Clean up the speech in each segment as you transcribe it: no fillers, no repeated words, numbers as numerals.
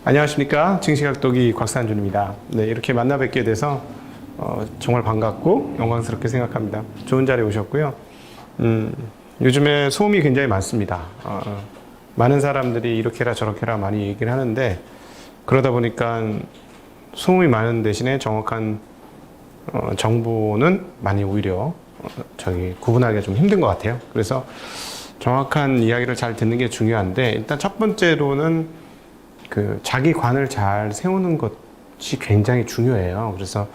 안녕하십니까. 증시각도기 곽산준입니다. 네, 이렇게 만나 뵙게 돼서 정말 반갑고 영광스럽게 생각합니다. 좋은 자리에 오셨고요. 요즘에 소음이 굉장히 많습니다. 많은 사람들이 이렇게라 저렇게라 많이 얘기를 하는데, 그러다 보니까 소음이 많은 대신에 정확한 정보는 많이 오히려 구분하기가 좀 힘든 것 같아요. 그래서 정확한 이야기를 잘 듣는 게 중요한데, 일단 첫 번째로는 자기 관을 잘 세우는 것이 굉장히 중요해요. 그래서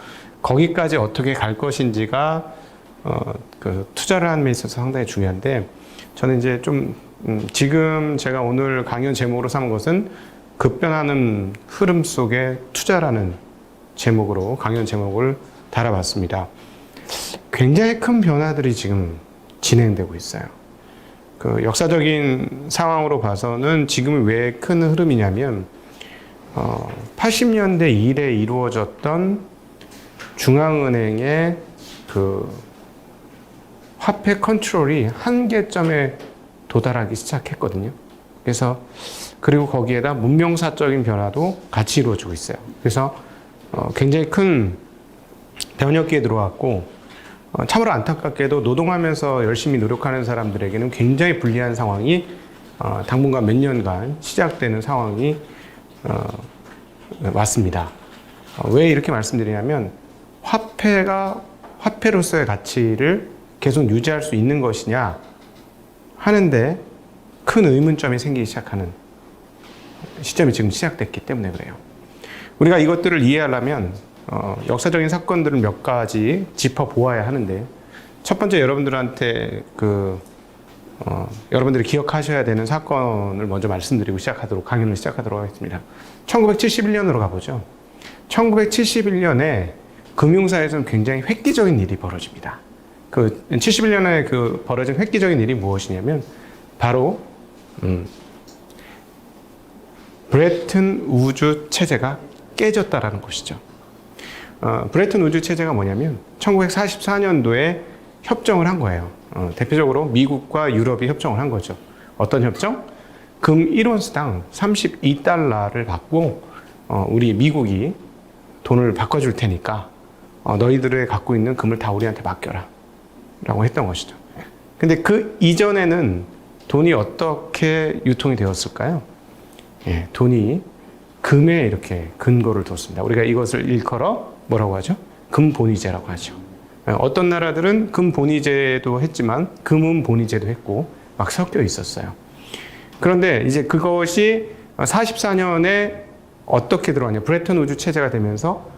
거기까지 어떻게 갈 것인지가 투자를 하는 데 있어서 상당히 중요한데, 저는 이제 지금 제가 오늘 강연 제목으로 삼은 것은 급변하는 흐름 속의 투자라는 제목으로 강연 제목을 달아봤습니다. 굉장히 큰 변화들이 지금 진행되고 있어요. 역사적인 상황으로 봐서는 지금이 왜 큰 흐름이냐면, 80년대 이래 이루어졌던 중앙은행의 화폐 컨트롤이 한계점에 도달하기 시작했거든요. 그리고 거기에다 문명사적인 변화도 같이 이루어지고 있어요. 그래서 굉장히 큰 변혁기에 들어왔고, 참으로 안타깝게도 노동하면서 열심히 노력하는 사람들에게는 굉장히 불리한 상황이 당분간 몇 년간 시작되는 상황이 왔습니다. 왜 이렇게 말씀드리냐면, 화폐로서의 가치를 계속 유지할 수 있는 것이냐 하는데 큰 의문점이 생기기 시작하는 시점이 지금 시작됐기 때문에 그래요. 우리가 이것들을 이해하려면 역사적인 사건들을 몇 가지 짚어보아야 하는데, 첫 번째 여러분들한테 여러분들이 기억하셔야 되는 사건을 먼저 말씀드리고 강연을 시작하도록 하겠습니다. 1971년으로 가보죠. 1971년에 금융사에서는 굉장히 획기적인 일이 벌어집니다. 71년에 벌어진 획기적인 일이 무엇이냐면, 바로 브레튼 우주 체제가 깨졌다라는 것이죠. 브레튼 우주 체제가 뭐냐면 1944년도에 협정을 한 거예요. 대표적으로 미국과 유럽이 협정을 한 거죠. 어떤 협정? 금 1온스당 32달러를 받고 우리 미국이 돈을 바꿔줄 테니까 너희들이 갖고 있는 금을 다 우리한테 맡겨라 라고 했던 것이죠. 근데 그 이전에는 돈이 어떻게 유통이 되었을까요? 돈이 금에 이렇게 근거를 뒀습니다. 우리가 이것을 일컬어 뭐라고 하죠? 금본위제라고 하죠. 어떤 나라들은 금본위제도 했지만 금은 본위제도 했고 막 섞여 있었어요. 그런데 이제 그것이 44년에 어떻게 들어왔냐? 브레튼 우주 체제가 되면서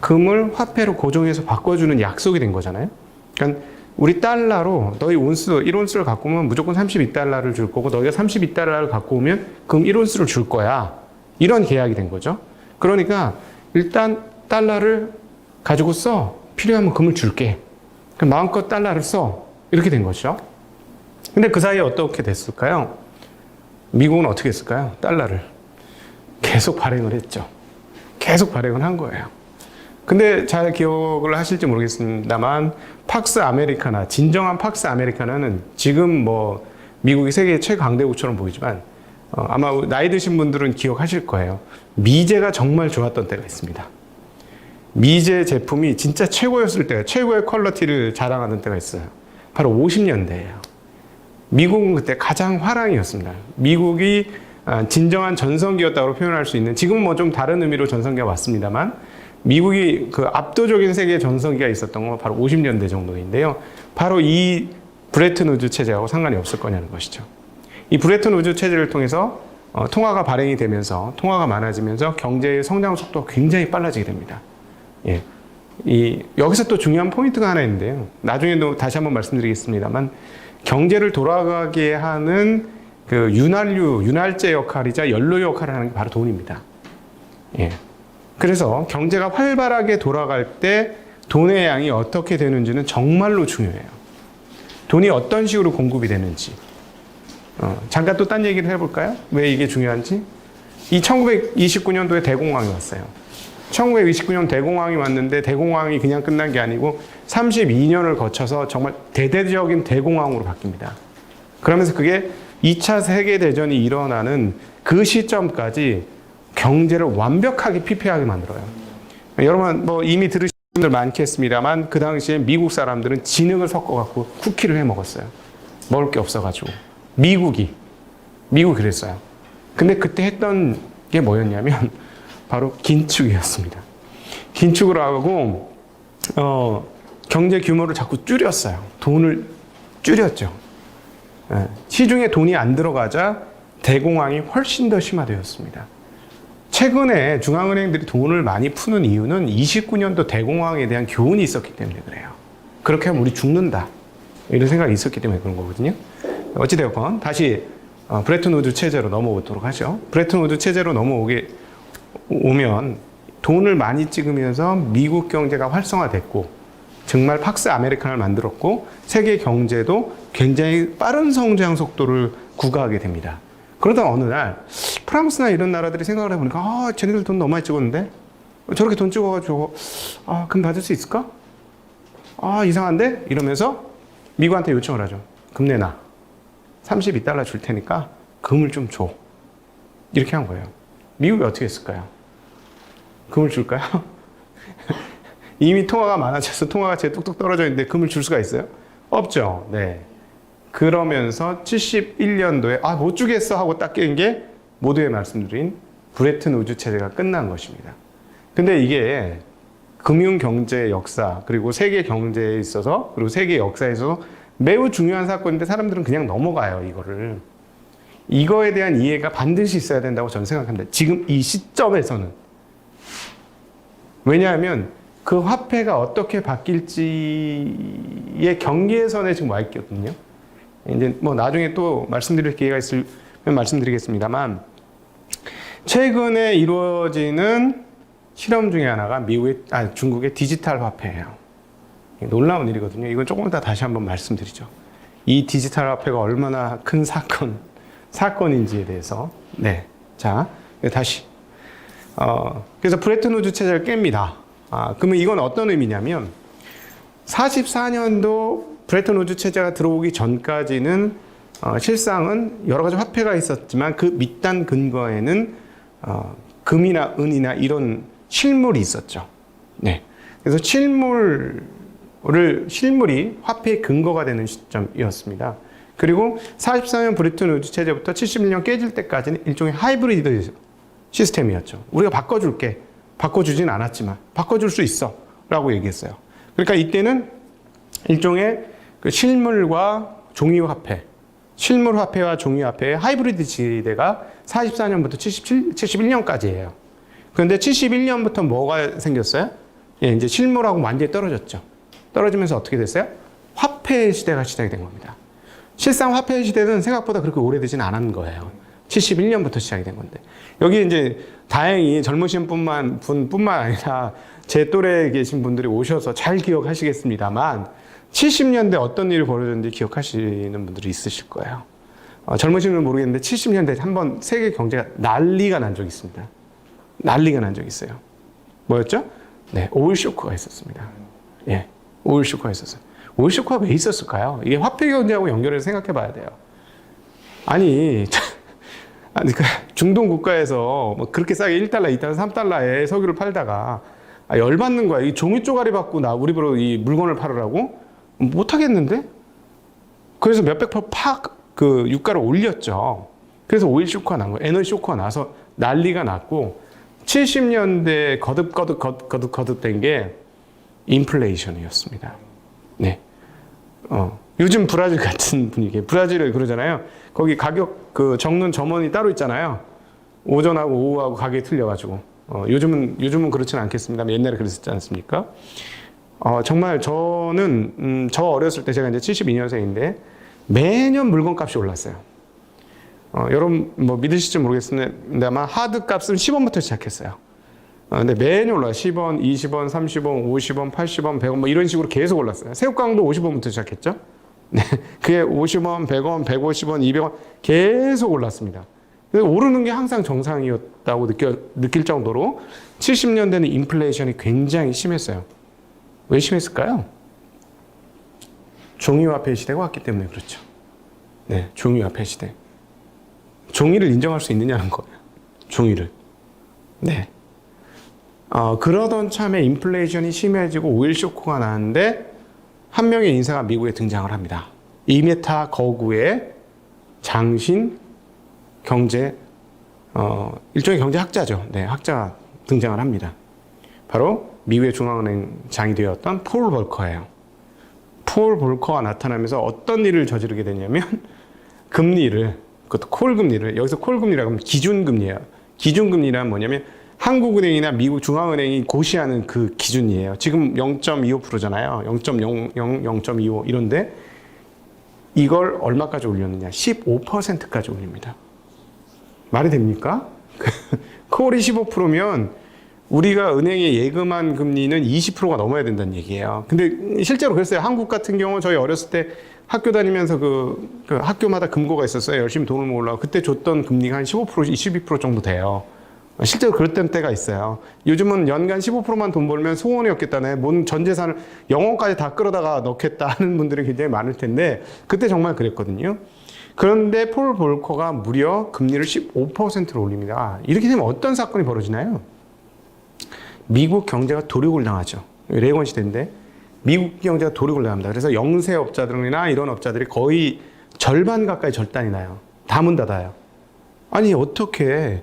금을 화폐로 고정해서 바꿔주는 약속이 된 거잖아요. 그러니까 우리 달러로 너희 1온스를 갖고 오면 무조건 32달러를 줄 거고, 너희가 32달러를 갖고 오면 금 1온스를 줄 거야. 이런 계약이 된 거죠. 그러니까 일단 달러를 가지고 써. 필요하면 금을 줄게. 마음껏 달러를 써. 이렇게 된 거죠. 근데 그 사이에 어떻게 됐을까요? 미국은 어떻게 했을까요? 달러를 계속 발행을 했죠. 계속 발행을 한 거예요. 근데 잘 기억을 하실지 모르겠습니다만, 팍스 아메리카나, 진정한 팍스 아메리카나는 지금 미국이 세계 최강대국처럼 보이지만, 아마 나이 드신 분들은 기억하실 거예요. 미제가 정말 좋았던 때가 있습니다. 미제 제품이 진짜 최고였을 때, 최고의 퀄리티를 자랑하던 때가 있어요. 바로 50년대예요. 미국은 그때 가장 화랑이었습니다. 미국이 진정한 전성기였다고 표현할 수 있는, 지금은 좀 다른 의미로 전성기가 왔습니다만, 미국이 압도적인 세계 전성기가 있었던 건 바로 50년대 정도인데요. 바로 이 브레튼 우주 체제하고 상관이 없을 거냐는 것이죠. 이 브레튼 우주 체제를 통해서 통화가 발행이 되면서, 통화가 많아지면서 경제의 성장 속도가 굉장히 빨라지게 됩니다. 여기서 또 중요한 포인트가 하나 있는데요. 나중에도 다시 한번 말씀드리겠습니다만, 경제를 돌아가게 하는 윤활제 역할이자 연료 역할을 하는 게 바로 돈입니다. 그래서 경제가 활발하게 돌아갈 때 돈의 양이 어떻게 되는지는 정말로 중요해요. 돈이 어떤 식으로 공급이 되는지. 잠깐 또 딴 얘기를 해볼까요? 왜 이게 중요한지? 이 1929년도에 대공황이 왔어요. 1929년 대공황이 왔는데, 대공황이 그냥 끝난 게 아니고 32년을 거쳐서 정말 대대적인 대공황으로 바뀝니다. 그러면서 그게 2차 세계대전이 일어나는 그 시점까지 경제를 완벽하게 피폐하게 만들어요. 여러분 뭐 이미 들으신 분들 많겠습니다만 그 당시에 미국 사람들은 진흙을 섞어갖고 쿠키를 해 먹었어요. 먹을 게 없어가지고. 미국이 그랬어요. 근데 그때 했던 게 뭐였냐면 바로 긴축이었습니다. 긴축을 하고 경제 규모를 자꾸 줄였어요. 돈을 줄였죠. 시중에 돈이 안 들어가자 대공황이 훨씬 더 심화되었습니다. 최근에 중앙은행들이 돈을 많이 푸는 이유는 29년도 대공황에 대한 교훈이 있었기 때문에 그래요. 그렇게 하면 우리 죽는다. 이런 생각이 있었기 때문에 그런 거거든요. 어찌되었건 다시 브레튼 우드 체제로 넘어오도록 하죠. 브레튼 우드 체제로 오면 돈을 많이 찍으면서 미국 경제가 활성화됐고 정말 팍스 아메리카를 만들었고 세계 경제도 굉장히 빠른 성장 속도를 구가하게 됩니다. 그러다 어느 날 프랑스나 이런 나라들이 생각을 해보니까 쟤네들 돈 너무 많이 찍었는데 저렇게 돈 찍어가지고 금 받을 수 있을까? 이상한데? 이러면서 미국한테 요청을 하죠. 금 내놔. 32달러 줄 테니까 금을 좀 줘. 이렇게 한 거예요. 미국이 어떻게 했을까요? 금을 줄까요? 이미 통화가 많아져서 통화가 제일 뚝뚝 떨어져 있는데 금을 줄 수가 있어요? 없죠. 네. 그러면서 71년도에 못 주겠어 하고 딱 깬 게 모두에 말씀드린 브레튼 우드 체제가 끝난 것입니다. 근데 이게 금융 경제 역사 그리고 세계 경제에 있어서 그리고 세계 역사에 있어서 매우 중요한 사건인데 사람들은 그냥 넘어가요. 이거에 대한 이해가 반드시 있어야 된다고 저는 생각합니다. 지금 이 시점에서는. 왜냐하면 그 화폐가 어떻게 바뀔지의 경계선에 지금 와 있거든요. 이제 뭐 나중에 또 말씀드릴 기회가 있으면 말씀드리겠습니다만 최근에 이루어지는 실험 중에 하나가 중국의 디지털 화폐예요. 놀라운 일이거든요. 이건 조금 이따 다시 한번 말씀드리죠. 이 디지털 화폐가 얼마나 큰 사건인지에 대해서. 네. 자, 다시. 그래서 브레튼 우드 체제를 깹니다. 그러면 이건 어떤 의미냐면 44년도 브레튼 우드 체제가 들어오기 전까지는 실상은 여러 가지 화폐가 있었지만 그 밑단 근거에는 금이나 은이나 이런 실물이 있었죠. 네. 그래서 실물이 화폐의 근거가 되는 시점이었습니다. 그리고 44년 브레튼 우드 체제부터 71년 깨질 때까지는 일종의 하이브리드 시스템이었죠. 우리가 바꿔줄게. 바꿔주진 않았지만 바꿔줄 수 있어 라고 얘기했어요. 그러니까 이때는 일종의 그 실물과 종이화폐, 실물화폐와 종이화폐의 하이브리드 시대가 44년부터 71년까지예요. 그런데 71년부터 뭐가 생겼어요? 이제 실물하고 완전히 떨어졌죠. 떨어지면서 어떻게 됐어요? 화폐 시대가 시작이 된 겁니다. 실상 화폐 시대는 생각보다 그렇게 오래되진 않은 거예요. 71년부터 시작이 된 건데. 여기 이제 다행히 젊으신 분뿐만 아니라 제 또래에 계신 분들이 오셔서 잘 기억하시겠습니다만 70년대 어떤 일이 벌어졌는지 기억하시는 분들이 있으실 거예요. 젊으신 분은 모르겠는데 70년대 한번 세계 경제가 난리가 난 적이 있습니다. 난리가 난 적이 있어요. 뭐였죠? 네, 오일 쇼크가 있었습니다. 예, 오일 쇼크가 있었어요. 오일 쇼크가 왜 있었을까요? 이게 화폐 경제하고 연결해서 생각해 봐야 돼요. 아니, 그 중동 국가에서 뭐 그렇게 싸게 1달러, 2달러, 3달러에 석유를 팔다가 열받는 거야. 이 종이 쪼가리 받고 우리 보러 이 물건을 팔으라고? 못 하겠는데? 그래서 몇백 % 그 유가를 올렸죠. 그래서 오일 쇼크가 난 거예요. 에너지 쇼크가 나서 난리가 났고 70년대 거듭 된 게 인플레이션이었습니다. 네. 요즘 브라질 같은 분위기. 브라질을 그러잖아요. 거기 가격 적는 점원이 따로 있잖아요. 오전하고 오후하고 가격이 틀려가지고. 요즘은 그렇지는 않겠습니다만 옛날에 그랬었지 않습니까? 정말 저는 저 어렸을 때 제가 이제 72년생인데 매년 물건값이 올랐어요. 여러분 뭐 믿으실지 모르겠습니다만 하드 값은 10원부터 시작했어요. 근데 매년 올라요. 10원, 20원, 30원, 50원, 80원, 100원 뭐 이런 식으로 계속 올랐어요. 새우깡도 50원부터 시작했죠. 네, 그게 50원, 100원, 150원, 200원 계속 올랐습니다. 그래서 오르는 게 항상 정상이었다고 느낄 정도로 70년대는 인플레이션이 굉장히 심했어요. 왜 심했을까요? 종이화폐 시대가 왔기 때문에 그렇죠. 네, 종이화폐 시대. 종이를 인정할 수 있느냐는 거예요. 종이를. 네. 그러던 참에 인플레이션이 심해지고 오일 쇼크가 나는데 한 명의 인사가 미국에 등장을 합니다. 이메타 거구의 장신 경제 일종의 경제 학자죠. 네, 학자가 등장을 합니다. 바로 미국의 중앙은행장이 되었던 폴 볼커예요. 폴 볼커가 나타나면서 어떤 일을 저지르게 되냐면 금리를, 그것도 콜 금리를, 여기서 콜 금리라고 하면 기준금리예요. 기준금리란 뭐냐면 한국은행이나 미국 중앙은행이 고시하는 그 기준이에요. 지금 0.25%잖아요. 0.00, 0.25 이런데 이걸 얼마까지 올렸느냐? 15%까지 올립니다. 말이 됩니까? 콜이 15%면 우리가 은행에 예금한 금리는 20%가 넘어야 된다는 얘기예요. 근데 실제로 그랬어요. 한국 같은 경우 저희 어렸을 때 학교 다니면서 그 학교마다 금고가 있었어요. 열심히 돈을 모으려고. 그때 줬던 금리가 한 15%, 22% 정도 돼요. 실제로 그랬던 때가 있어요. 요즘은 연간 15%만 돈 벌면 소원이 없겠다네. 전 재산을 영혼까지 다 끌어다가 넣겠다 하는 분들이 굉장히 많을 텐데 그때 정말 그랬거든요. 그런데 폴 볼커가 무려 금리를 15%로 올립니다. 이렇게 되면 어떤 사건이 벌어지나요? 미국 경제가 도륙을 당하죠. 레이건 시대인데 미국 경제가 도륙을 당합니다. 그래서 영세업자들이나 이런 업자들이 거의 절반 가까이 절단이 나요. 다 문 닫아요. 아니 어떻게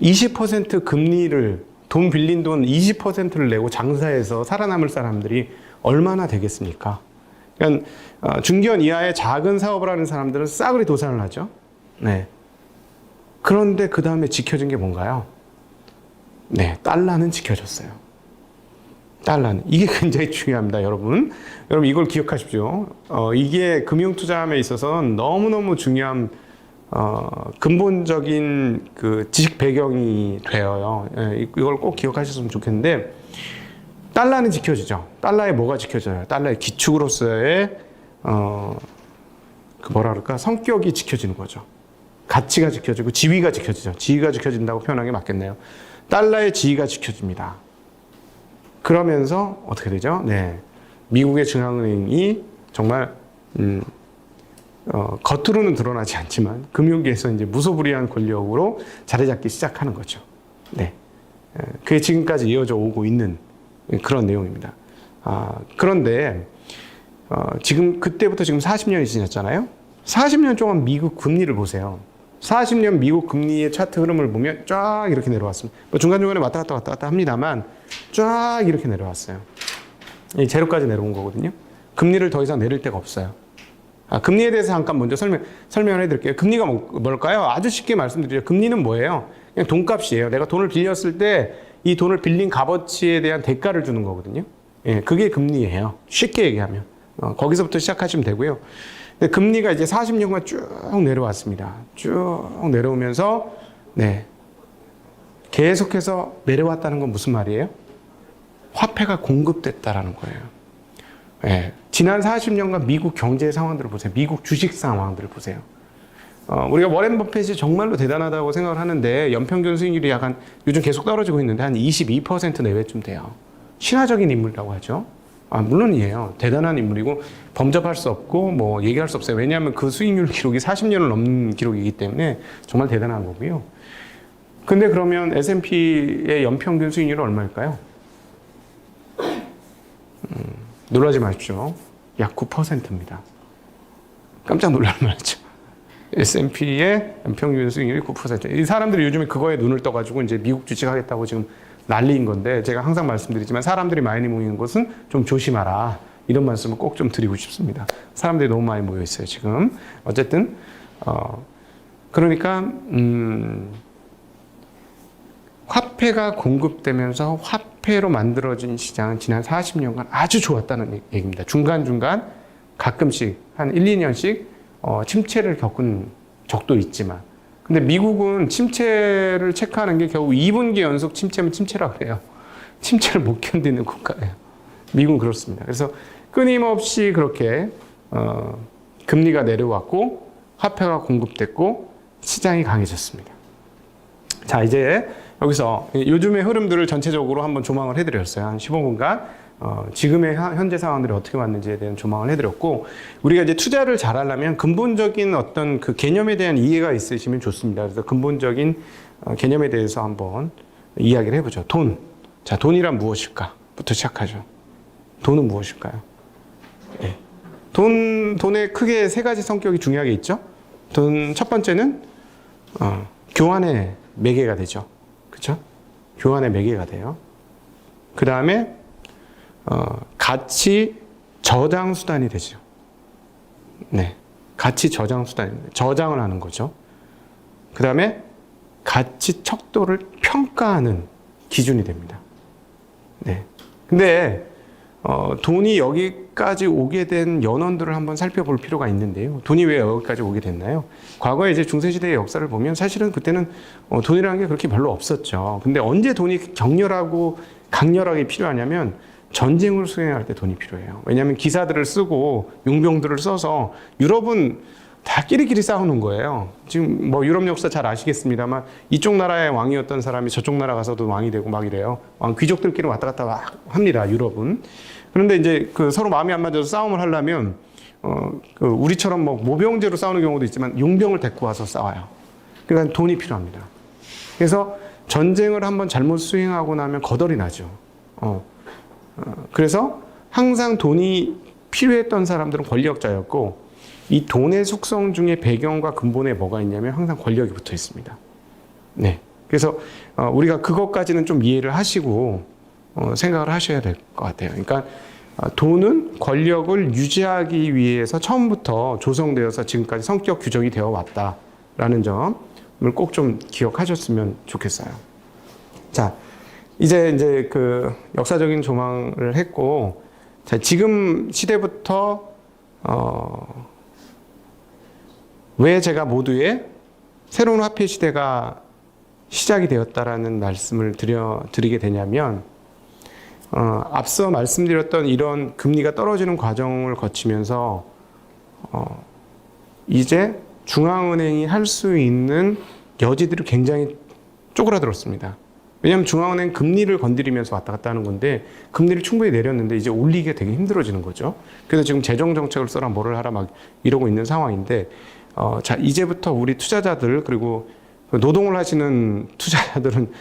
20% 금리를 돈 빌린 돈 20%를 내고 장사해서 살아남을 사람들이 얼마나 되겠습니까? 그러니까 중견 이하의 작은 사업을 하는 사람들은 싸그리 도산을 하죠. 네. 그런데 그 다음에 지켜진 게 뭔가요? 네, 달러는 지켜졌어요. 달러는. 이게 굉장히 중요합니다, 여러분. 여러분 이걸 기억하십시오. 이게 금융투자함에 있어서는 너무너무 중요한 근본적인 그 지식 배경이 되어요. 예, 이걸 꼭 기억하셨으면 좋겠는데 달러는 지켜지죠. 달러에 뭐가 지켜져요? 달러의 기축으로서의 그 뭐라 그럴까? 성격이 지켜지는 거죠. 가치가 지켜지고 지위가 지켜지죠. 지위가 지켜진다고 표현하는 게 맞겠네요. 달러의 지위가 지켜집니다. 그러면서 어떻게 되죠? 네, 미국의 중앙은행이 정말 겉으로는 드러나지 않지만 금융계에서 이제 무소불위한 권력으로 자리 잡기 시작하는 거죠. 네, 그게 지금까지 이어져 오고 있는 그런 내용입니다. 그런데 지금 그때부터 지금 40년이 지났잖아요. 40년 동안 미국 금리를 보세요. 40년 미국 금리의 차트 흐름을 보면 쫙 이렇게 내려왔습니다. 뭐 중간중간에 왔다 갔다 합니다만 쫙 이렇게 내려왔어요. 이 제로까지 내려온 거거든요. 금리를 더 이상 내릴 데가 없어요. 금리에 대해서 잠깐 먼저 설명을 해드릴게요. 금리가 뭘까요? 아주 쉽게 말씀드리죠. 금리는 뭐예요? 그냥 돈값이에요. 내가 돈을 빌렸을 때 이 돈을 빌린 값어치에 대한 대가를 주는 거거든요. 예, 그게 금리예요. 쉽게 얘기하면. 거기서부터 시작하시면 되고요. 근데 금리가 이제 40년간 쭉 내려왔습니다. 쭉 내려오면서, 네. 계속해서 내려왔다는 건 무슨 말이에요? 화폐가 공급됐다라는 거예요. 예, 지난 40년간 미국 경제 상황들을 보세요. 미국 주식 상황들을 보세요. 우리가 워렌 버핏이 정말로 대단하다고 생각을 하는데 연평균 수익률이 약간 요즘 계속 떨어지고 있는데 한 22% 내외쯤 돼요. 신화적인 인물이라고 하죠. 물론이에요. 대단한 인물이고 범접할 수 없고 뭐 얘기할 수 없어요. 왜냐하면 그 수익률 기록이 40년을 넘는 기록이기 때문에 정말 대단한 거고요. 근데 그러면 S&P의 연평균 수익률은 얼마일까요? 놀라지 마십시오. 약 9%입니다. 깜짝 놀랄 만하죠. S&P의 연평균 수익률이 9%. 이 사람들이 요즘에 그거에 눈을 떠가지고 이제 미국 주식하겠다고 지금 난리인 건데 제가 항상 말씀드리지만 사람들이 많이 모이는 곳은 좀 조심하라. 이런 말씀을 꼭 좀 드리고 싶습니다. 사람들이 너무 많이 모여 있어요, 지금. 어쨌든, 그러니까, 화폐가 공급되면서 화폐로 만들어진 시장은 지난 40년간 아주 좋았다는 얘기입니다. 중간중간 가끔씩 한 1, 2년씩 침체를 겪은 적도 있지만 근데 미국은 침체를 체크하는 게 겨우 2분기 연속 침체면 침체라 그래요. 침체를 못 견디는 국가예요. 미국은 그렇습니다. 그래서 끊임없이 그렇게 금리가 내려왔고 화폐가 공급됐고 시장이 강해졌습니다. 자, 이제 여기서 요즘의 흐름들을 전체적으로 한번 조망을 해드렸어요. 한 15분간 지금의 현재 상황들이 어떻게 왔는지에 대한 조망을 해드렸고 우리가 이제 투자를 잘 하려면 근본적인 어떤 그 개념에 대한 이해가 있으시면 좋습니다. 그래서 근본적인 개념에 대해서 한번 이야기를 해보죠. 돈. 자, 돈이란 무엇일까?부터 시작하죠. 돈은 무엇일까요? 예. 돈에 크게 세 가지 성격이 중요하게 있죠. 첫 번째는 교환의 매개가 되죠. 그렇죠? 교환의 매개가 돼요. 그 다음에 가치 저장 수단이 되죠. 네, 가치 저장 수단입니다. 저장을 하는 거죠. 그 다음에 가치 척도를 평가하는 기준이 됩니다. 네. 근데 돈이 여기까지 오게 된 연원들을 한번 살펴볼 필요가 있는데요. 돈이 왜 여기까지 오게 됐나요? 과거에 이제 중세시대의 역사를 보면 사실은 그때는 돈이라는 게 그렇게 별로 없었죠. 근데 언제 돈이 격렬하고 강렬하게 필요하냐면 전쟁을 수행할 때 돈이 필요해요. 왜냐하면 기사들을 쓰고 용병들을 써서 유럽은 다 끼리끼리 싸우는 거예요. 지금 뭐 유럽 역사 잘 아시겠습니다만 이쪽 나라의 왕이었던 사람이 저쪽 나라 가서도 왕이 되고 막 이래요. 귀족들끼리 왔다 갔다 막 합니다. 유럽은. 그런데 이제 그 서로 마음이 안 맞아서 싸움을 하려면 우리처럼 뭐 모병제로 싸우는 경우도 있지만 용병을 데리고 와서 싸워요. 그러니까 돈이 필요합니다. 그래서 전쟁을 한번 잘못 수행하고 나면 거덜이 나죠. 그래서 항상 돈이 필요했던 사람들은 권력자였고 이 돈의 속성 중에 배경과 근본에 뭐가 있냐면 항상 권력이 붙어 있습니다. 네. 그래서 우리가 그것까지는 좀 이해를 하시고 생각을 하셔야 될 것 같아요. 그러니까 돈은 권력을 유지하기 위해서 처음부터 조성되어서 지금까지 성격 규정이 되어 왔다라는 점을 꼭 좀 기억하셨으면 좋겠어요. 자, 이제 그 역사적인 조망을 했고, 자, 지금 시대부터 왜 제가 모두의 새로운 화폐 시대가 시작이 되었다라는 말씀을 드리게 되냐면, 앞서 말씀드렸던 이런 금리가 떨어지는 과정을 거치면서, 이제 중앙은행이 할 수 있는 여지들이 굉장히 쪼그라들었습니다. 왜냐하면 중앙은행 금리를 건드리면서 왔다 갔다 하는 건데, 금리를 충분히 내렸는데 이제 올리기가 되게 힘들어지는 거죠. 그래서 지금 재정정책을 써라 뭐를 하라 막 이러고 있는 상황인데, 자, 이제부터 우리 투자자들, 그리고 노동을 하시는 투자자들은,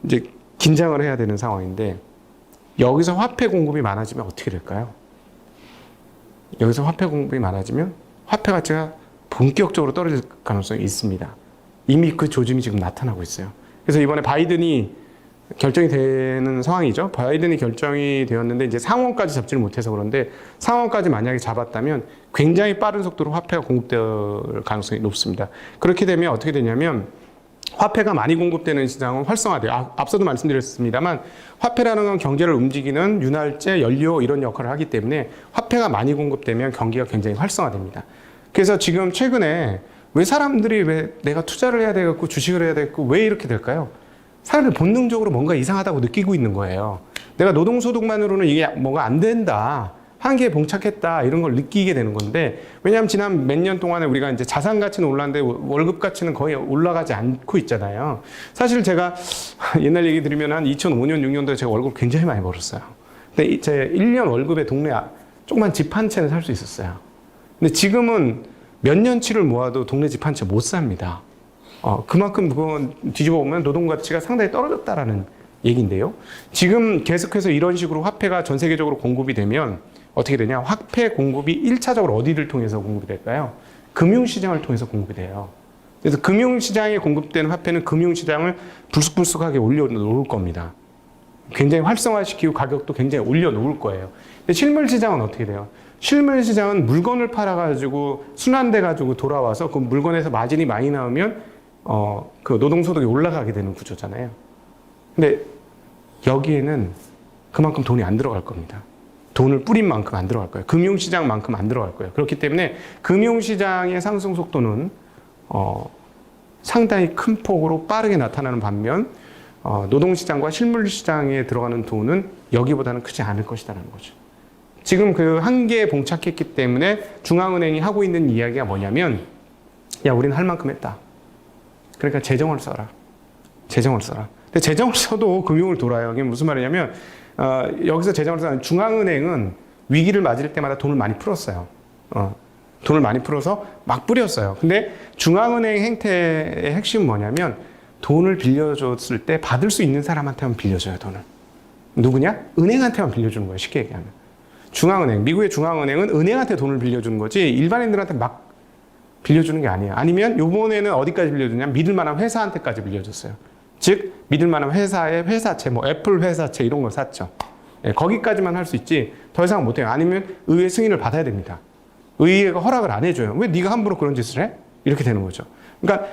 이제 긴장을 해야 되는 상황인데, 여기서 화폐 공급이 많아지면 어떻게 될까요? 여기서 화폐 공급이 많아지면 화폐 가치가 본격적으로 떨어질 가능성이 있습니다. 이미 그 조짐이 지금 나타나고 있어요. 그래서 이번에 바이든이 결정이 되는 상황이죠. 바이든이 결정이 되었는데 이제 상원까지 잡지를 못해서 그런데 상원까지 만약에 잡았다면 굉장히 빠른 속도로 화폐가 공급될 가능성이 높습니다. 그렇게 되면 어떻게 되냐면 화폐가 많이 공급되는 시장은 활성화돼요. 앞서도 말씀드렸습니다만 화폐라는 건 경제를 움직이는 윤활제, 연료 이런 역할을 하기 때문에 화폐가 많이 공급되면 경기가 굉장히 활성화됩니다. 그래서 지금 최근에 왜 사람들이 왜 내가 투자를 해야 되겠고 주식을 해야 되겠고 왜 이렇게 될까요? 사람들이 본능적으로 뭔가 이상하다고 느끼고 있는 거예요. 내가 노동소득만으로는 이게 뭔가 안 된다. 한계에 봉착했다. 이런 걸 느끼게 되는 건데, 왜냐하면 지난 몇 년 동안에 우리가 이제 자산 가치는 올랐는데 월급 가치는 거의 올라가지 않고 있잖아요. 사실 제가 옛날 얘기 드리면 한 2005년, 6년도에 제가 월급 굉장히 많이 벌었어요. 근데 제 1년 월급에 동네 조그만 집 한 채는 살 수 있었어요. 근데 지금은 몇 년치를 모아도 동네 집 한 채 못 삽니다. 그만큼 그건 뒤집어 보면 노동 가치가 상당히 떨어졌다라는 얘기인데요. 지금 계속해서 이런 식으로 화폐가 전 세계적으로 공급이 되면 어떻게 되냐? 화폐 공급이 1차적으로 어디를 통해서 공급이 될까요? 금융시장을 통해서 공급이 돼요. 그래서 금융시장에 공급되는 화폐는 금융시장을 불쑥불쑥하게 올려놓을 겁니다. 굉장히 활성화시키고 가격도 굉장히 올려놓을 거예요. 근데 실물시장은 어떻게 돼요? 실물시장은 물건을 팔아가지고 순환돼가지고 돌아와서 그 물건에서 마진이 많이 나오면 그 노동소득이 올라가게 되는 구조잖아요. 근데 여기에는 그만큼 돈이 안 들어갈 겁니다. 돈을 뿌린 만큼 안 들어갈 거예요. 금융시장만큼 안 들어갈 거예요. 그렇기 때문에 금융시장의 상승 속도는 상당히 큰 폭으로 빠르게 나타나는 반면 노동시장과 실물시장에 들어가는 돈은 여기보다는 크지 않을 것이라는 거죠. 지금 그 한계에 봉착했기 때문에 중앙은행이 하고 있는 이야기가 뭐냐면, 야, 우리는 할 만큼 했다. 그러니까 재정을 써라. 재정을 써라. 근데 재정을 써도 금융을 돌아요. 이게 무슨 말이냐면, 여기서 재정을 써는 중앙은행은 위기를 맞을 때마다 돈을 많이 풀었어요. 돈을 많이 풀어서 막 뿌렸어요. 근데 중앙은행 행태의 핵심은 뭐냐면, 돈을 빌려줬을 때 받을 수 있는 사람한테만 빌려줘요, 돈을. 누구냐? 은행한테만 빌려주는 거예요, 쉽게 얘기하면. 중앙은행, 미국의 중앙은행은 은행한테 돈을 빌려주는 거지 일반인들한테 막 빌려주는 게 아니에요. 아니면 요번에는 어디까지 빌려주냐면 믿을 만한 회사한테까지 빌려줬어요. 즉 믿을 만한 회사의 회사채, 뭐 애플 회사채 이런 걸 샀죠. 예, 거기까지만 할 수 있지 더 이상 못해요. 아니면 의회 승인을 받아야 됩니다. 의회가 허락을 안 해줘요. 왜 네가 함부로 그런 짓을 해? 이렇게 되는 거죠. 그러니까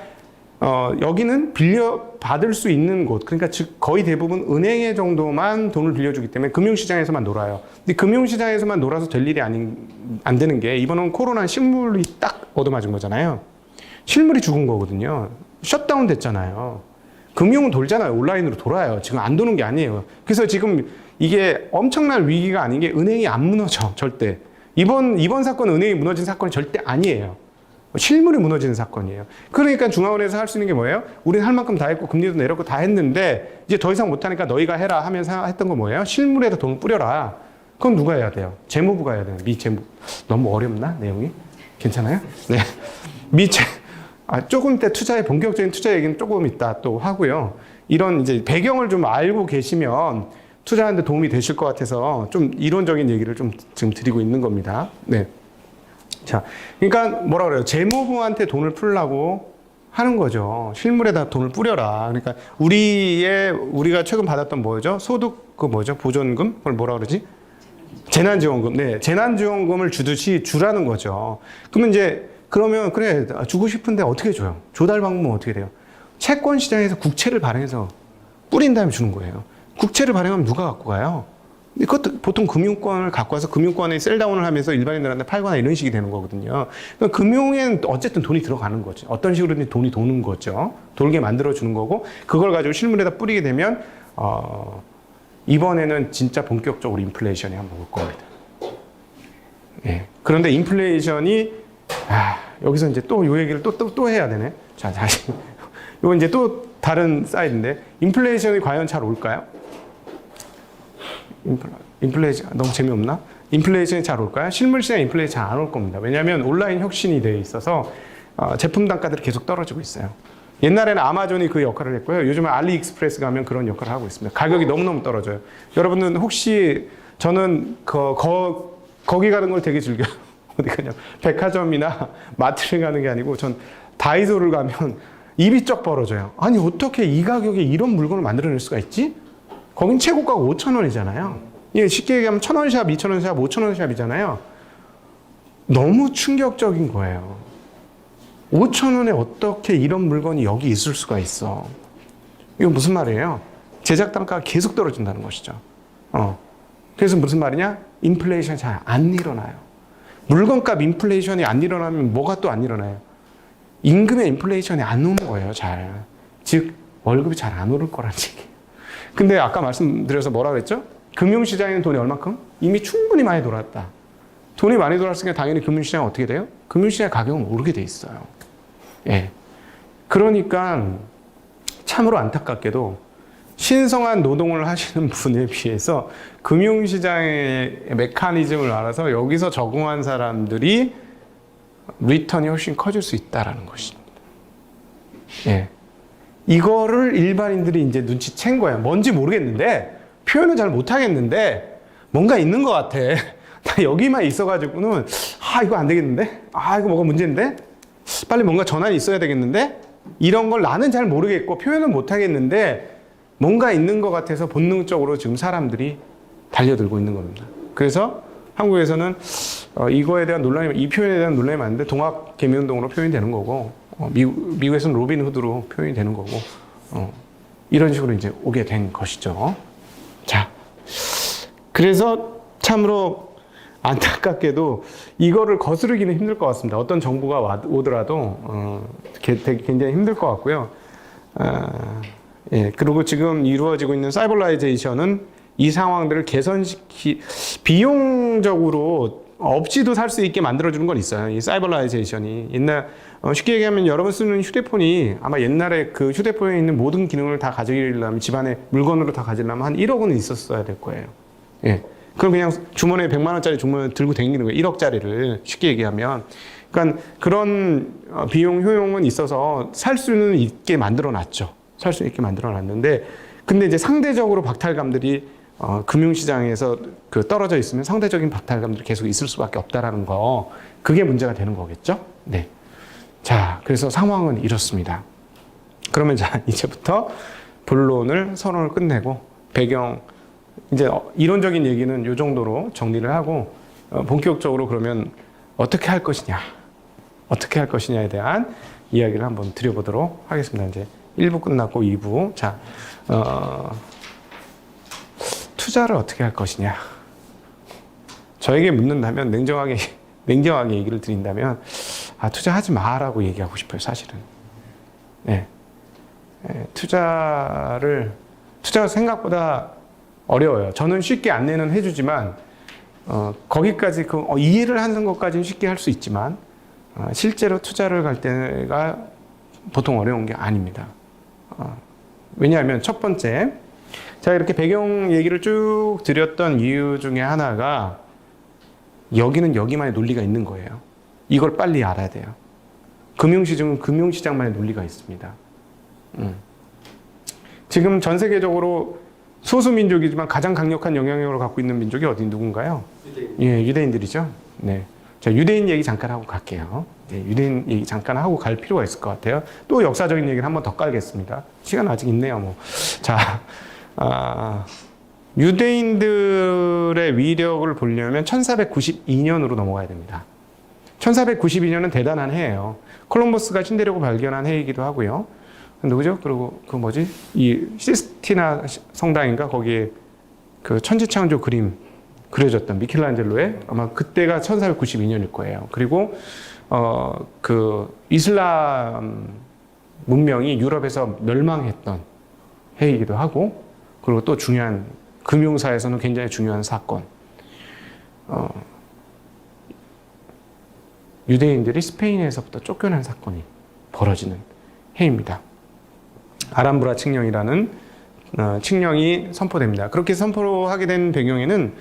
여기는 빌려받을 수 있는 곳, 그러니까 즉 거의 대부분 은행에 정도만 돈을 빌려주기 때문에 금융시장에서만 놀아요. 근데 금융시장에서만 놀아서 될 일이 안 되는 게 이번은 코로나 실물이 딱 얻어맞은 거잖아요. 실물이 죽은 거거든요. 셧다운 됐잖아요. 금융은 돌잖아요. 온라인으로 돌아요. 지금 안 도는 게 아니에요. 그래서 지금 이게 엄청난 위기가 아닌 게 은행이 안 무너져, 절대. 이번 사건은 은행이 무너진 사건이 절대 아니에요. 실물이 무너지는 사건이에요. 그러니까 중앙은행에서 할 수 있는 게 뭐예요? 우리는 할 만큼 다 했고 금리도 내렸고 다 했는데 이제 더 이상 못하니까 너희가 해라 하면서 했던 거 뭐예요? 실물에다 돈을 뿌려라. 그건 누가 해야 돼요? 재무부가 해야 돼요. 미재무. 너무 어렵나? 내용이? 괜찮아요? 네. 조금 때 본격적인 투자 얘기는 조금 이따 또 하고요. 이런 이제 배경을 좀 알고 계시면 투자하는데 도움이 되실 것 같아서 좀 이론적인 얘기를 좀 지금 드리고 있는 겁니다. 네. 자, 그러니까 뭐라 그래요? 재무부한테 돈을 풀라고 하는 거죠. 실물에다 돈을 뿌려라. 그러니까 우리가 최근 받았던 뭐죠? 소득 보존금? 그걸 뭐라 그러지? 재난지원금. 네, 재난지원금을 주듯이 주라는 거죠. 그러면 그래 주고 싶은데 어떻게 줘요? 조달 방법은 어떻게 돼요? 채권 시장에서 국채를 발행해서 뿌린 다음에 주는 거예요. 국채를 발행하면 누가 갖고 가요? 그것도 보통 금융권을 갖고 와서 금융권에 셀다운을 하면서 일반인들한테 팔거나 이런 식이 되는 거거든요. 그러니까 금융엔 어쨌든 돈이 들어가는 거죠. 어떤 식으로든 돈이 도는 거죠. 돌게 만들어주는 거고 그걸 가지고 실물에다 뿌리게 되면 이번에는 진짜 본격적으로 인플레이션이 한번 올 겁니다. 예. 그런데 인플레이션이 여기서 이제 또 요 얘기를 또 해야 되네. 자, 다시 이거 이제 또 다른 사이드인데 인플레이션이 과연 잘 올까요? 인플레이션 너무 재미없나? 인플레이션이 잘 올까요? 실물시장 인플레이션 잘 안 올 겁니다. 왜냐하면 온라인 혁신이 되어 있어서 제품 단가들이 계속 떨어지고 있어요. 옛날에는 아마존이 그 역할을 했고요. 요즘은 알리익스프레스 가면 그런 역할을 하고 있습니다. 가격이 너무너무 떨어져요. 여러분은 혹시 저는 거기 가는 걸 되게 즐겨요. 어디 가냐? 백화점이나 마트를 가는 게 아니고 전 다이소를 가면 입이 쩍 벌어져요. 아니 어떻게 이 가격에 이런 물건을 만들어낼 수가 있지? 거긴 최고가가 5,000원이잖아요. 이게 쉽게 얘기하면 1,000원 샵, 2,000원 샵, 5,000원 샵이잖아요. 너무 충격적인 거예요. 5,000원에 어떻게 이런 물건이 여기 있을 수가 있어. 이거 무슨 말이에요? 제작 단가가 계속 떨어진다는 것이죠. 그래서 무슨 말이냐? 인플레이션이 잘 안 일어나요. 물건값 인플레이션이 안 일어나면 뭐가 또 안 일어나요? 임금의 인플레이션이 안 오는 거예요, 잘. 즉, 월급이 잘 안 오를 거란 얘기예요. 근데 아까 말씀드려서 뭐라 그랬죠? 금융시장에는 돈이 얼마큼? 이미 충분히 많이 돌았다. 돈이 많이 돌았으니까 당연히 금융시장은 어떻게 돼요? 금융시장 가격은 오르게 돼 있어요. 예. 그러니까 참으로 안타깝게도 신성한 노동을 하시는 분에 비해서 금융시장의 메커니즘을 알아서 여기서 적응한 사람들이 리턴이 훨씬 커질 수 있다는 것입니다. 예. 이거를 일반인들이 이제 눈치챈 거예요. 뭔지 모르겠는데, 표현은 잘 못하겠는데, 뭔가 있는 것 같아. 나 여기만 있어가지고는, 이거 안 되겠는데? 이거 뭐가 문제인데? 빨리 뭔가 전환이 있어야 되겠는데? 이런 걸 나는 잘 모르겠고, 표현은 못하겠는데, 뭔가 있는 것 같아서 본능적으로 지금 사람들이 달려들고 있는 겁니다. 그래서 한국에서는 이거에 대한 논란이, 이 표현에 대한 논란이 많은데, 동학개미운동으로 표현이 되는 거고, 미국에서는 로빈 후드로 표현이 되는 거고, 이런 식으로 이제 오게 된 것이죠. 자, 그래서 참으로 안타깝게도 이거를 거스르기는 힘들 것 같습니다. 어떤 정부가 오더라도 굉장히 힘들 것 같고요. 예, 그리고 지금 이루어지고 있는 사이버라이제이션은 이 상황들을 비용적으로 없이도 살 수 있게 만들어주는 건 있어요. 이 사이버라이제이션이. 쉽게 얘기하면 여러분 쓰는 휴대폰이 아마 옛날에 그 휴대폰에 있는 모든 기능을 다 가지려면 집안에 물건으로 다 가지려면 한 1억 원은 있었어야 될 거예요. 예. 그럼 그냥 주머니에 100만 원짜리 주머니에 들고 다니는 거예요. 1억짜리를 쉽게 얘기하면. 그러니까 그런 비용 효용은 있어서 살 수는 있게 만들어 놨죠. 살 수 있게 만들어 놨는데, 근데 이제 상대적으로 박탈감들이 금융시장에서 그 떨어져 있으면 상대적인 박탈감들이 계속 있을 수밖에 없다라는 거, 그게 문제가 되는 거겠죠? 네. 자, 그래서 상황은 이렇습니다. 그러면 자, 이제부터 본론을 선언을 끝내고 배경, 이제 이론적인 얘기는 이 정도로 정리를 하고 본격적으로 그러면 어떻게 할 것이냐에 대한 이야기를 한번 드려보도록 하겠습니다. 이제 1부 끝났고 2부. 자, 투자를 어떻게 할 것이냐. 저에게 묻는다면 냉정하게 얘기를 드린다면 투자하지 마라고 얘기하고 싶어요, 사실은. 네. 투자가 생각보다 어려워요. 저는 쉽게 안내는 해주지만 거기까지 이해를 하는 것까지는 쉽게 할 수 있지만 실제로 투자를 갈 때가 보통 어려운 게 아닙니다. 왜냐하면 첫 번째, 제가 이렇게 배경 얘기를 쭉 드렸던 이유 중에 하나가 여기는 여기만의 논리가 있는 거예요. 이걸 빨리 알아야 돼요. 금융시장은 금융시장만의 논리가 있습니다. 지금 전 세계적으로 소수민족이지만 가장 강력한 영향력을 갖고 있는 민족이 누군가요? 예, 유대인들이죠. 네. 자, 유대인 얘기 잠깐 하고 갈게요. 네, 유대인 얘기 잠깐 하고 갈 필요가 있을 것 같아요. 또 역사적인 얘기를 한번 더 깔겠습니다. 시간 아직 있네요, 뭐. 자, 유대인들의 위력을 보려면 1492년으로 넘어가야 됩니다. 1492년은 대단한 해예요. 콜럼버스가 신대륙을 발견한 해이기도 하고요. 누구죠? 그리고 이 시스티나 성당인가 거기에 그 천지창조 그림 그려졌던 미켈란젤로의 아마 그때가 1492년일 거예요. 그리고 그 이슬람 문명이 유럽에서 멸망했던 해이기도 하고, 그리고 또 중요한 금융사에서는 굉장히 중요한 사건. 유대인들이 스페인에서부터 쫓겨난 사건이 벌어지는 해입니다. 아람브라 칙령이라는 칙령이 선포됩니다. 그렇게 선포하게 된 배경에는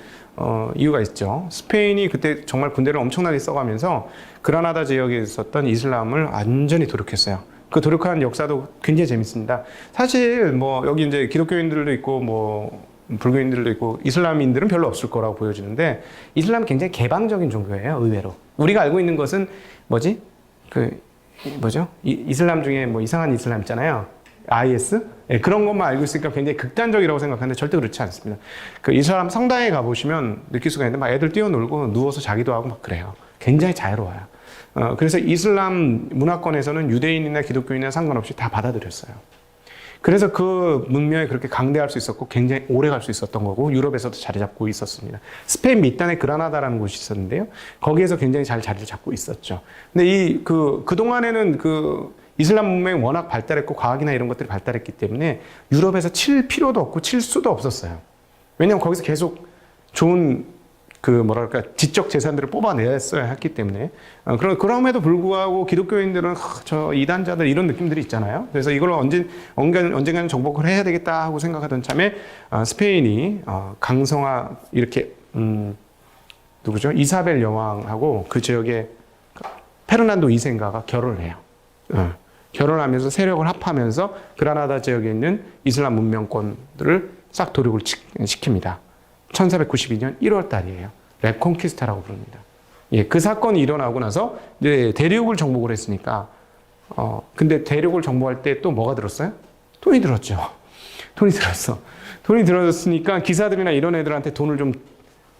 이유가 있죠. 스페인이 그때 정말 군대를 엄청나게 써가면서 그라나다 지역에 있었던 이슬람을 완전히 도륙했어요. 그 도륙한 역사도 굉장히 재밌습니다. 사실 여기 이제 기독교인들도 있고 불교인들도 있고 이슬람인들은 별로 없을 거라고 보여지는데, 이슬람은 굉장히 개방적인 종교예요, 의외로. 우리가 알고 있는 것은 이슬람 중에 이상한 이슬람 있잖아요. IS? 네, 그런 것만 알고 있으니까 굉장히 극단적이라고 생각하는데 절대 그렇지 않습니다. 그 이슬람 성당에 가보시면 느낄 수가 있는데 애들 뛰어놀고 누워서 자기도 하고 그래요. 굉장히 자유로워요. 그래서 이슬람 문화권에서는 유대인이나 기독교인이나 상관없이 다 받아들였어요. 그래서 그 문명이 그렇게 강대할 수 있었고 굉장히 오래 갈 수 있었던 거고, 유럽에서도 자리 잡고 있었습니다. 스페인 밑단에 그라나다라는 곳이 있었는데요. 거기에서 굉장히 잘 자리를 잡고 있었죠. 근데 그동안에는 이슬람 문명이 워낙 발달했고 과학이나 이런 것들이 발달했기 때문에 유럽에서 칠 필요도 없고 칠 수도 없었어요. 왜냐하면 거기서 계속 좋은 지적 재산들을 뽑아내야 했기 때문에. 그럼에도 불구하고 기독교인들은 저 이단자들 이런 느낌들이 있잖아요. 그래서 이걸 언젠가는 정복을 해야 되겠다 하고 생각하던 참에 스페인이 강성하 이렇게 누구죠? 이사벨 여왕하고 그 지역에 페르난도 2세인가가 결혼을 해요. 결혼하면서 세력을 합하면서 그라나다 지역에 있는 이슬람 문명권들을 싹 도륙을 시킵니다. 1492년 1월 달이에요. 레콘키스타라고 부릅니다. 예, 그 사건이 일어나고 나서 이제 대륙을 정복을 했으니까, 근데 대륙을 정복할 때 또 뭐가 들었어요? 돈이 들었죠. 돈이 들었으니까 기사들이나 이런 애들한테 돈을 좀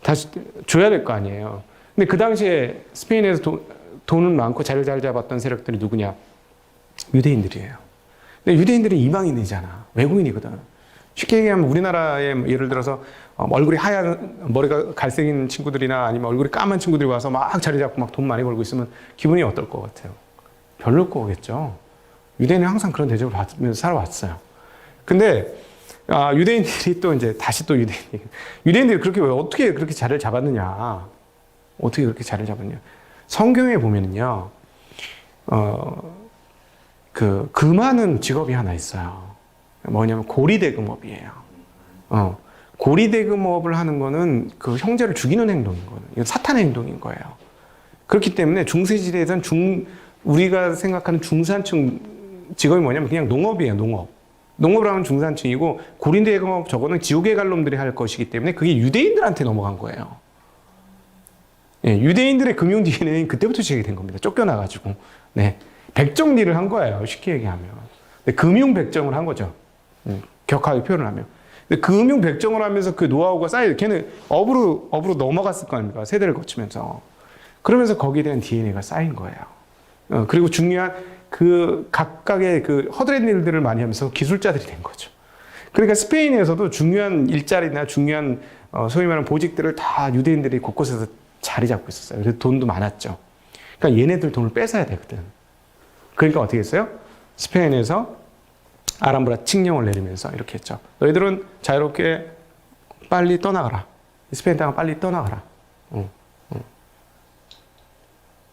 다시 줘야 될 거 아니에요. 근데 그 당시에 스페인에서 돈은 많고 자리를 잘 잡았던 세력들이 누구냐? 유대인들이에요. 근데 유대인들은 이방인이잖아. 외국인이거든. 쉽게 얘기하면 우리나라에 예를 들어서 얼굴이 하얀, 머리가 갈색인 친구들이나 아니면 얼굴이 까만 친구들이 와서 막 자리 잡고 막 돈 많이 벌고 있으면 기분이 어떨 것 같아요? 별로일 거겠죠. 유대인은 항상 그런 대접을 받으면서 살아왔어요. 근데 유대인들이 또 이제 다시 또 유대인들이 어떻게 그렇게 자리를 잡았느냐? 어떻게 그렇게 자리를 잡았냐? 성경에 보면은요, 금하는 직업이 하나 있어요. 뭐냐면 고리대금업이에요. 고리대금업을 하는 거는 그 형제를 죽이는 행동인 거예요. 이건 사탄의 행동인 거예요. 그렇기 때문에 중세시대에선 우리가 생각하는 중산층 직업이 뭐냐면 그냥 농업이에요, 농업. 농업을 하면 중산층이고 고린대공업 저거는 지옥에 갈 놈들이 할 것이기 때문에 그게 유대인들한테 넘어간 거예요. 예, 유대인들의 금융 DNA는 그때부터 시작이 된 겁니다. 쫓겨나가지고. 네. 백정리를 한 거예요. 쉽게 얘기하면. 금융 백정을 한 거죠. 격하게 표현을 하면. 근데 금융 백정을 하면서 그 노하우가 쌓여, 걔는 업으로 넘어갔을 거 아닙니까? 세대를 거치면서. 그러면서 거기에 대한 DNA가 쌓인 거예요. 그리고 중요한 그 각각의 그 허드렛 일들을 많이 하면서 기술자들이 된 거죠. 그러니까 스페인에서도 중요한 일자리나 중요한 소위 말하는 보직들을 다 유대인들이 곳곳에서 자리 잡고 있었어요. 그래서 돈도 많았죠. 그러니까 얘네들 돈을 뺏어야 되거든. 그러니까 어떻게 했어요? 스페인에서 아람브라 칙령을 내리면서 이렇게 했죠. 너희들은 자유롭게 빨리 떠나가라. 스페인 땅을 빨리 떠나가라.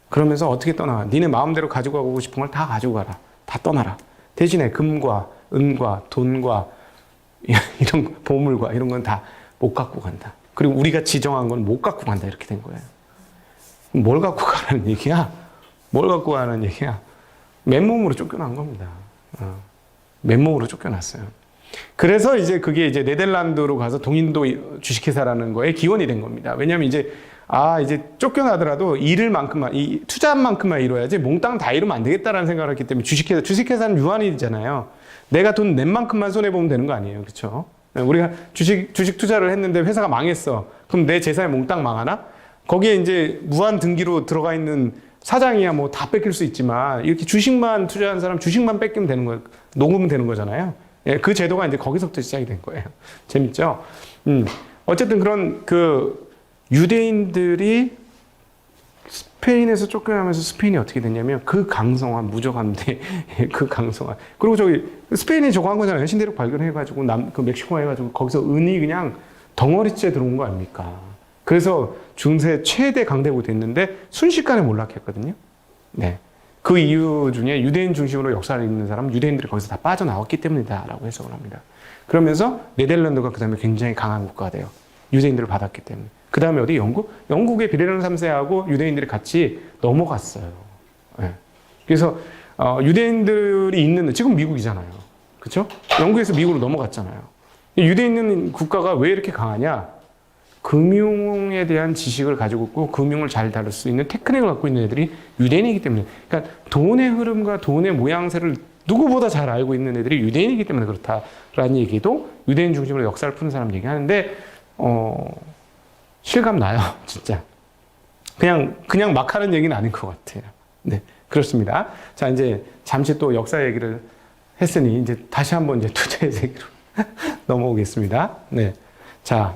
그러면서 어떻게 떠나가? 니네 마음대로 가지고 가고 싶은 걸 다 가지고 가라. 다 떠나라. 대신에 금과 은과 돈과 이런 보물과 이런 건 다 못 갖고 간다. 그리고 우리가 지정한 건 못 갖고 간다. 이렇게 된 거예요. 뭘 갖고 가라는 얘기야? 뭘 갖고 가라는 얘기야? 맨몸으로 쫓겨난 겁니다. 맨몸으로 쫓겨났어요. 그래서 이제 그게 이제 네덜란드로 가서 동인도 주식회사라는 거에 기원이 된 겁니다. 왜냐하면 이제 쫓겨나더라도 일을 만큼만, 이 투자한 만큼만 이뤄야지 몽땅 다 이루면 안 되겠다라는 생각을 했기 때문에 주식회사는 유한이잖아요. 내가 돈 낸 만큼만 손해보면 되는 거 아니에요. 그렇죠? 우리가 주식 투자를 했는데 회사가 망했어. 그럼 내 재산이 몽땅 망하나? 거기에 이제 무한 등기로 들어가 있는 사장이야 뭐 다 뺏길 수 있지만 이렇게 주식만 투자한 사람 주식만 뺏기면 되는 거예요. 녹으면 되는 거잖아요. 예, 그 제도가 이제 거기서부터 시작이 된 거예요. 재밌죠? 어쨌든 그런 그 유대인들이 스페인에서 쫓겨나면서 스페인이 어떻게 됐냐면 그 강성한 무적함대 그 강성한 그리고 저기 스페인이 저거 한 거잖아요. 신대륙 발견해가지고 그 멕시코 해가지고 거기서 은이 그냥 덩어리째 들어온 거 아닙니까? 그래서 중세 최대 강대국이 됐는데 순식간에 몰락했거든요. 네. 그 이유 중에 유대인 중심으로 역사를 읽는 사람은 유대인들이 거기서 다 빠져나왔기 때문이다라고 해석을 합니다. 그러면서 네덜란드가 그 다음에 굉장히 강한 국가가 돼요. 유대인들을 받았기 때문에. 그 다음에 어디? 영국? 영국의 비례론 3세하고 유대인들이 같이 넘어갔어요. 네. 그래서 유대인들이 있는 지금 미국이잖아요. 그렇죠? 영국에서 미국으로 넘어갔잖아요. 유대인 있는 국가가 왜 이렇게 강하냐? 금융에 대한 지식을 가지고 있고 금융을 잘 다룰 수 있는 테크닉을 갖고 있는 애들이 유대인이기 때문에 그러니까 돈의 흐름과 돈의 모양새를 누구보다 잘 알고 있는 애들이 유대인이기 때문에 그렇다라는 얘기도 유대인 중심으로 역사를 푸는 사람 얘기하는데 실감 나요. 진짜 그냥 막 하는 얘기는 아닌 것 같아요. 네, 그렇습니다. 자, 이제 잠시 또 역사 얘기를 했으니 이제 다시 한번 이제 투자의 세계로 넘어오겠습니다. 네, 자.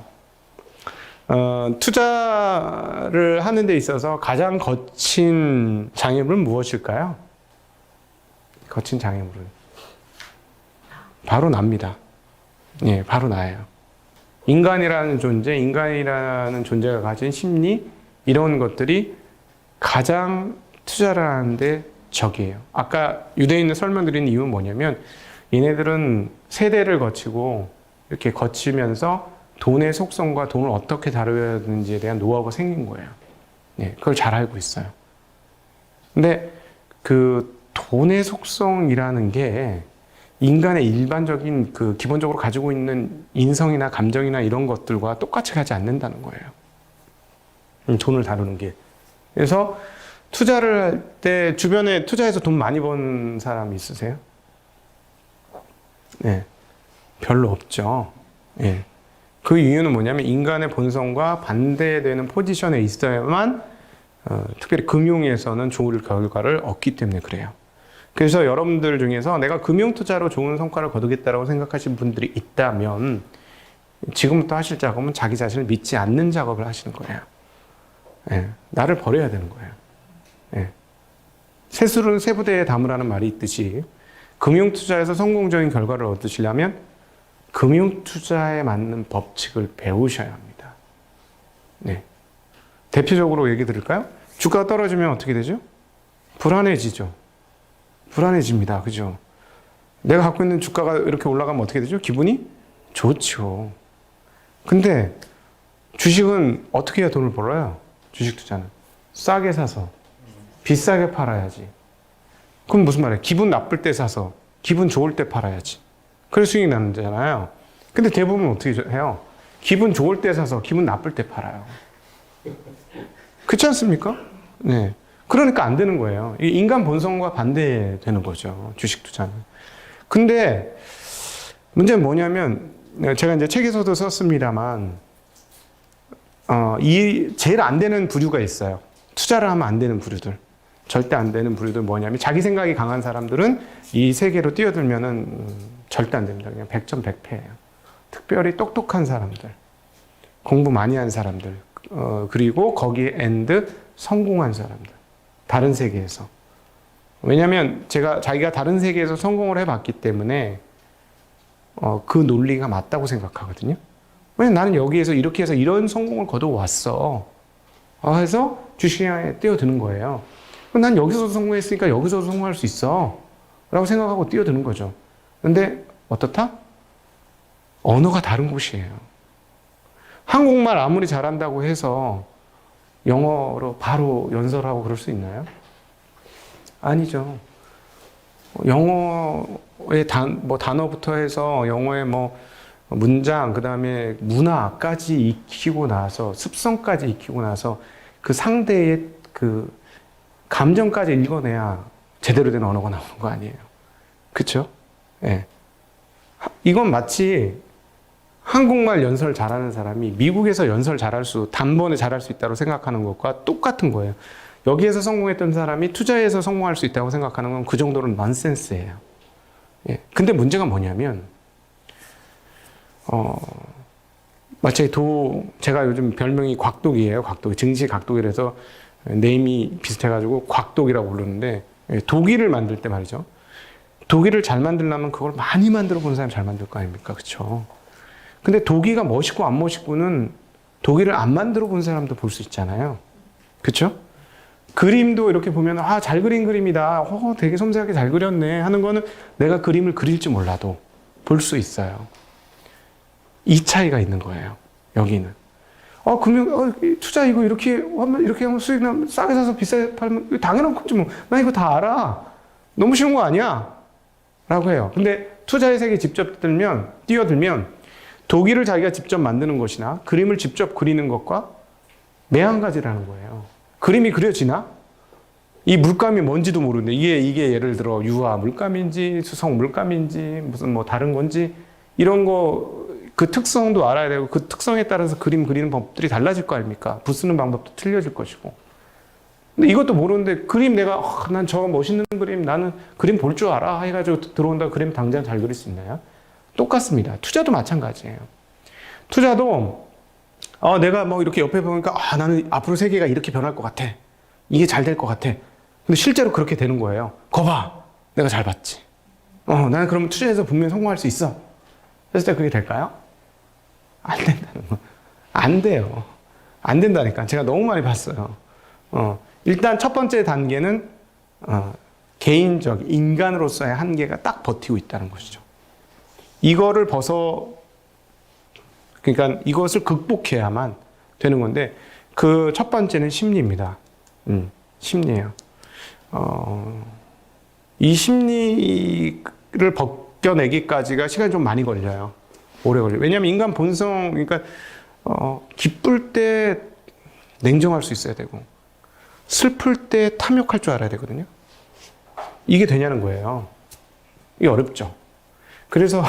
투자를 하는 데 있어서 가장 거친 장애물은 무엇일까요? 거친 장애물은 바로 납니다. 예, 바로 나예요. 인간이라는 존재가 가진 심리 이런 것들이 가장 투자를 하는데 적이에요. 아까 유대인을 설명드린 이유는 뭐냐면 얘네들은 세대를 거치고 이렇게 거치면서 돈의 속성과 돈을 어떻게 다뤄야 되는지에 대한 노하우가 생긴 거예요. 네, 그걸 잘 알고 있어요. 근데 그 돈의 속성이라는 게 인간의 일반적인 그 기본적으로 가지고 있는 인성이나 감정이나 이런 것들과 똑같이 가지 않는다는 거예요. 돈을 다루는 게. 그래서 투자를 할 때 주변에 투자해서 돈 많이 번 사람 있으세요? 네, 별로 없죠. 네. 그 이유는 뭐냐면 인간의 본성과 반대되는 포지션에 있어야만 특별히 금융에서는 좋은 결과를 얻기 때문에 그래요. 그래서 여러분들 중에서 내가 금융투자로 좋은 성과를 거두겠다고 생각하시는 분들이 있다면 지금부터 하실 작업은 자기 자신을 믿지 않는 작업을 하시는 거예요. 네, 나를 버려야 되는 거예요. 네. 세술은 세부대에 담으라는 말이 있듯이 금융투자에서 성공적인 결과를 얻으시려면 금융투자에 맞는 법칙을 배우셔야 합니다. 네. 대표적으로 얘기 드릴까요? 주가가 떨어지면 어떻게 되죠? 불안해지죠. 불안해집니다. 그죠? 내가 갖고 있는 주가가 이렇게 올라가면 어떻게 되죠? 기분이 좋죠. 근데 주식은 어떻게 해야 돈을 벌어요? 주식 투자는. 싸게 사서 비싸게 팔아야지. 그럼 무슨 말이에요? 기분 나쁠 때 사서 기분 좋을 때 팔아야지. 그래서 수익이 나는 거잖아요. 근데 대부분 어떻게 해요? 기분 좋을 때 사서 기분 나쁠 때 팔아요. 그렇지 않습니까? 네. 그러니까 안 되는 거예요. 이 인간 본성과 반대되는 거죠. 주식 투자는. 근데 문제는 뭐냐면 제가 이제 책에서도 썼습니다만 이 제일 안 되는 부류가 있어요. 투자를 하면 안 되는 부류들. 절대 안 되는 부류들 뭐냐면 자기 생각이 강한 사람들은 이 세계로 뛰어들면은 절대 안 됩니다. 그냥 100점 100패예요. 특별히 똑똑한 사람들, 공부 많이 한 사람들, 그리고 거기에 엔드 성공한 사람들. 다른 세계에서. 왜냐면 자기가 다른 세계에서 성공을 해봤기 때문에 그 논리가 맞다고 생각하거든요. 왜냐면 나는 여기에서 이렇게 해서 이런 성공을 거둬왔어. 해서 주식시장에 뛰어드는 거예요. 난 여기서 성공했으니까 여기서도 성공할 수 있어. 라고 생각하고 뛰어드는 거죠. 근데 어떻다? 언어가 다른 곳이에요. 한국말 아무리 잘한다고 해서 영어로 바로 연설하고 그럴 수 있나요? 아니죠. 영어의 단어부터 해서 영어의 문장, 그 다음에 문화까지 익히고 나서, 습성까지 익히고 나서 그 상대의 그 감정까지 읽어내야 제대로 된 언어가 나오는 거 아니에요. 그쵸? 예. 이건 마치 한국말 연설 잘하는 사람이 미국에서 연설 단번에 잘할 수 있다고 생각하는 것과 똑같은 거예요. 여기에서 성공했던 사람이 투자에서 성공할 수 있다고 생각하는 건 그 정도는 넌센스예요. 예. 근데 문제가 뭐냐면, 마치 제가 요즘 별명이 곽독이에요. 곽독. 증시 곽독이라서 네임이 비슷해가지고 곽독이라고 부르는데, 독일을 만들 때 말이죠. 독일을 잘 만들려면 그걸 많이 만들어 본 사람이 잘 만들 거 아닙니까? 그쵸? 근데 독일가 멋있고 안 멋있고는 독일을 안 만들어 본 사람도 볼 수 있잖아요. 그쵸? 그림도 이렇게 보면, 잘 그린 그림이다. 되게 섬세하게 잘 그렸네. 하는 거는 내가 그림을 그릴지 몰라도 볼 수 있어요. 이 차이가 있는 거예요. 여기는. 투자 이렇게 하면 수익 나면 싸게 사서 비싸게 팔면 당연한 거지 뭐. 나 이거 다 알아. 너무 쉬운 거 아니야? 라고 해요. 근데 투자의 세계에 직접 뛰어들면 독일을 자기가 직접 만드는 것이나 그림을 직접 그리는 것과 매한가지라는 거예요. 그림이 그려지나? 이 물감이 뭔지도 모르는데 이게 예를 들어 유화 물감인지 수성 물감인지 무슨 다른 건지 이런 거 그 특성도 알아야 되고 그 특성에 따라서 그림 그리는 법들이 달라질 거 아닙니까? 붓쓰는 방법도 틀려질 것이고. 근데 이것도 모르는데 그림 난 저거 멋있는 그림 나는 그림 볼 줄 알아 해가지고 들어온다 그림 당장 잘 그릴 수 있나요? 똑같습니다. 투자도 마찬가지예요. 투자도 내가 이렇게 옆에 보니까 나는 앞으로 세계가 이렇게 변할 것 같아. 이게 잘 될 것 같아. 근데 실제로 그렇게 되는 거예요. 봐. 내가 잘 봤지. 나는 그럼 투자해서 분명히 성공할 수 있어. 그랬을 때 그게 될까요? 안 된다는 거. 안 돼요. 안 된다니까. 제가 너무 많이 봤어요. 일단 첫 번째 단계는 개인적 인간으로서의 한계가 딱 버티고 있다는 것이죠. 이거를 그러니까 이것을 극복해야만 되는 건데 그 첫 번째는 심리입니다. 심리예요. 이 심리를 벗겨내기까지가 시간이 좀 많이 걸려요. 오래 걸려요. 왜냐하면 인간 본성, 그러니까 기쁠 때 냉정할 수 있어야 되고 슬플 때 탐욕할 줄 알아야 되거든요. 이게 되냐는 거예요. 이게 어렵죠. 그래서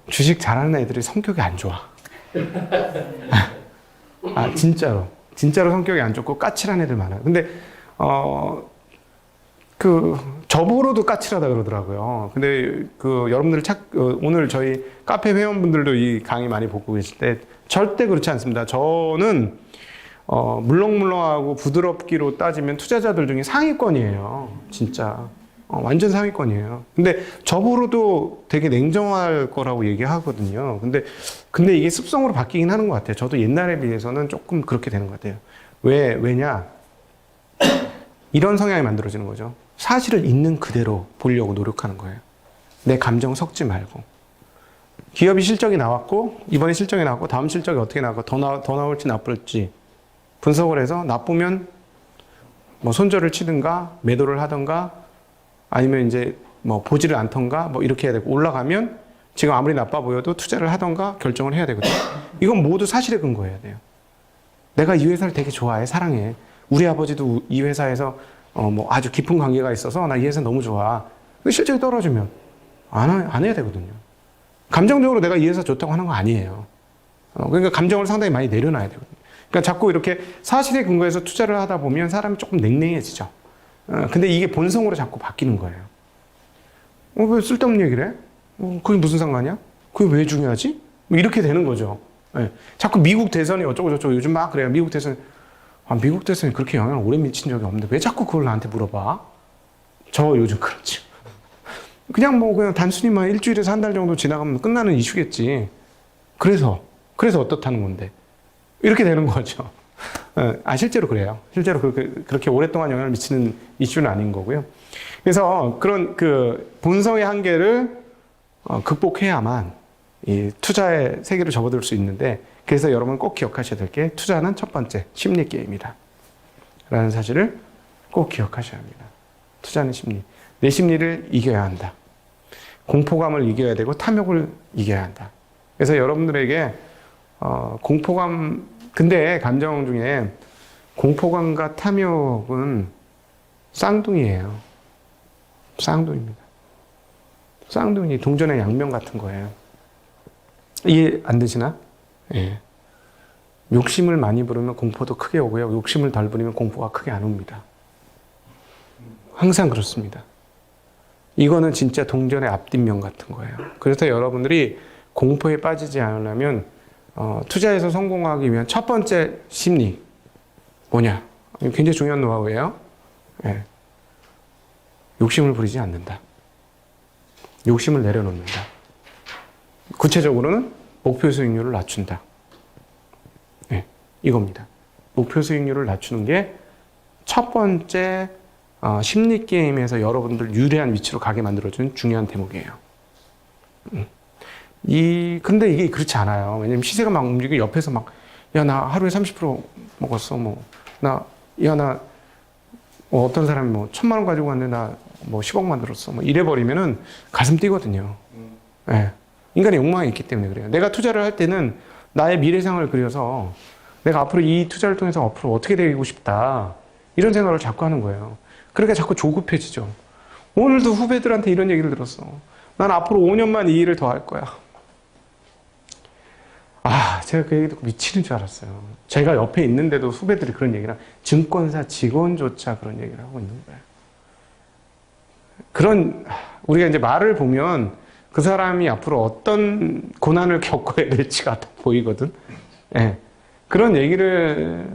주식 잘하는 애들이 성격이 안 좋아. 진짜로 성격이 안 좋고 까칠한 애들 많아요. 근데 저보고도 까칠하다 그러더라고요. 근데 여러분들 오늘 저희 카페 회원분들도 이 강의 많이 보고 계실 때 절대 그렇지 않습니다. 저는 물렁물렁하고 부드럽기로 따지면 투자자들 중에 상위권이에요. 진짜. 완전 상위권이에요. 근데 저보고도 되게 냉정할 거라고 얘기하거든요. 근데 이게 습성으로 바뀌긴 하는 것 같아요. 저도 옛날에 비해서는 조금 그렇게 되는 것 같아요. 왜냐? 이런 성향이 만들어지는 거죠. 사실을 있는 그대로 보려고 노력하는 거예요. 내 감정 섞지 말고. 기업이 실적이 나왔고, 이번에 실적이 나왔고, 다음 실적이 어떻게 나왔고, 더 나올지 나쁠지 분석을 해서 나쁘면 손절을 치든가, 매도를 하든가, 아니면 이제 뭐 보지를 않던가 뭐 이렇게 해야 되고 올라가면 지금 아무리 나빠 보여도 투자를 하던가 결정을 해야 되거든요. 이건 모두 사실에 근거해야 돼요. 내가 이 회사를 되게 좋아해, 사랑해. 우리 아버지도 이 회사에서 뭐 아주 깊은 관계가 있어서 나 이 회사 너무 좋아. 실적이 떨어지면 안 해야 되거든요. 감정적으로 내가 이 회사 좋다고 하는 거 아니에요. 그러니까 감정을 상당히 많이 내려놔야 되거든요. 그러니까 자꾸 이렇게 사실에 근거해서 투자를 하다 보면 사람이 조금 냉랭해지죠. 근데 이게 본성으로 자꾸 바뀌는 거예요. 왜 쓸데없는 얘기를 해? 그게 무슨 상관이야? 그게 왜 중요하지? 뭐 이렇게 되는 거죠. 네. 자꾸 미국 대선이 어쩌고저쩌고 요즘 막 그래요. 미국 대선이 그렇게 영향을 오래 미친 적이 없는데 왜 자꾸 그걸 나한테 물어봐? 저 요즘 그렇죠. 그냥 단순히만 일주일에서 한 달 정도 지나가면 끝나는 이슈겠지. 그래서 어떻다는 건데. 이렇게 되는 거죠. 실제로 그래요. 실제로 그렇게 오랫동안 영향을 미치는 이슈는 아닌 거고요. 그래서 그런 본성의 한계를 극복해야만 이 투자의 세계를 접어들 수 있는데, 그래서 여러분 꼭 기억하셔야 될 게 투자는 첫 번째 심리 게임이다 라는 사실을 꼭 기억하셔야 합니다. 투자는 심리. 내 심리를 이겨야 한다. 공포감을 이겨야 되고 탐욕을 이겨야 한다. 그래서 여러분들에게 근데 감정 중에 공포감과 탐욕은 쌍둥이에요. 쌍둥이입니다. 쌍둥이, 동전의 양면 같은 거예요. 이해 안 되시나? 예. 욕심을 많이 부르면 공포도 크게 오고요. 욕심을 덜 부리면 공포가 크게 안 옵니다. 항상 그렇습니다. 이거는 진짜 동전의 앞뒷면 같은 거예요. 그래서 여러분들이 공포에 빠지지 않으려면 투자에서 성공하기 위한 첫 번째 심리 뭐냐? 굉장히 중요한 노하우예요. 예. 욕심을 부리지 않는다. 욕심을 내려놓는다. 구체적으로는 목표 수익률을 낮춘다. 네, 이겁니다. 목표 수익률을 낮추는 게 첫 번째 심리 게임에서 여러분들 유리한 위치로 가게 만들어주는 중요한 대목이에요. 근데 이게 그렇지 않아요. 왜냐면 시세가 막 움직이고 옆에서 야, 나 하루에 30% 먹었어. 어떤 사람이 1,000만 원 가지고 왔는데 나 10억 만들었어. 이래버리면은 가슴 뛰거든요. 네. 인간의 욕망이 있기 때문에 그래요. 내가 투자를 할 때는 나의 미래상을 그려서 내가 앞으로 이 투자를 통해서 앞으로 어떻게 되고 싶다. 이런 생각을 자꾸 하는 거예요. 그러니까 자꾸 조급해지죠. 오늘도 후배들한테 이런 얘기를 들었어. 난 앞으로 5년만 이 일을 더 할 거야. 제가 그 얘기 듣고 미치는 줄 알았어요. 제가 옆에 있는데도 후배들이 그런 얘기를 증권사 직원조차 그런 얘기를 하고 있는 거예요. 우리가 이제 말을 보면 그 사람이 앞으로 어떤 고난을 겪어야 될지가 다 보이거든. 네. 그런 얘기를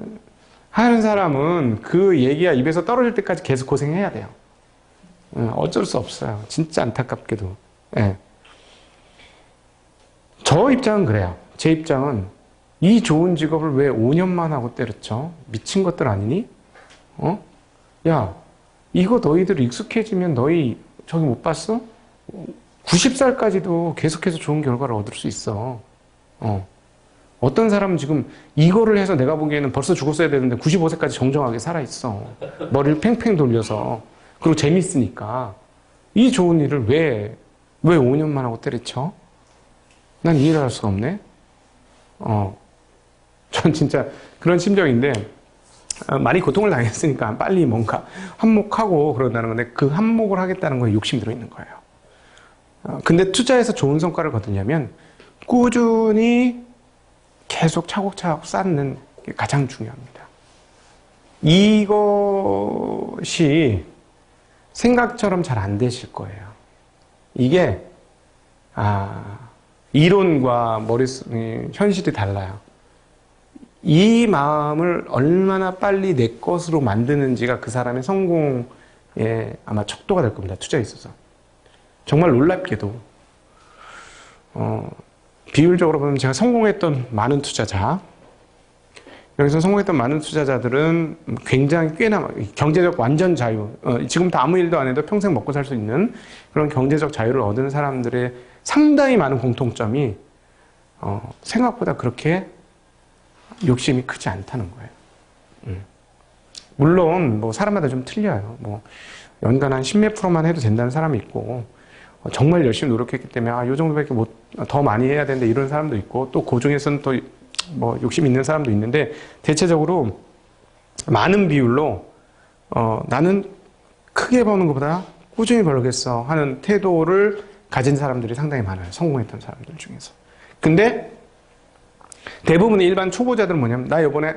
하는 사람은 그 얘기가 입에서 떨어질 때까지 계속 고생해야 돼요. 어쩔 수 없어요. 진짜 안타깝게도. 네. 저 입장은 그래요. 제 입장은 이 좋은 직업을 왜 5년만 하고 때렸죠? 미친 것들 아니니? 야, 이거 너희들 익숙해지면 너희 저기 못 봤어? 90살까지도 계속해서 좋은 결과를 얻을 수 있어. 어떤 사람은 지금 이거를 해서 내가 보기에는 벌써 죽었어야 되는데 95세까지 정정하게 살아있어. 머리를 팽팽 돌려서. 그리고 재밌으니까. 이 좋은 일을 왜 5년만 하고 때려쳐? 난 이해를 할 수가 없네. 전 진짜 그런 심정인데, 많이 고통을 당했으니까 빨리 뭔가 한몫하고 그런다는 건데, 그 한몫을 하겠다는 거에 욕심이 들어있는 거예요. 근데 투자에서 좋은 성과를 거두려면 꾸준히 계속 차곡차곡 쌓는 게 가장 중요합니다. 이것이 생각처럼 잘 안 되실 거예요. 이게 이론과 현실이 달라요. 이 마음을 얼마나 빨리 내 것으로 만드는지가 그 사람의 성공의 아마 척도가 될 겁니다. 투자에 있어서. 정말 놀랍게도 비율적으로 보면 제가 성공했던 많은 투자자, 여기서 성공했던 많은 투자자들은 굉장히 꽤나 경제적 완전 자유, 지금부터 아무 일도 안 해도 평생 먹고 살 수 있는 그런 경제적 자유를 얻은 사람들의 상당히 많은 공통점이 생각보다 그렇게 욕심이 크지 않다는 거예요. 물론 뭐 사람마다 좀 틀려요. 뭐 연간 한 10몇 프로만 해도 된다는 사람이 있고, 정말 열심히 노력했기 때문에 요 정도밖에 더 많이 해야 되는데 이런 사람도 있고, 또 그 중에서는 또 뭐 욕심 있는 사람도 있는데, 대체적으로 많은 비율로 나는 크게 버는 것보다 꾸준히 벌겠어 하는 태도를 가진 사람들이 상당히 많아요. 성공했던 사람들 중에서. 근데 대부분의 일반 초보자들은 뭐냐면, 나 이번에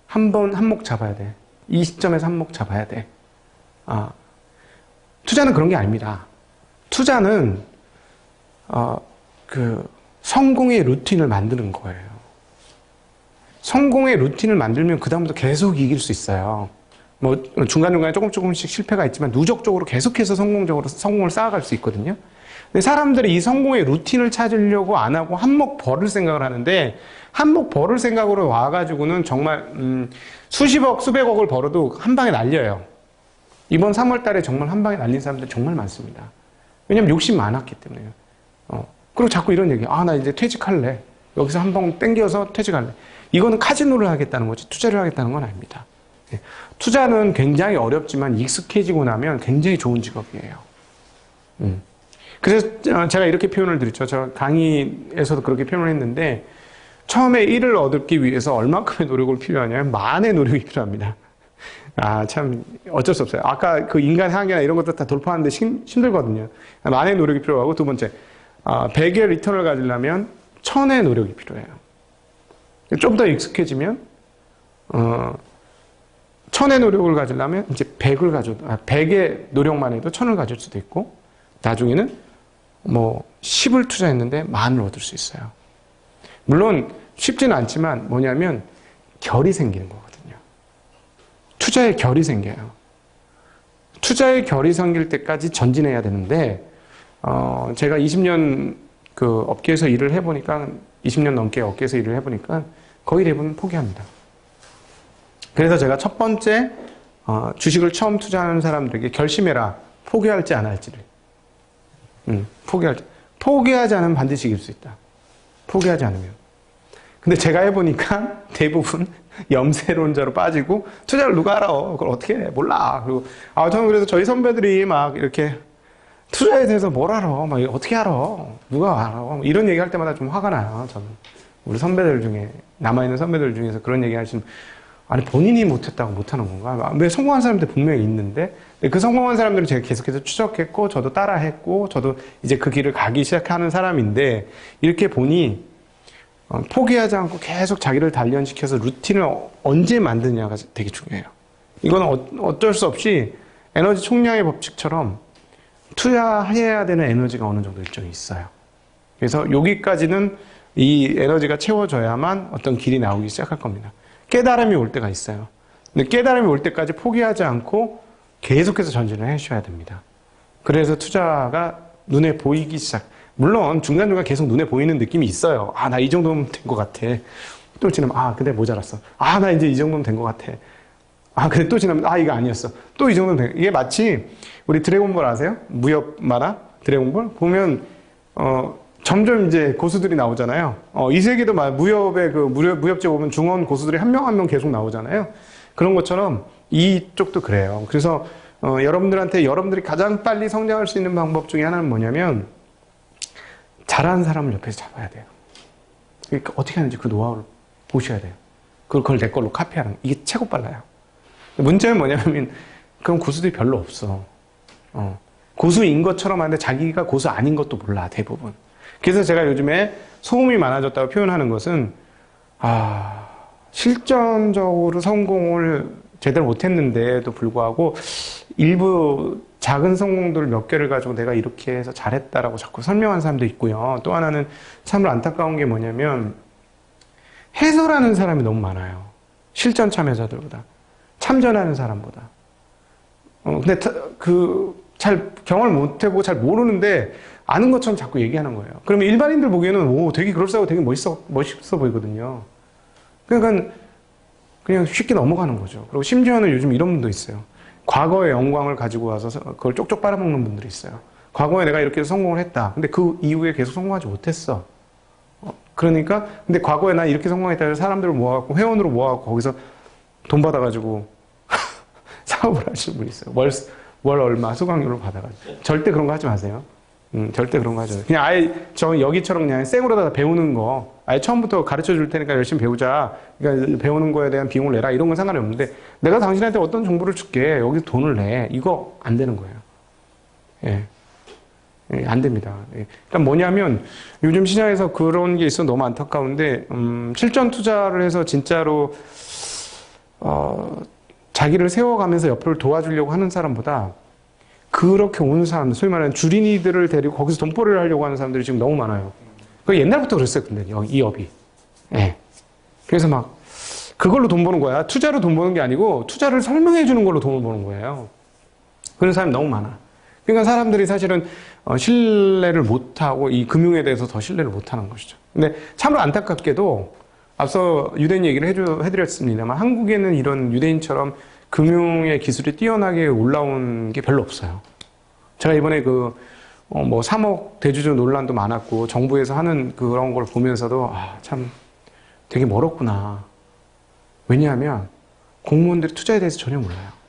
한 몫 잡아야 돼. 이 시점에서 한 몫 잡아야 돼. 투자는 그런 게 아닙니다. 투자는 성공의 루틴을 만드는 거예요. 성공의 루틴을 만들면 그다음부터 계속 이길 수 있어요. 뭐 중간중간에 조금씩 실패가 있지만 누적적으로 계속해서 성공을 쌓아갈 수 있거든요. 근데 사람들이 이 성공의 루틴을 찾으려고 안 하고 한몫 벌을 생각을 하는데, 한몫 벌을 생각으로 와가지고는 정말 수십억 수백억을 벌어도 한 방에 날려요. 이번 3월 달에 정말 한 방에 날린 사람들 정말 많습니다. 왜냐면 욕심 많았기 때문에요. 그리고 자꾸 이런 얘기, 나 이제 퇴직할래. 여기서 한 방 땡겨서 퇴직할래. 이거는 카지노를 하겠다는 거지 투자를 하겠다는 건 아닙니다. 투자는 굉장히 어렵지만 익숙해지고 나면 굉장히 좋은 직업이에요. 그래서 제가 이렇게 표현을 드렸죠. 저 강의에서도 그렇게 표현을 했는데, 처음에 1을 얻기 위해서 얼마큼의 노력을 필요하냐면 만의 노력이 필요합니다. 참 어쩔 수 없어요. 아까 그 인간 항해나 이런 것들 다 돌파하는데 힘들거든요. 만의 노력이 필요하고, 두 번째 100의 리턴을 가지려면 1000의 노력이 필요해요. 좀 더 익숙해지면 1000의 노력을 가지려면 이제 100의 노력만 해도 1000을 가질 수도 있고, 나중에는 뭐 10을 투자했는데 만을 얻을 수 있어요. 물론 쉽지는 않지만 뭐냐면 결이 생기는 거거든요. 투자의 결이 생겨요. 투자의 결이 생길 때까지 전진해야 되는데, 제가 20년 그 업계에서 일을 해보니까, 20년 넘게 업계에서 일을 해보니까 거의 대부분 포기합니다. 그래서 제가 첫 번째 주식을 처음 투자하는 사람들에게 결심해라. 포기할지 안 할지를. 포기하지 않으면 반드시 이길 수 있다. 포기하지 않으면. 근데 제가 해보니까 대부분 염세론자로 빠지고, 투자를 누가 알아? 그걸 어떻게 해? 몰라. 그리고 저는 그래서 저희 선배들이 막 이렇게 투자에 대해서 뭘 알아? 막 어떻게 알아? 누가 알아? 이런 얘기 할 때마다 좀 화가 나요. 저는 우리 선배들 중에, 남아있는 선배들 중에서 그런 얘기 하시면, 아니 본인이 못했다고 못하는 건가? 왜 성공한 사람들 분명히 있는데, 그 성공한 사람들을 제가 계속해서 추적했고, 저도 따라했고, 저도 이제 그 길을 가기 시작하는 사람인데, 이렇게 보니 포기하지 않고 계속 자기를 단련시켜서 루틴을 언제 만드냐가 되게 중요해요. 이건 어쩔 수 없이 에너지 총량의 법칙처럼 투자해야 되는 에너지가 어느 정도 일정이 있어요. 그래서 여기까지는 이 에너지가 채워져야만 어떤 길이 나오기 시작할 겁니다. 깨달음이 올 때가 있어요. 근데 깨달음이 올 때까지 포기하지 않고 계속해서 전진을 해주셔야 됩니다. 그래서 투자가 눈에 보이기 물론 중간중간 계속 눈에 보이는 느낌이 있어요. 나 이 정도면 된 것 같아. 또 지나면 근데 모자랐어. 나 이제 이 정도면 된 것 같아. 근데 또 지나면 이거 아니었어. 또 이 정도면 이게 마치 우리 드래곤볼 아세요? 무협 만화 드래곤볼 보면 점점 이제 고수들이 나오잖아요. 이 세계도 무협의 무협지 보면 중원 고수들이 한 명 한 명 계속 나오잖아요. 그런 것처럼 이쪽도 그래요. 그래서 여러분들이 가장 빨리 성장할 수 있는 방법 중에 하나는 뭐냐면, 잘하는 사람을 옆에서 잡아야 돼요. 그러니까 어떻게 하는지 그 노하우를 보셔야 돼요. 그걸 내 걸로 카피하는 거. 이게 최고 빨라요. 문제는 뭐냐면, 그럼 고수들이 별로 없어. 고수인 것처럼 하는데 자기가 고수 아닌 것도 몰라, 대부분. 그래서 제가 요즘에 소음이 많아졌다고 표현하는 것은, 실전적으로 성공을 제대로 못했는데도 불구하고 일부 작은 성공들 몇 개를 가지고 내가 이렇게 해서 잘했다라고 자꾸 설명하는 사람도 있고요. 또 하나는 참으로 안타까운 게 뭐냐면, 해설하는 사람이 너무 많아요. 실전 참여자들보다. 참전하는 사람보다. 근데 잘 경험을 못 해보고 잘 모르는데 아는 것처럼 자꾸 얘기하는 거예요. 그러면 일반인들 보기에는 되게 그럴싸하고 되게 멋있어 보이거든요. 그러니까 그냥 쉽게 넘어가는 거죠. 그리고 심지어는 요즘 이런 분도 있어요. 과거의 영광을 가지고 와서 그걸 쪽쪽 빨아먹는 분들이 있어요. 과거에 내가 이렇게 해서 성공을 했다. 근데 그 이후에 계속 성공하지 못했어. 그러니까 근데 과거에 나 이렇게 성공했다 해서 사람들을 모아갖고 회원으로 모아갖고 거기서 돈 받아가지고 사업을 하시는 분이 있어요. 월 얼마 수강료를 받아가지고. 절대 그런 거 하지 마세요. 절대 그런 거 하지 마세요. 그냥 아예 저 여기처럼 그냥 생으로다가 배우는 거, 아예 처음부터 가르쳐 줄 테니까 열심히 배우자. 그러니까 배우는 거에 대한 비용을 내라. 이런 건 상관이 없는데, 내가 당신한테 어떤 정보를 줄게. 여기서 돈을 내. 이거 안 되는 거예요. 예. 예, 안 됩니다. 예. 그러니까 뭐냐면, 요즘 시장에서 그런 게 있어 너무 안타까운데, 실전 투자를 해서 진짜로, 자기를 세워가면서 옆을 도와주려고 하는 사람보다, 그렇게 오는 사람들, 소위 말하는 주린이들을 데리고 거기서 돈벌이를 하려고 하는 사람들이 지금 너무 많아요. 그 옛날부터 그랬어요, 근데, 이 업이. 예. 그래서 막, 그걸로 돈 버는 거야. 투자로 돈 버는 게 아니고, 투자를 설명해 주는 걸로 돈을 버는 거예요. 그런 사람이 너무 많아. 그러니까 사람들이 사실은, 신뢰를 못하고, 이 금융에 대해서 더 신뢰를 못하는 것이죠. 근데 참으로 안타깝게도, 앞서 유대인 얘기를 해드렸습니다만, 한국에는 이런 유대인처럼 금융의 기술이 뛰어나게 올라온 게 별로 없어요. 제가 이번에 3억 대주주 논란도 많았고, 정부에서 하는 그런 걸 보면서도, 참 되게 멀었구나. 왜냐하면 공무원들이 투자에 대해서 전혀 몰라요.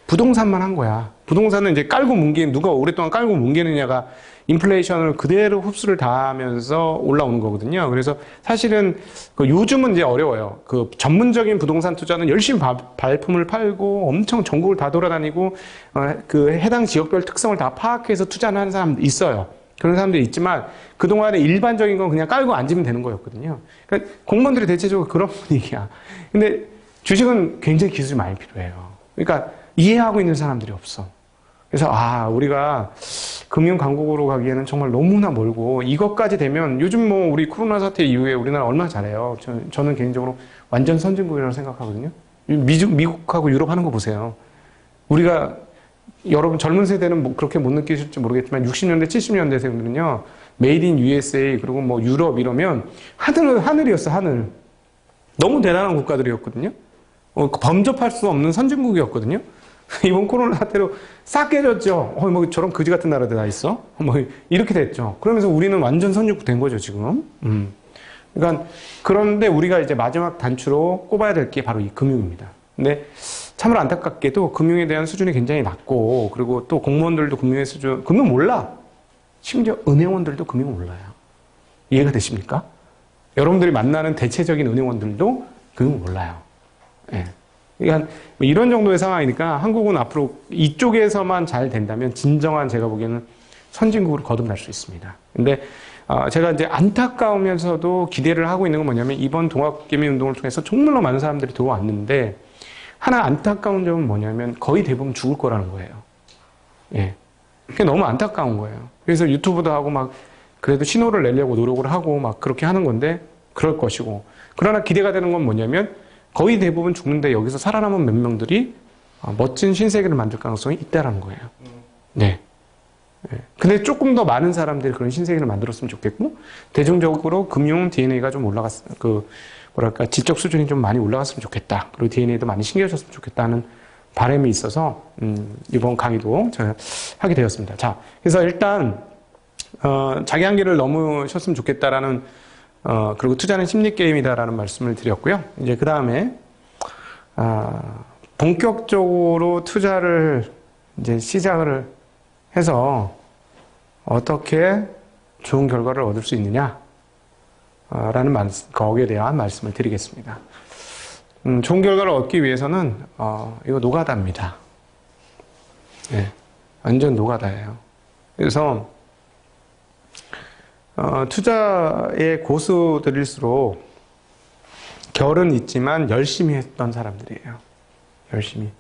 부동산만 한 거야. 부동산은 이제 누가 오랫동안 깔고 뭉개느냐가 인플레이션을 그대로 흡수를 다 하면서 올라오는 거거든요. 그래서 사실은 요즘은 이제 어려워요. 그 전문적인 부동산 투자는 열심히 발품을 팔고 엄청 전국을 다 돌아다니고 그 해당 지역별 특성을 다 파악해서 투자를 하는 사람도 있어요. 그런 사람들이 있지만 그동안에 일반적인 건 그냥 깔고 앉으면 되는 거였거든요. 그러니까 공무원들이 대체적으로 그런 분위기야. 근데 주식은 굉장히 기술이 많이 필요해요. 그러니까 이해하고 있는 사람들이 없어. 그래서 우리가 금융 강국으로 가기에는 정말 너무나 멀고, 이것까지 되면 요즘 우리 코로나 사태 이후에 우리나라 얼마나 잘해요. 저는 개인적으로 완전 선진국이라고 생각하거든요. 미국하고 유럽 하는 거 보세요. 우리가 여러분 젊은 세대는 그렇게 못 느끼실지 모르겠지만 60년대 70년대생들은요 메이드 인 USA 그리고 유럽 이러면 하늘이었어. 하늘. 너무 대단한 국가들이었거든요. 범접할 수 없는 선진국이었거든요. 이번 코로나 사태로 싹 깨졌죠. 저런 거지 같은 나라들 다 있어. 이렇게 됐죠. 그러면서 우리는 완전 선진국 된 거죠, 지금. 그러니까, 그런데 우리가 이제 마지막 단추로 꼽아야 될 게 바로 이 금융입니다. 근데 참으로 안타깝게도 금융에 대한 수준이 굉장히 낮고, 그리고 또 공무원들도 금융 몰라. 심지어 은행원들도 금융 몰라요. 이해가 되십니까? 여러분들이 만나는 대체적인 은행원들도 금융 몰라요. 예. 그러니까 이런 정도의 상황이니까 한국은 앞으로 이쪽에서만 잘 된다면 진정한 제가 보기에는 선진국으로 거듭날 수 있습니다. 근데 제가 이제 안타까우면서도 기대를 하고 있는 건 뭐냐면 이번 동학개미운동을 통해서 정말로 많은 사람들이 들어왔는데 하나 안타까운 점은 뭐냐면 거의 대부분 죽을 거라는 거예요. 예. 그게 너무 안타까운 거예요. 그래서 유튜브도 하고 그래도 신호를 내려고 노력을 하고 그렇게 하는 건데 그럴 것이고, 그러나 기대가 되는 건 뭐냐면 거의 대부분 죽는데 여기서 살아남은 몇 명들이 멋진 신세계를 만들 가능성이 있다라는 거예요. 네. 근데 조금 더 많은 사람들이 그런 신세계를 만들었으면 좋겠고, 대중적으로 금융 DNA가 좀 지적 수준이 좀 많이 올라갔으면 좋겠다. 그리고 DNA도 많이 신겨졌으면 좋겠다는 바람이 있어서, 이번 강의도 제가 하게 되었습니다. 자, 그래서 일단, 자기 한계를 넘으셨으면 좋겠다라는 그리고 투자는 심리게임이다라는 말씀을 드렸고요. 이제 그 다음에, 본격적으로 투자를 이제 시작을 해서 어떻게 좋은 결과를 얻을 수 있느냐, 라는 거기에 대한 말씀을 드리겠습니다. 좋은 결과를 얻기 위해서는, 이거 노가다입니다. 네, 완전 노가다예요. 그래서, 투자의 고수들일수록 결은 있지만 열심히 했던 사람들이에요. 열심히.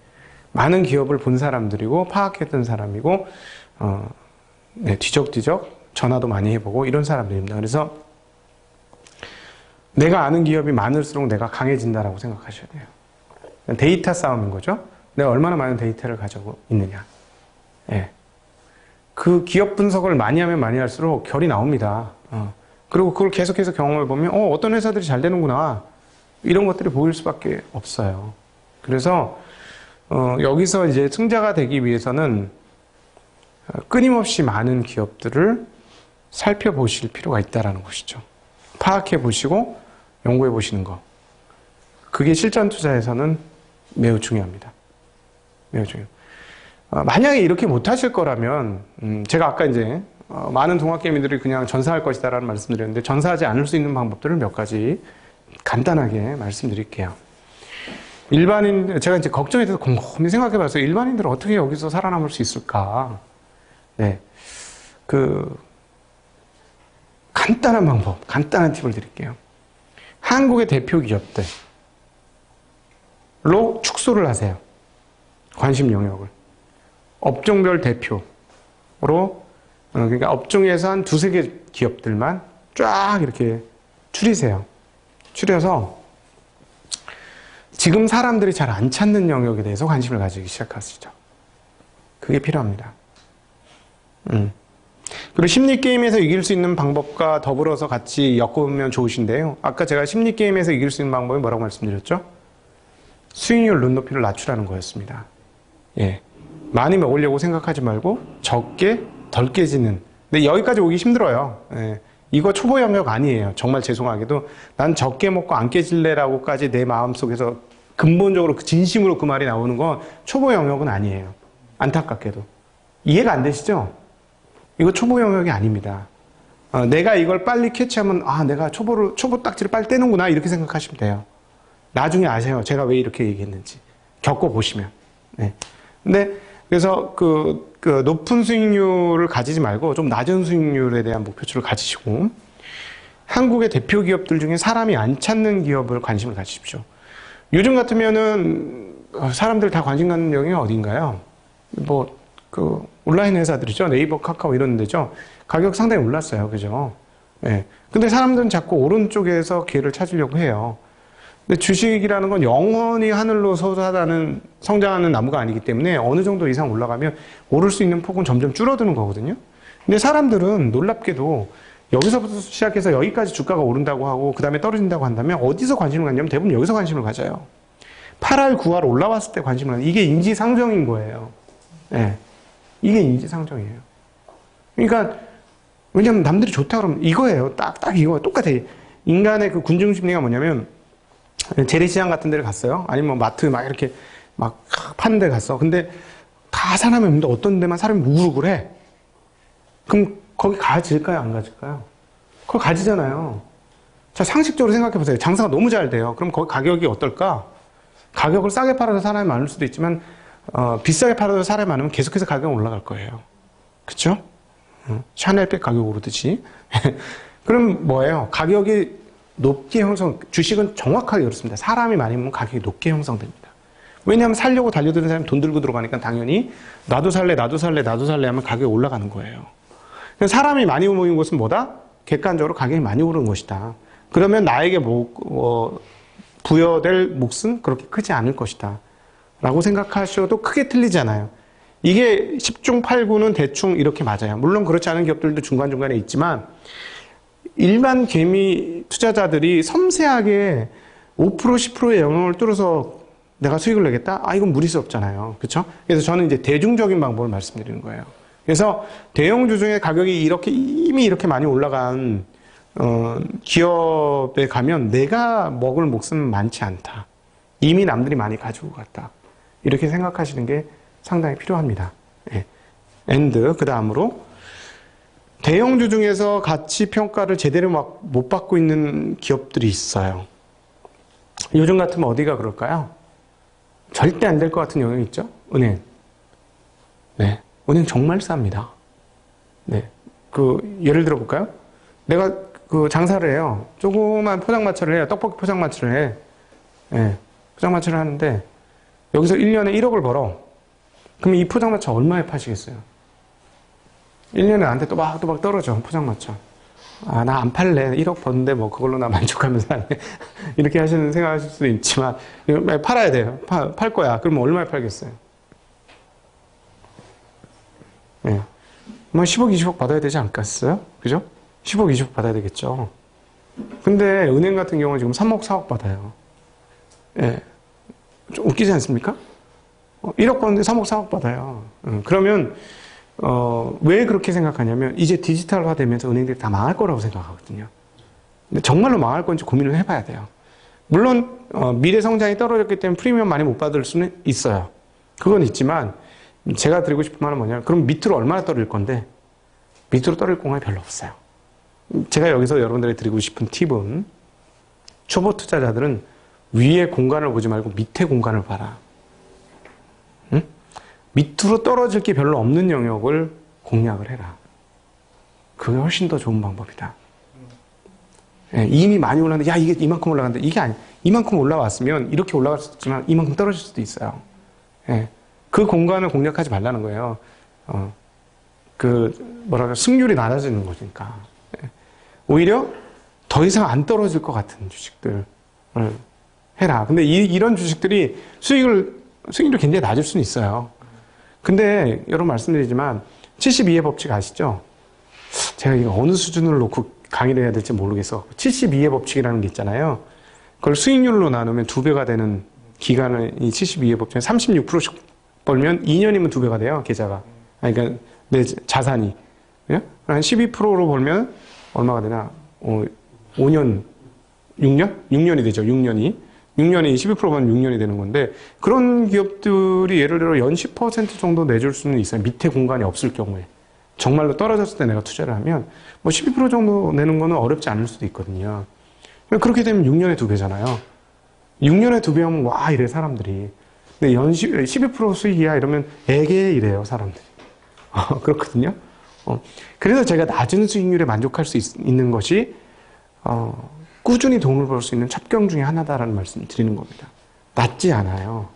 많은 기업을 본 사람들이고, 파악했던 사람이고, 뒤적뒤적 전화도 많이 해보고 이런 사람들입니다. 그래서 내가 아는 기업이 많을수록 내가 강해진다라고 생각하셔야 돼요. 데이터 싸움인 거죠. 내가 얼마나 많은 데이터를 가지고 있느냐. 예. 그 기업 분석을 많이 하면 많이 할수록 결이 나옵니다. 그리고 그걸 계속해서 경험을 보면 어떤 회사들이 잘 되는구나. 이런 것들이 보일 수밖에 없어요. 그래서 여기서 이제 승자가 되기 위해서는 끊임없이 많은 기업들을 살펴보실 필요가 있다는 것이죠. 파악해 보시고 연구해 보시는 거. 그게 실전 투자에서는 매우 중요합니다. 매우 중요해요. 만약에 이렇게 못하실 거라면, 제가 아까 이제, 많은 동학개미들이 그냥 전사할 것이다라는 말씀드렸는데, 전사하지 않을 수 있는 방법들을 몇 가지 간단하게 말씀드릴게요. 제가 이제 걱정에 대해서 곰곰이 생각해 봤어요. 일반인들은 어떻게 여기서 살아남을 수 있을까? 네. 간단한 방법, 간단한 팁을 드릴게요. 한국의 대표 기업들로 축소를 하세요. 관심 영역을. 업종별 대표로, 그러니까 업종에서 한 두세 개 기업들만 쫙 이렇게 추리세요. 추려서 지금 사람들이 잘 안 찾는 영역에 대해서 관심을 가지기 시작하시죠. 그게 필요합니다. 그리고 심리게임에서 이길 수 있는 방법과 더불어서 같이 엮으면 좋으신데요. 아까 제가 심리게임에서 이길 수 있는 방법이 뭐라고 말씀드렸죠? 수익률 눈높이를 낮추라는 거였습니다. 예. 많이 먹으려고 생각하지 말고 적게 덜 깨지는. 근데 여기까지 오기 힘들어요. 예. 이거 초보 영역 아니에요. 정말 죄송하게도 난 적게 먹고 안 깨질래라고까지 내 마음속에서 근본적으로 진심으로 그 말이 나오는 건 초보 영역은 아니에요. 안타깝게도. 이해가 안 되시죠? 이거 초보 영역이 아닙니다. 내가 이걸 빨리 캐치하면 내가 초보 딱지를 빨리 떼는구나 이렇게 생각하시면 돼요. 나중에 아세요. 제가 왜 이렇게 얘기했는지 겪어보시면. 네. 근데 그래서 그 높은 수익률을 가지지 말고 좀 낮은 수익률에 대한 목표치를 가지시고 한국의 대표 기업들 중에 사람이 안 찾는 기업을 관심을 가지십시오. 요즘 같으면은 사람들 다 관심 갖는 영역이 어딘가요? 온라인 회사들이죠. 네이버, 카카오 이런 데죠. 가격 상당히 올랐어요. 그죠? 예. 근데 사람들은 자꾸 오른쪽에서 기회를 찾으려고 해요. 근데 주식이라는 건 영원히 하늘로 솟아나는 성장하는 나무가 아니기 때문에 어느 정도 이상 올라가면 오를 수 있는 폭은 점점 줄어드는 거거든요. 근데 사람들은 놀랍게도 여기서부터 시작해서 여기까지 주가가 오른다고 하고 그 다음에 떨어진다고 한다면 어디서 관심을 갖냐면 대부분 여기서 관심을 가져요. 8할, 9할 올라왔을 때 관심을 갖는 이게 인지상정인 거예요. 예. 이게 인지상정이에요. 그러니까 왜냐면 남들이 좋다 그러면 이거예요. 딱 이거 똑같아요. 인간의 그 군중심리가 뭐냐면 재래시장 같은 데를 갔어요. 아니면 마트 막 이렇게 막 파는 데 갔어. 근데 다 사람이 없는데 어떤 데만 사람이 우르르 해. 그럼 거기 가질까요? 안 가질까요? 거기 가지잖아요. 자, 상식적으로 생각해 보세요. 장사가 너무 잘 돼요. 그럼 거기 가격이 어떨까? 가격을 싸게 팔아서 사람이 많을 수도 있지만 비싸게 팔아서 사람이 많으면 계속해서 가격이 올라갈 거예요. 그쵸? 샤넬백 가격 오르듯이. 그럼 뭐예요? 가격이 높게 주식은 정확하게 그렇습니다. 사람이 많으면 가격이 높게 형성됩니다. 왜냐하면 살려고 달려드는 사람이 돈 들고 들어가니까 당연히 나도 살래 하면 가격이 올라가는 거예요. 사람이 많이 모인 곳은 뭐다? 객관적으로 가격이 많이 오르는 것이다. 그러면 나에게 부여될 몫은 그렇게 크지 않을 것이다. 라고 생각하셔도 크게 틀리잖아요. 이게 10중 8구는 대충 이렇게 맞아요. 물론 그렇지 않은 기업들도 중간중간에 있지만 일반 개미 투자자들이 섬세하게 5% 10%의 영역을 뚫어서 내가 수익을 내겠다? 이건 무리스럽잖아요. 그렇죠? 그래서 저는 이제 대중적인 방법을 말씀드리는 거예요. 그래서 대형주 중에 가격이 이미 이렇게 많이 올라간 기업에 가면 내가 먹을 몫은 많지 않다. 이미 남들이 많이 가지고 갔다. 이렇게 생각하시는 게 상당히 필요합니다. 예. 그 다음으로 대형주 중에서 가치 평가를 제대로 못 받고 있는 기업들이 있어요. 요즘 같으면 어디가 그럴까요? 절대 안 될 것 같은 영역이 있죠? 은행. 네. 은행 정말 쌉니다. 네. 예를 들어 볼까요? 내가 장사를 해요. 조그만 포장마차를 해요. 떡볶이 포장마차를 해. 네. 포장마차를 하는데, 여기서 1년에 1억을 벌어. 그럼 이 포장마차 얼마에 파시겠어요? 1년에 나한테 또박 떨어져, 포장마차. 나 안 팔래. 1억 버는데 그걸로 나 만족하면서 하네. 이렇게 생각하실 수도 있지만, 팔아야 돼요. 팔 거야. 그러면 얼마에 팔겠어요? 예. 10억, 20억 받아야 되지 않겠어요? 그죠? 10억, 20억 받아야 되겠죠. 근데 은행 같은 경우는 지금 3억, 4억 받아요. 예. 좀 웃기지 않습니까? 1억 버는데 3억, 4억 받아요. 그러면, 왜 그렇게 생각하냐면, 이제 디지털화 되면서 은행들이 다 망할 거라고 생각하거든요. 근데 정말로 망할 건지 고민을 해봐야 돼요. 물론, 미래 성장이 떨어졌기 때문에 프리미엄 많이 못 받을 수는 있어요. 그건 있지만 제가 드리고 싶은 말은 뭐냐면 그럼 밑으로 얼마나 떨어질 건데 밑으로 떨어질 공간이 별로 없어요. 제가 여기서 여러분들에게 드리고 싶은 팁은 초보 투자자들은 위에 공간을 보지 말고 밑에 공간을 봐라. 응? 밑으로 떨어질 게 별로 없는 영역을 공략을 해라. 그게 훨씬 더 좋은 방법이다. 예, 이미 많이 올랐는데 야 이게 이만큼 올라간다. 이게 아니 이만큼 올라왔으면 이렇게 올라갈 수 있지만 이만큼 떨어질 수도 있어요. 예, 그 공간을 공략하지 말라는 거예요. 승률이 낮아지는 거니까. 예, 오히려 더 이상 안 떨어질 것 같은 주식들을 해라. 근데 이런 주식들이 수익률이 굉장히 낮을 수는 있어요. 근데 여러분 말씀드리지만 72의 법칙 아시죠? 제가 이거 어느 수준을 놓고 강의를 해야 될지 모르겠어. 72의 법칙이라는 게 있잖아요. 그걸 수익률로 나누면 2배가 되는 기간을 이 72의 법칙에 36%씩 벌면 2년이면 2배가 돼요. 계좌가. 그러니까 내 자산이. 예? 한 12%로 벌면 얼마가 되나? 5년, 6년? 6년이 되죠. 6년이 12%면 6년이 되는 건데 그런 기업들이 예를 들어 연 10% 정도 내줄 수는 있어요. 밑에 공간이 없을 경우에. 정말로 떨어졌을 때 내가 투자를 하면 뭐 12% 정도 내는 거는 어렵지 않을 수도 있거든요. 그렇게 되면 6년에 2배잖아요. 6년에 2배하면 와 이래 사람들이. 근데 연 12% 수익이야 이러면 애게 이래요 사람들이. 그렇거든요. 그래서 제가 낮은 수익률에 만족할 수 있는 것이 꾸준히 돈을 벌 수 있는 첩경 중에 하나다라는 말씀을 드리는 겁니다. 낮지 않아요.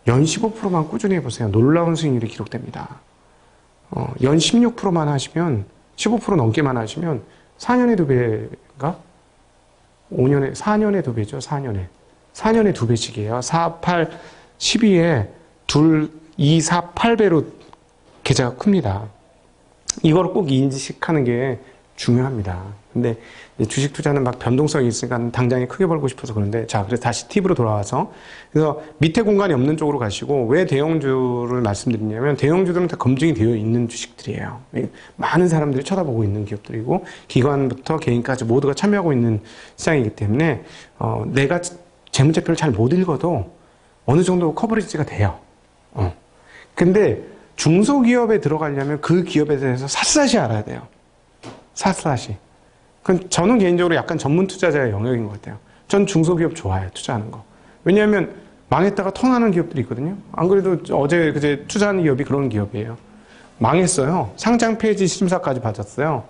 연 15%만 꾸준히 해보세요. 놀라운 수익률이 기록됩니다. 연 16%만 하시면 15% 넘게만 하시면 4년에 2배인가? 4년에 2배죠. 4년에 2배씩이에요. 4, 8, 12에 2, 4, 8배로 계좌가 큽니다. 이걸 꼭 인식하는 게 중요합니다. 근데 주식 투자는 막 변동성이 있으니까 당장에 크게 벌고 싶어서 그런데 자, 그래서 다시 팁으로 돌아와서 그래서 밑에 공간이 없는 쪽으로 가시고 왜 대형주를 말씀드리냐면 대형주들은 다 검증이 되어 있는 주식들이에요. 많은 사람들이 쳐다보고 있는 기업들이고 기관부터 개인까지 모두가 참여하고 있는 시장이기 때문에 내가 재무제표를 잘 못 읽어도 어느 정도 커버리지가 돼요. 근데 중소기업에 들어가려면 그 기업에 대해서 샅샅이 알아야 돼요. 샅샅이. 저는 개인적으로 약간 전문 투자자의 영역인 것 같아요. 전 중소기업 좋아해요. 투자하는 거. 왜냐하면 망했다가 턴하는 기업들이 있거든요. 안 그래도 그제 투자하는 기업이 그런 기업이에요. 망했어요. 상장 폐지 심사까지 받았어요.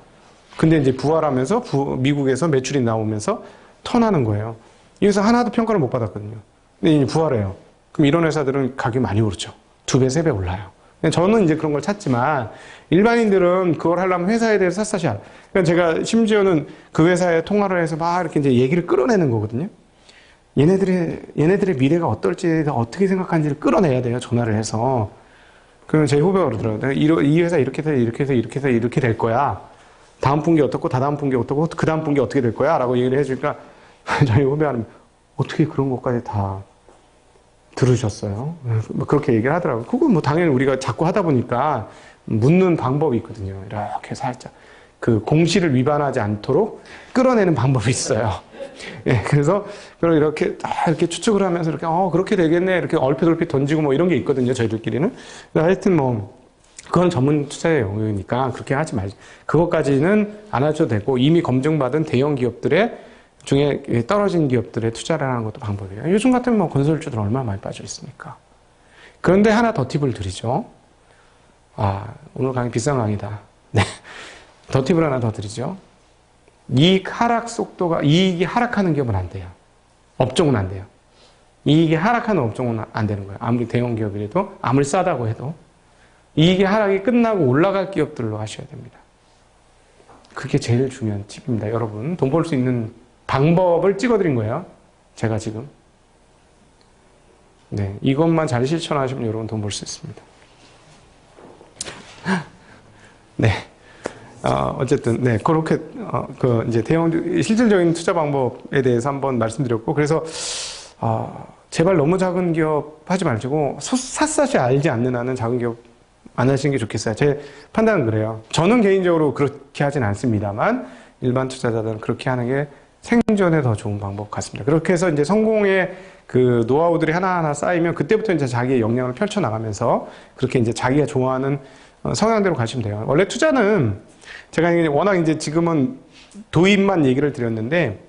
근데 이제 부활하면서 미국에서 매출이 나오면서 턴하는 거예요. 여기서 하나도 평가를 못 받았거든요. 근데 이제 부활해요. 그럼 이런 회사들은 가격이 많이 오르죠. 2배, 3배 올라요. 저는 이제 그런 걸 찾지만 일반인들은 그걸 하려면 회사에 대해서 샅샅이 알아요. 그러니까 제가 심지어는 그 회사에 통화를 해서 막 이렇게 이제 얘기를 끌어내는 거거든요. 얘네들의 미래가 어떨지 어떻게 생각하는지를 끌어내야 돼요. 전화를 해서. 그러면 제 후배가 그러더라고요. 이 회사 이렇게 될 거야. 다음 분기 어떻고 다다음 분기 어떻고 그 다음 분기 어떻게 될 거야 라고 얘기를 해주니까 저희 후배는 어떻게 그런 것까지 다 들으셨어요? 그렇게 얘기를 하더라고요. 그건 뭐 당연히 우리가 자꾸 하다 보니까 묻는 방법이 있거든요. 이렇게 살짝 그 공시를 위반하지 않도록 끌어내는 방법이 있어요. 예, 그래서 그걸 이렇게 추측을 하면서 이렇게 그렇게 되겠네 이렇게 얼핏 던지고 뭐 이런 게 있거든요. 저희들끼리는. 하여튼 뭐 그건 전문 투자의 영역이니까 그렇게 하지 말죠. 그것까지는 안 하셔도 되고 이미 검증받은 대형 기업들의 중에 떨어진 기업들에 투자를 하는 것도 방법이에요. 요즘 같으면 뭐 건설주들 얼마나 많이 빠져 있습니까? 그런데 하나 더 팁을 드리죠. 오늘 강의 비싼 강의다. 네. 더 팁을 하나 더 드리죠. 이익이 하락하는 기업은 안 돼요. 업종은 안 돼요. 이익이 하락하는 업종은 안 되는 거예요. 아무리 대형 기업이라도, 아무리 싸다고 해도. 이익이 하락이 끝나고 올라갈 기업들로 하셔야 됩니다. 그게 제일 중요한 팁입니다. 여러분, 돈 벌 수 있는 방법을 찍어드린 거예요. 제가 지금. 네, 이것만 잘 실천하시면 여러분 돈 벌 수 있습니다. 네. 어쨌든, 네, 그렇게, 이제 실질적인 투자 방법에 대해서 한번 말씀드렸고, 그래서, 제발 너무 작은 기업 하지 말고, 샅샅이 알지 않는 한은 작은 기업 안 하시는 게 좋겠어요. 제 판단은 그래요. 저는 개인적으로 그렇게 하진 않습니다만, 일반 투자자들은 그렇게 하는 게 생존에 더 좋은 방법 같습니다. 그렇게 해서 이제 성공의 그 노하우들이 하나하나 쌓이면 그때부터 이제 자기의 역량을 펼쳐나가면서 그렇게 이제 자기가 좋아하는 성향대로 가시면 돼요. 원래 투자는 제가 워낙 이제 지금은 도입만 얘기를 드렸는데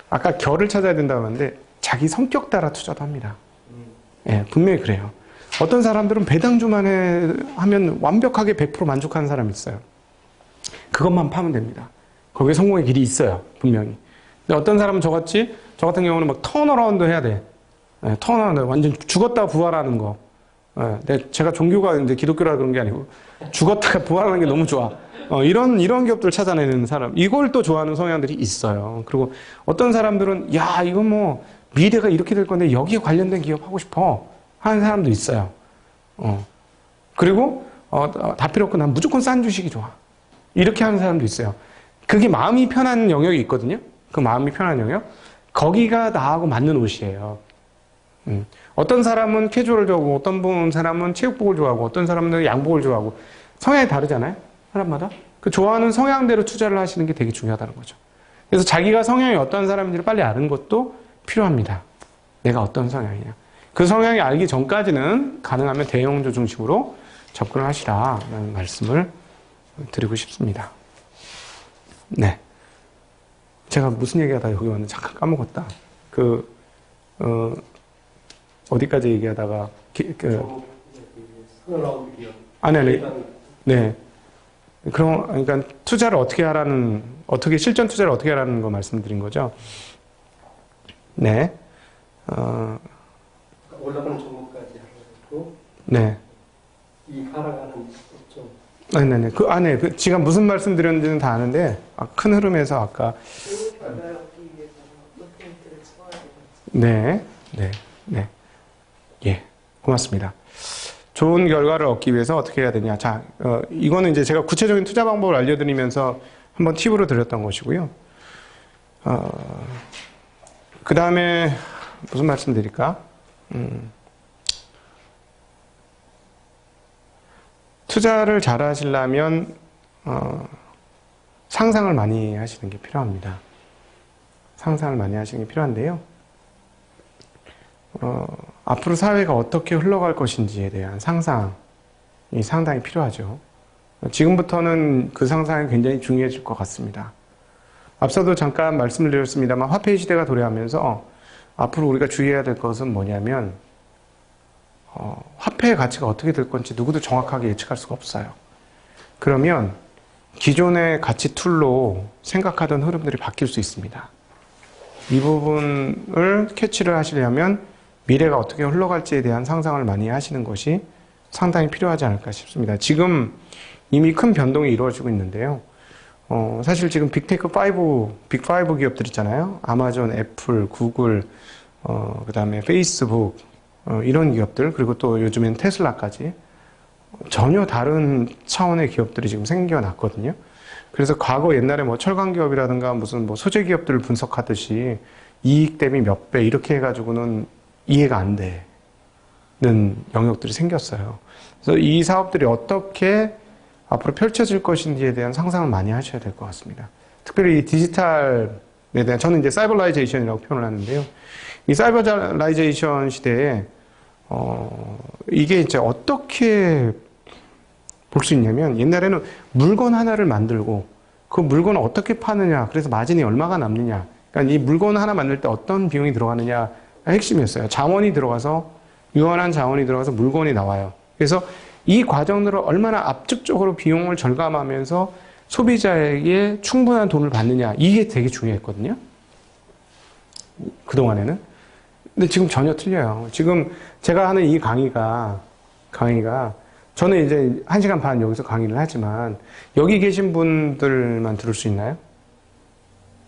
아까 결을 찾아야 된다고 하는데 자기 성격 따라 투자도 합니다. 예, 분명히 그래요. 어떤 사람들은 배당주만 하면 완벽하게 100% 만족하는 사람이 있어요. 그것만 파면 됩니다. 거기에 성공의 길이 있어요. 분명히. 근데 어떤 사람은 저 같은 경우는 막 턴어라운드 해야 돼. 예, 턴어라운드. 완전 죽었다 부활하는 거. 예, 제가 종교가 이제 기독교라 그런 게 아니고 죽었다가 부활하는 게 너무 좋아. 이런 기업들 찾아내는 사람. 이걸 또 좋아하는 성향들이 있어요. 그리고 어떤 사람들은 야, 이거 뭐 미래가 이렇게 될 건데 여기에 관련된 기업 하고 싶어. 하는 사람도 있어요. 그리고 다 필요 없고 난 무조건 싼 주식이 좋아. 이렇게 하는 사람도 있어요. 그게 마음이 편한 영역이 있거든요. 그 마음이 편한 영역. 거기가 나하고 맞는 옷이에요. 어떤 사람은 캐주얼을 좋아하고 어떤 사람은 체육복을 좋아하고 어떤 사람은 양복을 좋아하고 성향이 다르잖아요. 사람마다. 그 좋아하는 성향대로 투자를 하시는 게 되게 중요하다는 거죠. 그래서 자기가 성향이 어떤 사람인지를 빨리 아는 것도 필요합니다. 내가 어떤 성향이냐. 그 성향이 알기 전까지는 가능하면 대형주 중심으로 접근을 하시라는 말씀을 드리고 싶습니다. 네. 제가 무슨 얘기하다가 여기 왔는데 잠깐 까먹었다. 어디까지 얘기하다가, 아니, 네. 그러니까 투자를 실전 투자를 어떻게 하라는 거 말씀드린 거죠. 네. 올라가는 종목까지 하고, 네. 이 하락하는 좀. 네네네. 그 안에, 지금 무슨 말씀 드렸는지는 다 아는데, 큰 흐름에서 아까. 네. 네. 네. 예. 고맙습니다. 좋은 결과를 얻기 위해서 어떻게 해야 되냐. 자, 이거는 이제 제가 구체적인 투자 방법을 알려드리면서 한번 팁으로 드렸던 것이고요. 그 다음에 무슨 말씀 드릴까? 투자를 잘 하시려면, 상상을 많이 하시는 게 필요합니다. 상상을 많이 하시는 게 필요한데요. 앞으로 사회가 어떻게 흘러갈 것인지에 대한 상상이 상당히 필요하죠. 지금부터는 그 상상이 굉장히 중요해질 것 같습니다. 앞서도 잠깐 말씀을 드렸습니다만 화폐 시대가 도래하면서 앞으로 우리가 주의해야 될 것은 뭐냐면 화폐의 가치가 어떻게 될 건지 누구도 정확하게 예측할 수가 없어요. 그러면 기존의 가치 툴로 생각하던 흐름들이 바뀔 수 있습니다. 이 부분을 캐치를 하시려면 미래가 어떻게 흘러갈지에 대한 상상을 많이 하시는 것이 상당히 필요하지 않을까 싶습니다. 지금 이미 큰 변동이 이루어지고 있는데요. 사실 지금 빅5 기업들 있잖아요. 아마존, 애플, 구글, 그 다음에 페이스북, 이런 기업들, 그리고 또 요즘엔 테슬라까지 전혀 다른 차원의 기업들이 지금 생겨났거든요. 그래서 과거 옛날에 뭐 철강 기업이라든가 무슨 뭐 소재 기업들을 분석하듯이 이익 대비 몇 배 이렇게 해가지고는 이해가 안 되는 영역들이 생겼어요. 그래서 이 사업들이 어떻게 앞으로 펼쳐질 것인지에 대한 상상을 많이 하셔야 될 것 같습니다. 특별히 이 디지털에 대한, 저는 이제 사이버라이제이션이라고 표현을 하는데요. 이 사이버라이제이션 시대에, 이게 이제 어떻게 볼 수 있냐면, 옛날에는 물건 하나를 만들고, 그 물건을 어떻게 파느냐, 그래서 마진이 얼마가 남느냐, 그러니까 이 물건 하나 만들 때 어떤 비용이 들어가느냐가 핵심이었어요. 자원이 들어가서, 유한한 자원이 들어가서 물건이 나와요. 그래서 이 과정으로 얼마나 압축적으로 비용을 절감하면서 소비자에게 충분한 돈을 받느냐, 이게 되게 중요했거든요. 그동안에는. 근데 지금 전혀 틀려요. 지금 제가 하는 이 강의가 저는 이제 1시간 반 여기서 강의를 하지만 여기 계신 분들만 들을 수 있나요?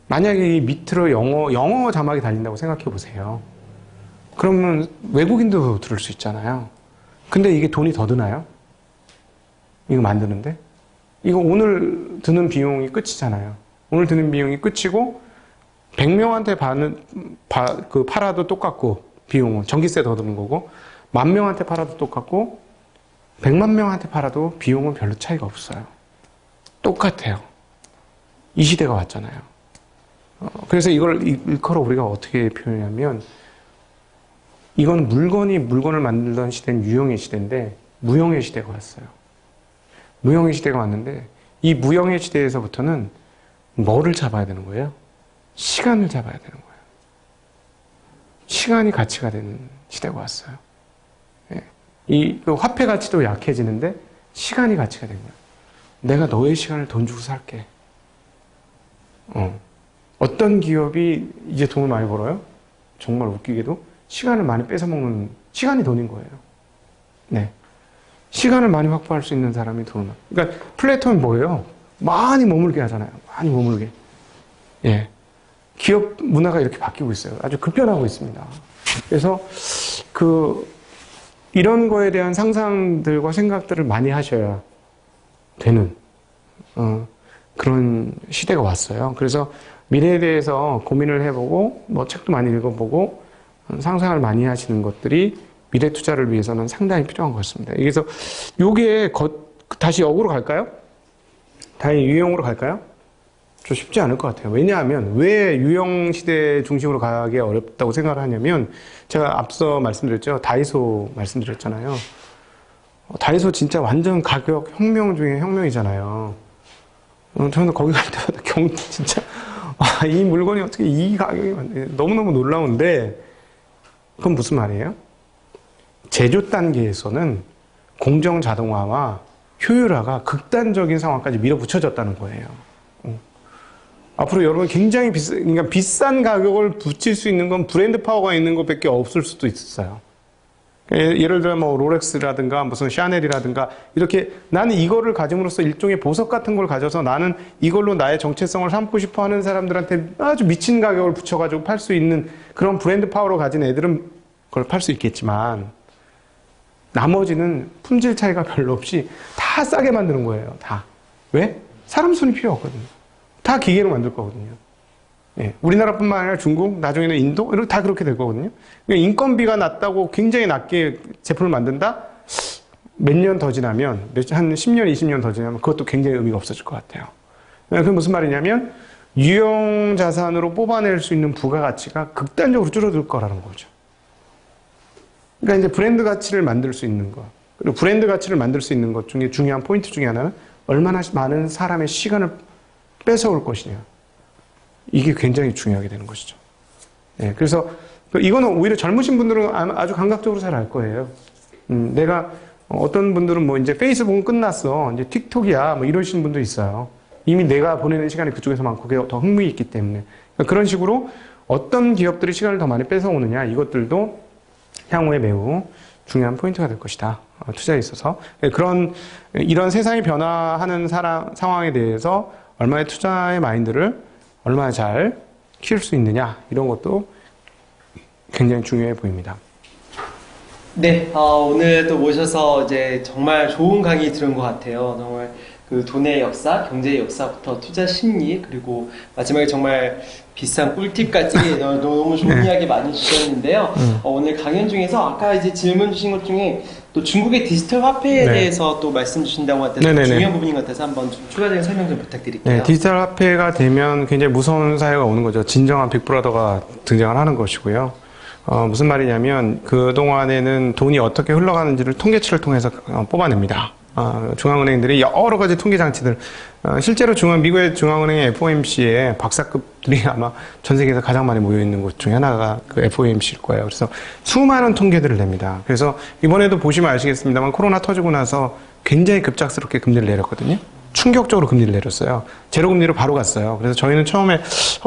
만약에 이 밑으로 영어 자막이 달린다고 생각해 보세요. 그러면 외국인도 들을 수 있잖아요. 근데 이게 돈이 더 드나요? 이거 만드는데? 이거 오늘 드는 비용이 끝이잖아요. 오늘 드는 비용이 끝이고 100명한테 팔아도 똑같고 비용은 전기세 더 드는 거고 10,000명한테 팔아도 똑같고 100만 명한테 팔아도 비용은 별로 차이가 없어요. 똑같아요. 이 시대가 왔잖아요. 그래서 이걸 일컬어 우리가 어떻게 표현하면 이건 물건이 물건을 만들던 시대는 유형의 시대인데 무형의 시대가 왔어요. 무형의 시대가 왔는데 이 무형의 시대에서부터는 뭐를 잡아야 되는 거예요? 시간을 잡아야 되는 거예요. 시간이 가치가 되는 시대가 왔어요. 예. 그 화폐 가치도 약해지는데 시간이 가치가 된 거예요. 내가 너의 시간을 돈 주고 살게. 어떤 기업이 이제 돈을 많이 벌어요? 정말 웃기게도 시간을 많이 뺏어먹는, 시간이 돈인 거예요. 네. 시간을 많이 확보할 수 있는 사람이 돈을. 그러니까 플래톤은 뭐예요? 많이 머물게 하잖아요. 많이 머물게. 예. 기업 문화가 이렇게 바뀌고 있어요. 아주 급변하고 있습니다. 그래서 이런 거에 대한 상상들과 생각들을 많이 하셔야 되는 그런 시대가 왔어요. 그래서 미래에 대해서 고민을 해보고 뭐 책도 많이 읽어보고 상상을 많이 하시는 것들이 미래 투자를 위해서는 상당히 필요한 것 같습니다. 그래서 요게 다시 역으로 갈까요? 다시 유형으로 갈까요? 좀 쉽지 않을 것 같아요. 왜냐하면 왜 유형 시대 중심으로 가기 어렵다고 생각을 하냐면 제가 앞서 말씀드렸죠. 다이소 말씀드렸잖아요. 다이소 진짜 완전 가격 혁명 중에 혁명이잖아요. 저는 거기 갈 때마다 진짜 이 물건이 어떻게 이 가격이 너무너무 놀라운데 그건 무슨 말이에요? 제조 단계에서는 공정 자동화와 효율화가 극단적인 상황까지 밀어붙여졌다는 거예요. 앞으로 여러분 굉장히 그러니까 비싼 가격을 붙일 수 있는 건 브랜드 파워가 있는 것밖에 없을 수도 있어요. 예를 들어 뭐 롤렉스라든가 무슨 샤넬이라든가 이렇게 나는 이거를 가짐으로써 일종의 보석 같은 걸 가져서 나는 이걸로 나의 정체성을 삼고 싶어 하는 사람들한테 아주 미친 가격을 붙여가지고 팔 수 있는 그런 브랜드 파워를 가진 애들은 그걸 팔 수 있겠지만 나머지는 품질 차이가 별로 없이 다 싸게 만드는 거예요. 다. 왜? 사람 손이 필요 없거든요. 다 기계로 만들 거거든요. 예, 우리나라뿐만 아니라 중국, 나중에는 인도, 이렇게 다 그렇게 될 거거든요. 그러니까 인건비가 낮다고 굉장히 낮게 제품을 만든다? 몇 년 더 지나면, 한 10년, 20년 더 지나면 그것도 굉장히 의미가 없어질 것 같아요. 그게 무슨 말이냐면, 유형 자산으로 뽑아낼 수 있는 부가가치가 극단적으로 줄어들 거라는 거죠. 그러니까 이제 브랜드 가치를 만들 수 있는 것, 그리고 브랜드 가치를 만들 수 있는 것 중에 중요한 포인트 중에 하나는 얼마나 많은 사람의 시간을 뺏어올 것이냐. 이게 굉장히 중요하게 되는 것이죠. 네, 그래서 이거는 오히려 젊으신 분들은 아주 감각적으로 잘 알 거예요. 내가 어떤 분들은 뭐 이제 페이스북은 끝났어, 이제 틱톡이야, 뭐 이러시는 분도 있어요. 이미 내가 보내는 시간이 그쪽에서 많고 그게 더 흥미 있기 때문에 그러니까 그런 식으로 어떤 기업들이 시간을 더 많이 뺏어오느냐 이것들도 향후에 매우 중요한 포인트가 될 것이다. 투자에 있어서 이런 세상이 변화하는 상황에 대해서 얼마의 투자의 마인드를 얼마나 잘 키울 수 있느냐 이런 것도 굉장히 중요해 보입니다. 네, 오늘 또 모셔서 이제 정말 좋은 강의 들은 것 같아요. 정말 그 돈의 역사, 경제의 역사부터 투자 심리 그리고 마지막에 정말 비싼 꿀팁까지 너무 좋은 이야기 많이 주셨는데요. 오늘 강연 중에서 아까 이제 질문 주신 것 중에 또 중국의 디지털 화폐에 대해서 또 말씀 주신다고 하는데 중요한 부분인 것 같아서 한번 추가적인 설명 좀 부탁드릴게요. 네, 디지털 화폐가 되면 굉장히 무서운 사회가 오는 거죠. 진정한 빅브라더가 등장을 하는 것이고요. 무슨 말이냐면 그동안에는 돈이 어떻게 흘러가는지를 통계치를 통해서 뽑아냅니다. 중앙은행들이 여러 가지 통계 장치들, 실제로 미국의 중앙은행의 FOMC에 박사급들이 아마 전 세계에서 가장 많이 모여있는 곳 중에 하나가 그 FOMC일 거예요. 그래서 수많은 통계들을 냅니다. 그래서 이번에도 보시면 아시겠습니다만 코로나 터지고 나서 굉장히 급작스럽게 금리를 내렸거든요. 충격적으로 금리를 내렸어요. 제로금리로 바로 갔어요. 그래서 저희는 처음에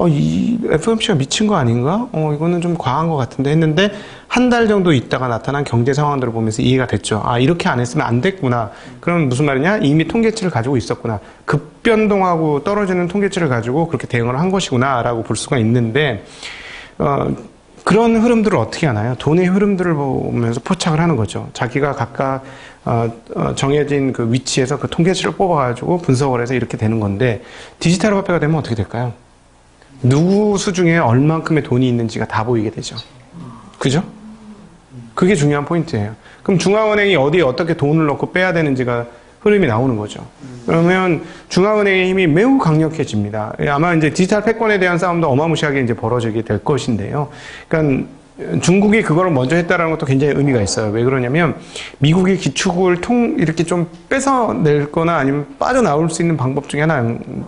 이 FOMC가 미친 거 아닌가? 이거는 좀 과한 것 같은데 했는데 한 달 정도 있다가 나타난 경제 상황들을 보면서 이해가 됐죠. 이렇게 안 했으면 안 됐구나. 그럼 무슨 말이냐? 이미 통계치를 가지고 있었구나. 급변동하고 떨어지는 통계치를 가지고 그렇게 대응을 한 것이구나 라고 볼 수가 있는데 그런 흐름들을 어떻게 하나요? 돈의 흐름들을 보면서 포착을 하는 거죠. 자기가 각각 정해진 그 위치에서 그 통계치를 뽑아가지고 분석을 해서 이렇게 되는 건데 디지털 화폐가 되면 어떻게 될까요? 누구 수중에 얼만큼의 돈이 있는지가 다 보이게 되죠. 그죠? 그게 중요한 포인트예요. 그럼 중앙은행이 어디에 어떻게 돈을 넣고 빼야 되는지가 흐름이 나오는 거죠. 그러면 중앙은행의 힘이 매우 강력해집니다. 아마 이제 디지털 패권에 대한 싸움도 어마무시하게 이제 벌어지게 될 것인데요. 그러니까 중국이 그걸 먼저 했다라는 것도 굉장히 의미가 있어요. 왜 그러냐면 미국이 기축을 이렇게 좀 뺏어낼 거나 아니면 빠져나올 수 있는 방법 중에 하나인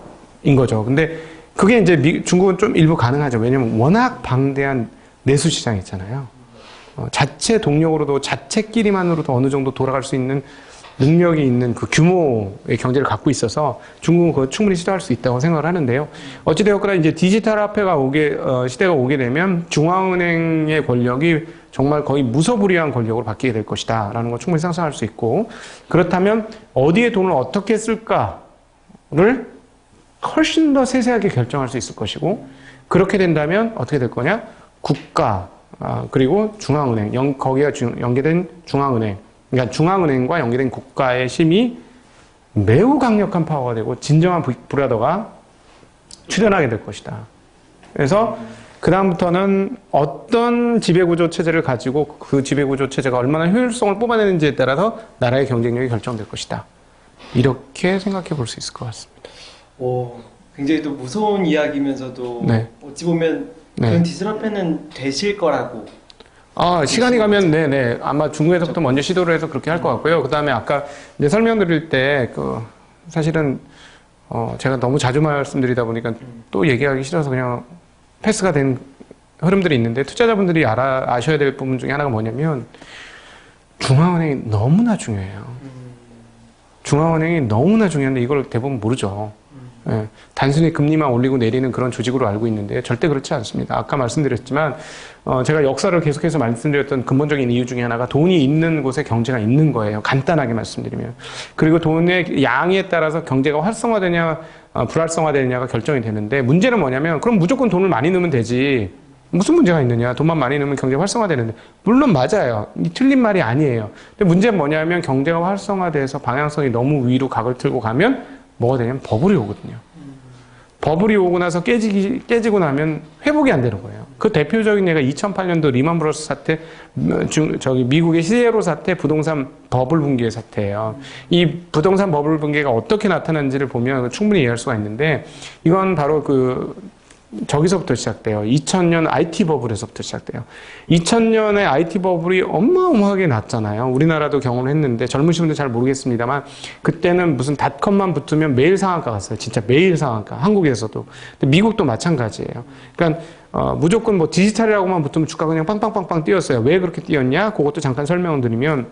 거죠. 근데 그게 이제 중국은 좀 일부 가능하죠. 왜냐면 워낙 방대한 내수 시장이 있잖아요. 자체 동력으로도 자체끼리만으로도 어느 정도 돌아갈 수 있는 능력이 있는 그 규모의 경제를 갖고 있어서 중국은 그거 충분히 시도할 수 있다고 생각을 하는데요. 어찌되었거나 이제 디지털 화폐가 시대가 오게 되면 중앙은행의 권력이 정말 거의 무소불위한 권력으로 바뀌게 될 것이다 라는 거 충분히 상상할 수 있고, 그렇다면 어디에 돈을 어떻게 쓸까를 훨씬 더 세세하게 결정할 수 있을 것이고, 그렇게 된다면 어떻게 될 거냐? 국가, 그리고 중앙은행, 거기에 연계된 중앙은행, 그러니까 중앙은행과 연계된 국가의 힘이 매우 강력한 파워가 되고 진정한 빅브라더가 출현하게 될 것이다. 그래서 그 다음부터는 어떤 지배구조 체제를 가지고 그 지배구조 체제가 얼마나 효율성을 뽑아내는지에 따라서 나라의 경쟁력이 결정될 것이다. 이렇게 생각해 볼 수 있을 것 같습니다. 오, 굉장히 또 무서운 이야기면서도 네. 어찌 보면 그런 디지털 화폐는 되실 거라고. 시간이 가면, 네네. 아마 중국에서부터 먼저 시도를 해서 그렇게 할 것 같고요. 그 다음에 아까 이제 설명드릴 때, 사실은, 제가 너무 자주 말씀드리다 보니까 또 얘기하기 싫어서 그냥 패스가 된 흐름들이 있는데, 투자자분들이 아셔야 될 부분 중에 하나가 뭐냐면, 중앙은행이 너무나 중요해요. 중앙은행이 너무나 중요한데 이걸 대부분 모르죠. 예, 단순히 금리만 올리고 내리는 그런 조직으로 알고 있는데 절대 그렇지 않습니다. 아까 말씀드렸지만 제가 역사를 계속해서 말씀드렸던 근본적인 이유 중에 하나가 돈이 있는 곳에 경제가 있는 거예요. 간단하게 말씀드리면. 그리고 돈의 양에 따라서 경제가 활성화되냐 불활성화되느냐가 결정이 되는데, 문제는 뭐냐면 그럼 무조건 돈을 많이 넣으면 되지. 무슨 문제가 있느냐. 돈만 많이 넣으면 경제가 활성화되는데, 물론 맞아요. 틀린 말이 아니에요. 근데 문제는 뭐냐면 경제가 활성화돼서 방향성이 너무 위로 각을 틀고 가면 뭐가 되냐면 버블이 오거든요. 버블이 오고 나서 깨지고 나면 회복이 안 되는 거예요. 그 대표적인 예가 2008년도 리만 브러스 사태, 미국의 시제로 사태, 부동산 버블 붕괴 사태예요. 이 부동산 버블 붕괴가 어떻게 나타나는지를 보면 충분히 이해할 수가 있는데, 이건 바로 저기서부터 시작돼요. 2000년 IT 버블에서부터 시작돼요. 2000년에 IT 버블이 어마어마하게 났잖아요. 우리나라도 경험을 했는데 젊으신 분들 잘 모르겠습니다만, 그때는 무슨 닷컴만 붙으면 매일 상한가 갔어요. 진짜 매일 상한가. 한국에서도. 근데 미국도 마찬가지예요. 그러니까 무조건 뭐 디지털이라고만 붙으면 주가가 그냥 빵빵빵빵 뛰었어요. 왜 그렇게 뛰었냐? 그것도 잠깐 설명을 드리면,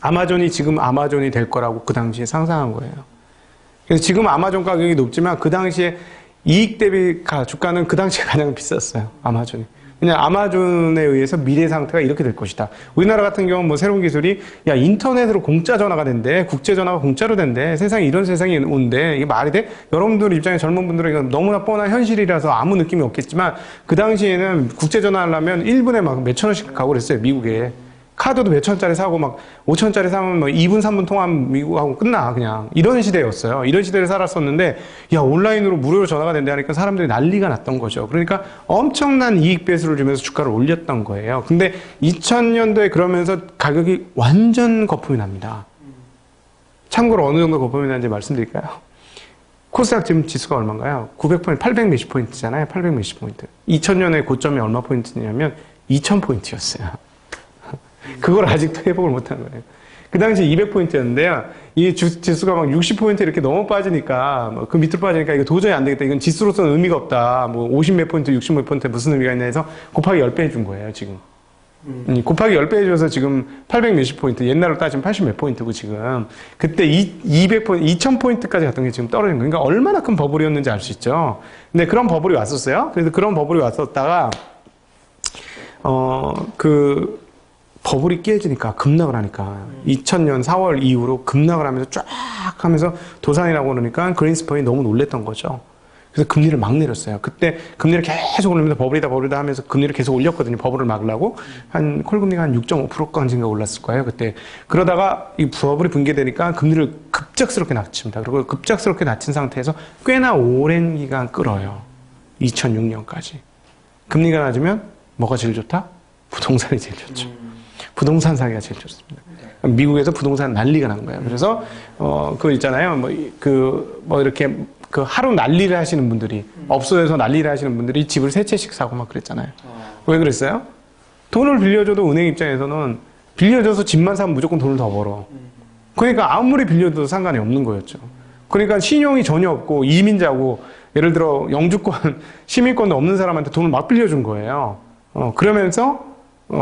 아마존이 지금 아마존이 될 거라고 그 당시에 상상한 거예요. 그래서 지금 아마존 가격이 높지만 그 당시에 이익 대비 주가는 그 당시에 가장 비쌌어요. 아마존이. 그냥 아마존에 의해서 미래 상태가 이렇게 될 것이다. 우리나라 같은 경우는 뭐 새로운 기술이, 야, 인터넷으로 공짜 전화가 된대. 국제 전화가 공짜로 된대. 세상에 이런 세상이 온대. 이게 말이 돼? 여러분들 입장에 젊은 분들은 이건 너무나 뻔한 현실이라서 아무 느낌이 없겠지만, 그 당시에는 국제 전화 하려면 1분에 막 몇천 원씩 가고 그랬어요. 미국에. 카드도 몇천 원짜리 사고 막 5천 원짜리 사면 뭐 2분 3분 통화하면 미국하고 끝나. 그냥 이런 시대였어요. 이런 시대를 살았었는데, 야, 온라인으로 무료로 전화가 된다 하니까 사람들이 난리가 났던 거죠. 그러니까 엄청난 이익 배수를 주면서 주가를 올렸던 거예요. 근데 2000년도에 그러면서 가격이 완전 거품이 납니다. 참고로 어느 정도 거품이 나는지 말씀드릴까요? 코스닥 지금 지수가 얼마인가요? 900포인트, 800 몇십 포인트잖아요. 800 몇십 포인트. 2000년에 고점이 얼마 포인트냐면 2000포인트였어요. 그걸 아직도 회복을 못한 거예요. 그 당시 200포인트였는데요. 이 지수가 막 60포인트 이렇게 너무 빠지니까, 그 밑으로 빠지니까 이거 도저히 안 되겠다. 이건 지수로서는 의미가 없다. 뭐 50 몇 포인트, 60 몇 포인트 무슨 의미가 있나 해서 곱하기 10배 해준 거예요, 지금. 곱하기 10배 해줘서 지금 800 몇십 포인트, 옛날로 따지면 80 몇 포인트고 지금. 그때 200포인트, 2000포인트까지 갔던 게 지금 떨어진 거예요. 그러니까 얼마나 큰 버블이었는지 알 수 있죠. 근데 그런 버블이 왔었어요. 그래서 그런 버블이 왔었다가, 버블이 깨지니까, 급락을 하니까 2000년 4월 이후로 급락을 하면서 쫙 하면서 도산이라고 그러니까 그린스펀이 너무 놀랬던 거죠. 그래서 금리를 막 내렸어요. 그때 금리를 계속 올리면서 버블이다 하면서 금리를 계속 올렸거든요. 버블을 막으려고. 콜금리가 한 6.5%까지인가 올랐을 거예요. 그때. 그러다가 이 버블이 붕괴되니까 금리를 급작스럽게 낮춥니다. 그리고 급작스럽게 낮춘 상태에서 꽤나 오랜 기간 끌어요. 2006년까지. 금리가 낮으면 뭐가 제일 좋다? 부동산이 제일 좋죠. 부동산 사기가 제일 좋습니다. 미국에서 부동산 난리가 난 거예요. 그래서, 그거 있잖아요. 이렇게, 하루 난리를 하시는 분들이, 업소에서 난리를 하시는 분들이 집을 세 채씩 사고 막 그랬잖아요. 왜 그랬어요? 돈을 빌려줘도 은행 입장에서는 빌려줘서 집만 사면 무조건 돈을 더 벌어. 그러니까 아무리 빌려줘도 상관이 없는 거였죠. 그러니까 신용이 전혀 없고 이민자고 예를 들어 영주권, 시민권도 없는 사람한테 돈을 막 빌려준 거예요. 그러면서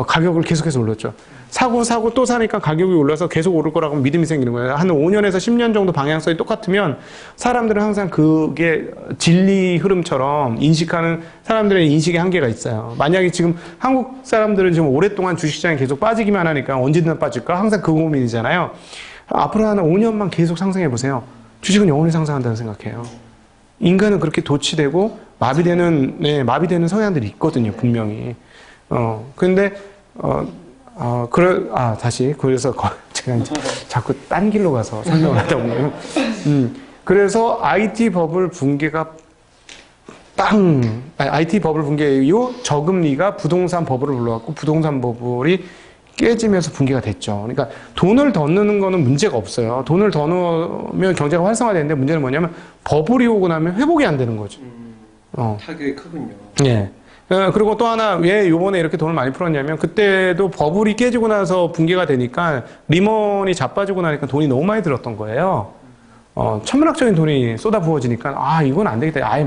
가격을 계속해서 올렸죠. 사고 또 사니까 가격이 올라서 계속 오를 거라고 믿음이 생기는 거예요. 한 5년에서 10년 정도 방향성이 똑같으면 사람들은 항상 그게 진리 흐름처럼 인식하는 사람들의 인식의 한계가 있어요. 만약에 지금 한국 사람들은 지금 오랫동안 주식시장에 계속 빠지기만 하니까 언제든 빠질까? 항상 그 고민이잖아요. 앞으로 한 5년만 계속 상승해 보세요. 주식은 영원히 상승한다고 생각해요. 인간은 그렇게 도취되고 마비되는 성향들이 있거든요, 분명히. 근데 다시 그래서 제가 이제 자꾸 딴 길로 가서 설명을 하다 보면 그래서 IT 버블 붕괴가 IT 버블 붕괴 이후 저금리가 부동산 버블을 불러갖고 부동산 버블이 깨지면서 붕괴가 됐죠. 그러니까 돈을 더 넣는 거는 문제가 없어요. 돈을 더 넣으면 경제가 활성화되는데 문제는 뭐냐면 버블이 오고 나면 회복이 안 되는 거죠. 타격이 크군요. 예. 그리고 또 하나 왜 요번에 이렇게 돈을 많이 풀었냐면 그때도 버블이 깨지고 나서 붕괴가 되니까 리먼이 자빠지고 나니까 돈이 너무 많이 들었던 거예요. 천문학적인 돈이 쏟아 부어지니까 이건 안 되겠다. 아예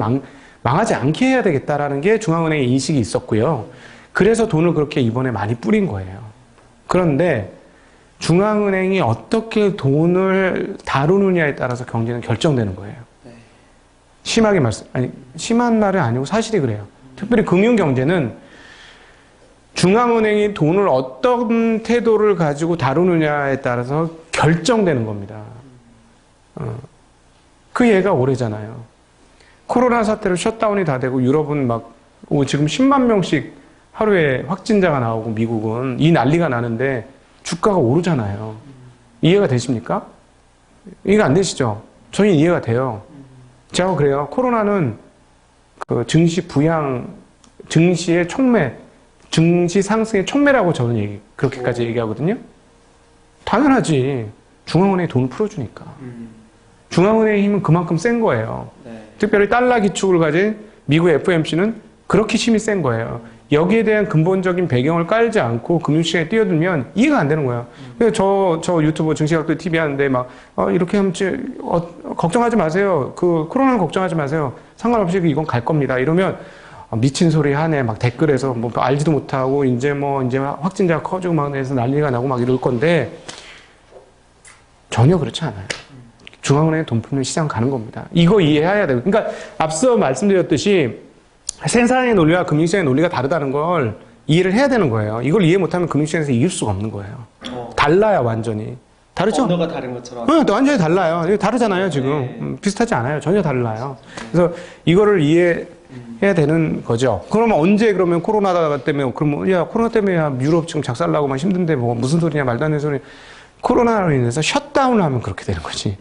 망하지 않게 해야 되겠다라는 게 중앙은행의 인식이 있었고요. 그래서 돈을 그렇게 이번에 많이 뿌린 거예요. 그런데 중앙은행이 어떻게 돈을 다루느냐에 따라서 경제는 결정되는 거예요. 심한 말은 아니고 사실이 그래요. 특별히 금융경제는 중앙은행이 돈을 어떤 태도를 가지고 다루느냐에 따라서 결정되는 겁니다. 그 예가 오래잖아요. 코로나 사태로 셧다운이 다 되고 유럽은 지금 10만 명씩 하루에 확진자가 나오고 미국은 이 난리가 나는데 주가가 오르잖아요. 이해가 되십니까? 이해가 안 되시죠? 저는 이해가 돼요. 제가 그래요. 코로나는 그 증시의 촉매, 증시 상승의 촉매라고 저는 그렇게까지 얘기하거든요. 당연하지. 중앙은행이 돈을 풀어주니까. 중앙은행의 힘은 그만큼 센 거예요. 특별히 달러 기축을 가진 미국 FOMC는 그렇게 힘이 센 거예요. 여기에 대한 근본적인 배경을 깔지 않고 금융시장에 뛰어들면 이해가 안 되는 거예요. 그래서 저 유튜브 증시각도 TV 하는데 이렇게 하면 걱정하지 마세요. 그 코로나는 걱정하지 마세요. 상관없이 이건 갈 겁니다. 이러면 미친 소리 하네. 댓글에서 알지도 못하고 이제 확진자가 커지고 해서 난리가 나고 이럴 건데 전혀 그렇지 않아요. 중앙은행에 돈 풀면 시장 가는 겁니다. 이거 이해해야 돼요. 그러니까 앞서 말씀드렸듯이 생산의 논리와 금융시장의 논리가 다르다는 걸 이해를 해야 되는 거예요. 이걸 이해 못하면 금융시장에서 이길 수가 없는 거예요. 달라요, 완전히. 다르죠? 언어가 다른 것처럼. 완전히 달라요. 이거 다르잖아요, 지금. 네. 비슷하지 않아요. 전혀 달라요. 그래서 이거를 이해해야 되는 거죠. 그러면 언제 코로나 때문에, 코로나 때문에 유럽 지금 작살나고 힘든데 무슨 소리냐, 말도 안 되는 소리. 코로나로 인해서 셧다운을 하면 그렇게 되는 거지.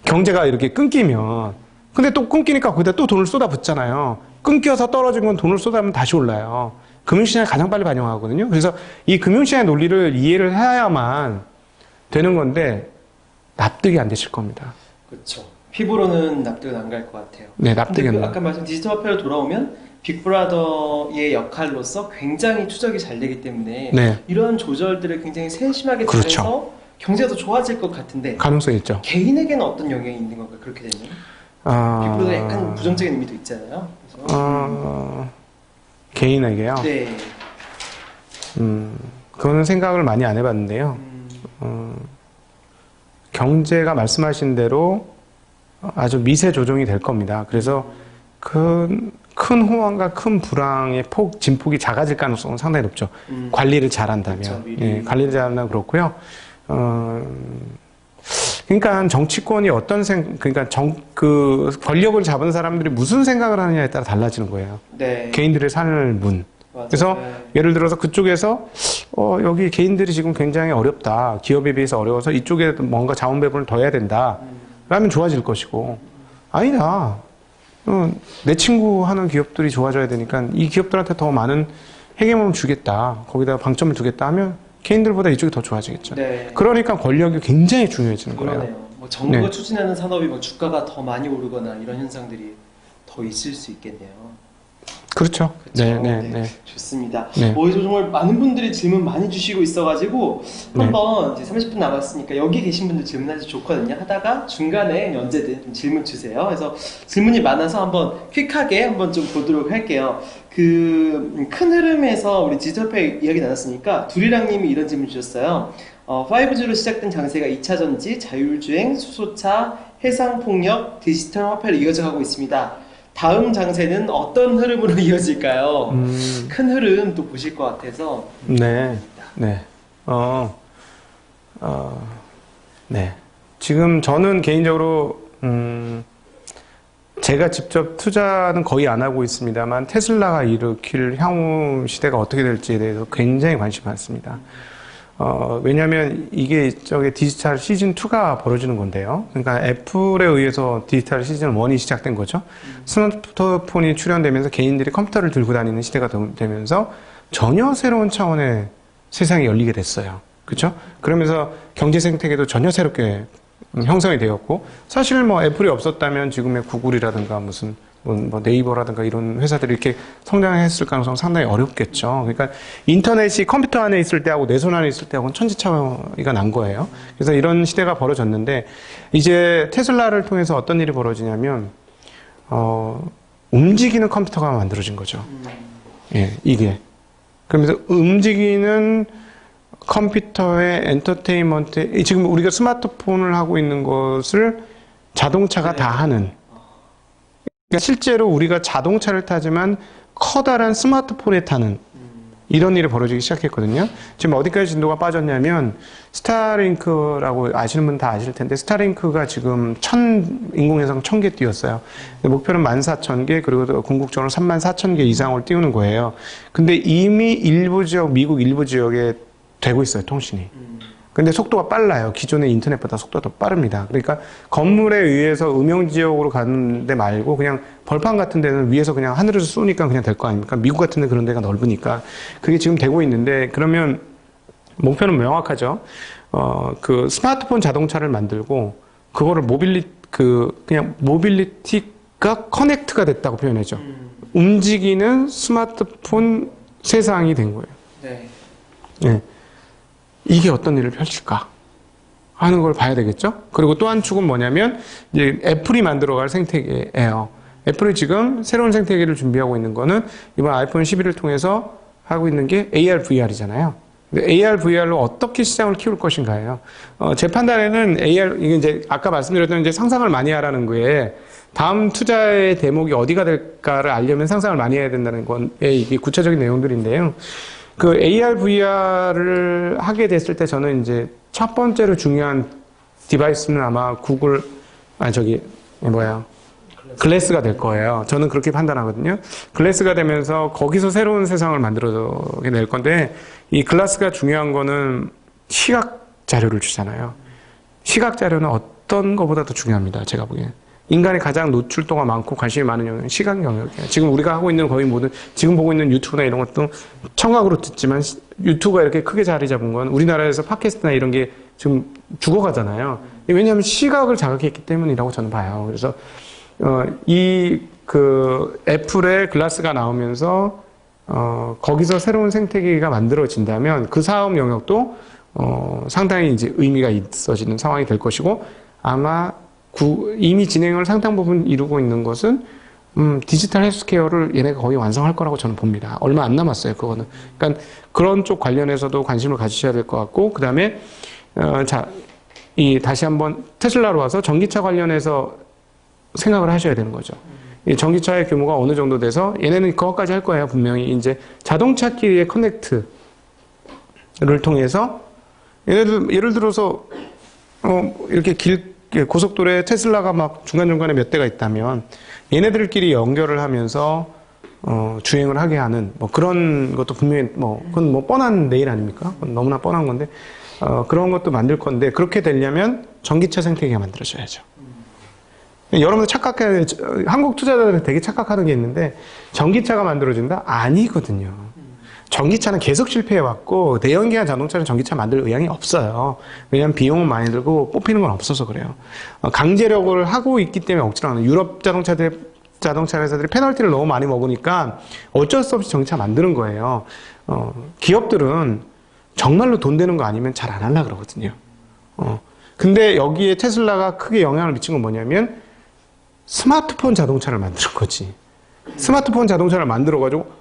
경제가 이렇게 끊기면. 근데 또 끊기니까 거기다 또 돈을 쏟아붓잖아요. 끊겨서 떨어진 건 돈을 쏟아면 다시 올라요. 금융시장이 가장 빨리 반영하거든요. 그래서 이 금융시장의 논리를 이해를 해야만 되는 건데 납득이 안 되실 겁니다. 그렇죠. 피부로는 납득은 안 갈 것 같아요. 네, 납득이 안 아까 말씀 디지털 화폐로 돌아오면 빅브라더의 역할로서 굉장히 추적이 잘 되기 때문에 이런 조절들을 굉장히 세심하게 잘해서 경제가 더 좋아질 것 같은데 가능성이 있죠. 개인에게는 어떤 영향이 있는 건가요? 그렇게 되면? 빅브라더 약간 부정적인 의미도 있잖아요. 개인에게요? 네. 그거는 생각을 많이 안 해봤는데요. 경제가 말씀하신 대로 아주 미세 조정이 될 겁니다. 그래서 큰 호황과 큰 불황의 진폭이 작아질 가능성은 상당히 높죠. 관리를 잘한다면. 그렇죠, 관리를 잘한다면 그렇고요. 그러니까 정치권이 권력을 잡은 사람들이 무슨 생각을 하느냐에 따라 달라지는 거예요. 네. 개인들의 삶은. 맞아요. 그래서 예를 들어서 그쪽에서 여기 개인들이 지금 굉장히 어렵다. 기업에 비해서 어려워서 이쪽에 뭔가 자원 배분을 더 해야 된다. 라면 좋아질 것이고 아니다. 내 친구 하는 기업들이 좋아져야 되니까 이 기업들한테 더 많은 해결을 주겠다. 거기다 방점을 두겠다 하면 개인들보다 이쪽이 더 좋아지겠죠. 네. 그러니까 권력이 굉장히 중요해지는 거예요. 그러네요. 정부가 추진하는 산업이 주가가 더 많이 오르거나 이런 현상들이 더 있을 수 있겠네요. 그렇죠. 그렇죠. 네, 네, 네. 좋습니다. 네. 이제 정말 많은 분들이 질문 많이 주시고 있어가지고 네. 한번 이제 30분 남았으니까 여기 계신 분들 질문하셔도 좋거든요. 하다가 중간에 언제든 좀 질문 주세요. 그래서 질문이 많아서 한번 퀵하게 한번 좀 보도록 할게요. 그 큰 흐름에서 우리 디지털페이 이야기 나눴으니까 두리랑님이 이런 질문 주셨어요. 5G로 시작된 장세가 2차 전지, 자율주행, 수소차, 해상폭력, 디지털 화폐로 이어져 가고 있습니다. 다음 장세는 어떤 흐름으로 이어질까요? 큰 흐름 또 보실 것 같아서. 네, 네. 네. 지금 저는 개인적으로, 제가 직접 투자는 거의 안 하고 있습니다만, 테슬라가 일으킬 향후 시대가 어떻게 될지에 대해서 굉장히 관심이 많습니다. 왜냐면 이게 디지털 시즌2가 벌어지는 건데요. 그러니까 애플에 의해서 디지털 시즌1이 시작된 거죠. 스마트폰이 출현되면서 개인들이 컴퓨터를 들고 다니는 시대가 되면서 전혀 새로운 차원의 세상이 열리게 됐어요. 그렇죠? 그러면서 경제 생태계도 전혀 새롭게 형성이 되었고, 사실 뭐 애플이 없었다면 지금의 구글이라든가 무슨 뭐 네이버라든가 이런 회사들이 이렇게 성장했을 가능성은 상당히 어렵겠죠. 그러니까 인터넷이 컴퓨터 안에 있을 때하고 내 손 안에 있을 때하고는 천지차이가 난 거예요. 그래서 이런 시대가 벌어졌는데, 이제 테슬라를 통해서 어떤 일이 벌어지냐면 움직이는 컴퓨터가 만들어진 거죠. 예, 이게. 그러면서 움직이는 컴퓨터의 엔터테인먼트, 지금 우리가 스마트폰을 하고 있는 것을 자동차가 다 하는, 그러니까 실제로 우리가 자동차를 타지만 커다란 스마트폰에 타는 이런 일이 벌어지기 시작했거든요. 지금 어디까지 진도가 빠졌냐면, 스타링크라고 아시는 분 다 아실 텐데, 스타링크가 지금 인공위성 1000개 띄웠어요. 목표는 14,000개, 그리고 궁극적으로 34,000개 이상을 띄우는 거예요. 근데 이미 일부 지역, 미국 일부 지역에 되고 있어요, 통신이. 근데 속도가 빨라요. 기존의 인터넷보다 속도가 더 빠릅니다. 그러니까 건물에 의해서 음영 지역으로 가는 데 말고 그냥 벌판 같은 데는 위에서 그냥 하늘에서 쏘니까 그냥 될 거 아닙니까? 미국 같은 데 그런 데가 넓으니까. 그게 지금 되고 있는데, 그러면 목표는 명확하죠. 그 스마트폰 자동차를 만들고 그거를 그냥 모빌리티가 커넥트가 됐다고 표현하죠. 움직이는 스마트폰 세상이 된 거예요. 네. 네. 이게 어떤 일을 펼칠까 하는 걸 봐야 되겠죠. 그리고 또 한 축은 뭐냐면, 이제 애플이 만들어갈 생태계예요. 애플이 지금 새로운 생태계를 준비하고 있는 거는 이번 아이폰 11을 통해서 하고 있는 게 AR, VR이잖아요. AR, VR로 어떻게 시장을 키울 것인가예요. 제 판단에는 이게 이제 아까 말씀드렸던 이제 상상을 많이 하라는 거에, 다음 투자의 대목이 어디가 될까를 알려면 상상을 많이 해야 된다는 건에 이게 구체적인 내용들인데요. 그 AR, VR을 하게 됐을 때 저는 이제 첫 번째로 중요한 디바이스는 아마 글래스가 될 거예요. 저는 그렇게 판단하거든요. 글래스가 되면서 거기서 새로운 세상을 만들어게 될 건데, 이 글라스가 중요한 거는 시각 자료를 주잖아요. 시각 자료는 어떤 것보다도 중요합니다. 제가 보기엔. 인간이 가장 노출도가 많고 관심이 많은 영역은 시각 영역이에요. 지금 우리가 하고 있는 거의 모든, 지금 보고 있는 유튜브나 이런 것도 청각으로 듣지만, 유튜브가 이렇게 크게 자리 잡은 건 우리나라에서 팟캐스트나 이런 게 지금 죽어가잖아요. 왜냐하면 시각을 자극했기 때문이라고 저는 봐요. 그래서 애플의 글라스가 나오면서 거기서 새로운 생태계가 만들어진다면 그 사업 영역도 상당히 이제 의미가 있어지는 상황이 될 것이고, 아마 이미 진행을 상당 부분 이루고 있는 것은 디지털 헬스케어를 얘네가 거의 완성할 거라고 저는 봅니다. 얼마 안 남았어요, 그거는. 그러니까 그런 쪽 관련해서도 관심을 가지셔야 될 것 같고, 그 다음에 다시 한번 테슬라로 와서 전기차 관련해서 생각을 하셔야 되는 거죠. 이 전기차의 규모가 어느 정도 돼서 얘네는 그것까지 할 거예요, 분명히. 이제 자동차끼리의 커넥트를 통해서, 예를 들어서 이렇게 고속도로에 테슬라가 막 중간중간에 몇 대가 있다면 얘네들끼리 연결을 하면서 주행을 하게 하는 뭐 그런 것도 분명히 그건 뭐 뻔한 내일 아닙니까? 그건 너무나 뻔한 건데 그런 것도 만들 건데, 그렇게 되려면 전기차 생태계가 만들어져야죠. 여러분들 한국 투자자들은 되게 착각하는 게 있는데, 전기차가 만들어진다? 아니거든요. 전기차는 계속 실패해왔고, 내연기관 자동차는 전기차 만들 의향이 없어요. 왜냐하면 비용은 많이 들고 뽑히는 건 없어서 그래요. 강제력을 하고 있기 때문에 억지로 하는, 유럽 자동차들의 자동차 회사들이 페널티를 너무 많이 먹으니까 어쩔 수 없이 전기차 만드는 거예요. 기업들은 정말로 돈 되는 거 아니면 잘 안 하려고 그러거든요. 근데 여기에 테슬라가 크게 영향을 미친 건 뭐냐면 스마트폰 자동차를 만드는 거지. 스마트폰 자동차를 만들어가지고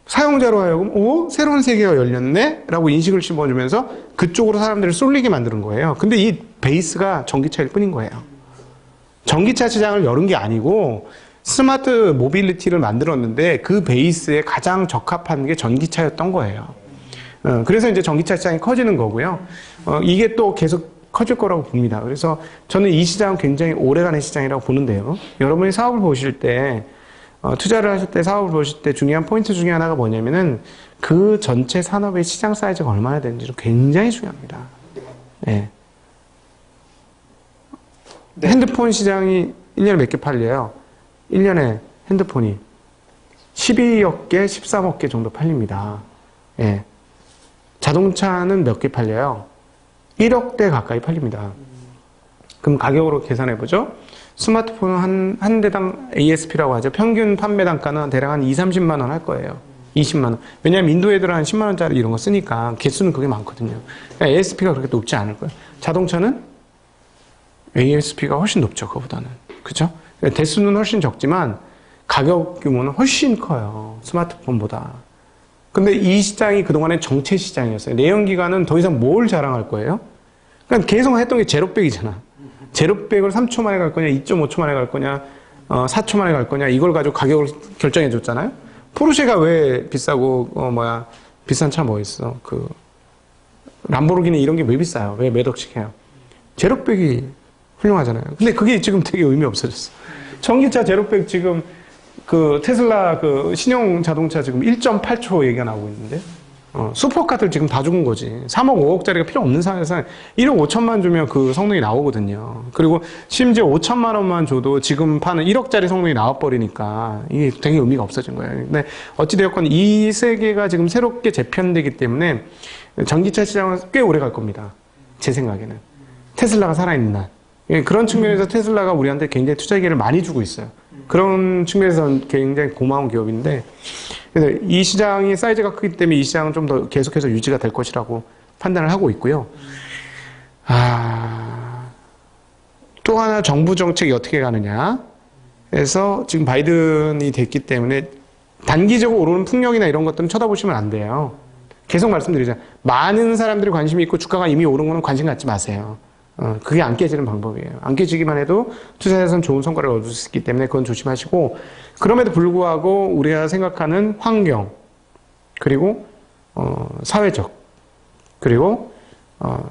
사용자로 하여금 새로운 세계가 열렸네? 라고 인식을 심어주면서 그쪽으로 사람들을 쏠리게 만드는 거예요. 근데 이 베이스가 전기차일 뿐인 거예요. 전기차 시장을 열은 게 아니고 스마트 모빌리티를 만들었는데 그 베이스에 가장 적합한 게 전기차였던 거예요. 그래서 이제 전기차 시장이 커지는 거고요. 이게 또 계속 커질 거라고 봅니다. 그래서 저는 이 시장은 굉장히 오래가는 시장이라고 보는데요. 여러분이 사업을 보실 때, 투자를 하실 때, 사업을 보실 때 중요한 포인트 중에 하나가 뭐냐면은 그 전체 산업의 시장 사이즈가 얼마나 되는지는 굉장히 중요합니다. 네. 네. 핸드폰 시장이 1년에 몇 개 팔려요? 1년에 핸드폰이 12억 개, 13억 개 정도 팔립니다. 예. 자동차는 몇 개 팔려요? 1억 대 가까이 팔립니다. 그럼 가격으로 계산해보죠. 스마트폰은 한 대당 ASP라고 하죠. 평균 판매 단가는 대략 한 2, 30만 원 할 거예요. 20만 원. 왜냐하면 인도 애들은 한 10만 원짜리 이런 거 쓰니까 개수는 그게 많거든요. 그러니까 ASP가 그렇게 높지 않을 거예요. 자동차는 ASP가 훨씬 높죠. 그거보다는. 그죠? 그러니까 대수는 훨씬 적지만 가격 규모는 훨씬 커요. 스마트폰보다. 근데 이 시장이 그동안에 정체 시장이었어요. 내연기관은 더 이상 뭘 자랑할 거예요? 그러니까 계속 했던 게 제로백이잖아. 제로백을 3초 만에 갈 거냐, 2.5초 만에 갈 거냐, 4초 만에 갈 거냐, 이걸 가지고 가격을 결정해 줬잖아요? 포르쉐가 왜 비싸고, 비싼 차 뭐 있어? 람보르기니 이런 게 왜 비싸요? 왜 몇 억씩 해요? 제로백이 훌륭하잖아요. 근데 그게 지금 되게 의미 없어졌어. 전기차 제로백 지금 테슬라 신형 자동차 지금 1.8초 얘기가 나오고 있는데, 슈퍼카들 지금 다 죽은 거지. 3억, 5억짜리가 필요 없는 상황에서 1억 5천만 주면 그 성능이 나오거든요. 그리고 심지어 5천만 원만 줘도 지금 파는 1억짜리 성능이 나와버리니까 이게 되게 의미가 없어진 거예요. 근데 어찌되었건 이 세계가 지금 새롭게 재편되기 때문에 전기차 시장은 꽤 오래 갈 겁니다. 제 생각에는. 테슬라가 살아있는 한. 그런 측면에서 테슬라가 우리한테 굉장히 투자 기회를 많이 주고 있어요. 그런 측면에서는 굉장히 고마운 기업인데, 그래서 이 시장이 사이즈가 크기 때문에 이 시장은 좀 더 계속해서 유지가 될 것이라고 판단을 하고 있고요. 또 하나 정부 정책이 어떻게 가느냐. 그래서 지금 바이든이 됐기 때문에 단기적으로 오르는 풍력이나 이런 것들은 쳐다보시면 안 돼요. 계속 말씀드리잖아요. 많은 사람들이 관심이 있고 주가가 이미 오른 거는 관심 갖지 마세요. 그게 안 깨지는 방법이에요. 안 깨지기만 해도 투자에서는 좋은 성과를 얻을 수 있기 때문에 그건 조심하시고, 그럼에도 불구하고 우리가 생각하는 환경, 그리고 사회적, 그리고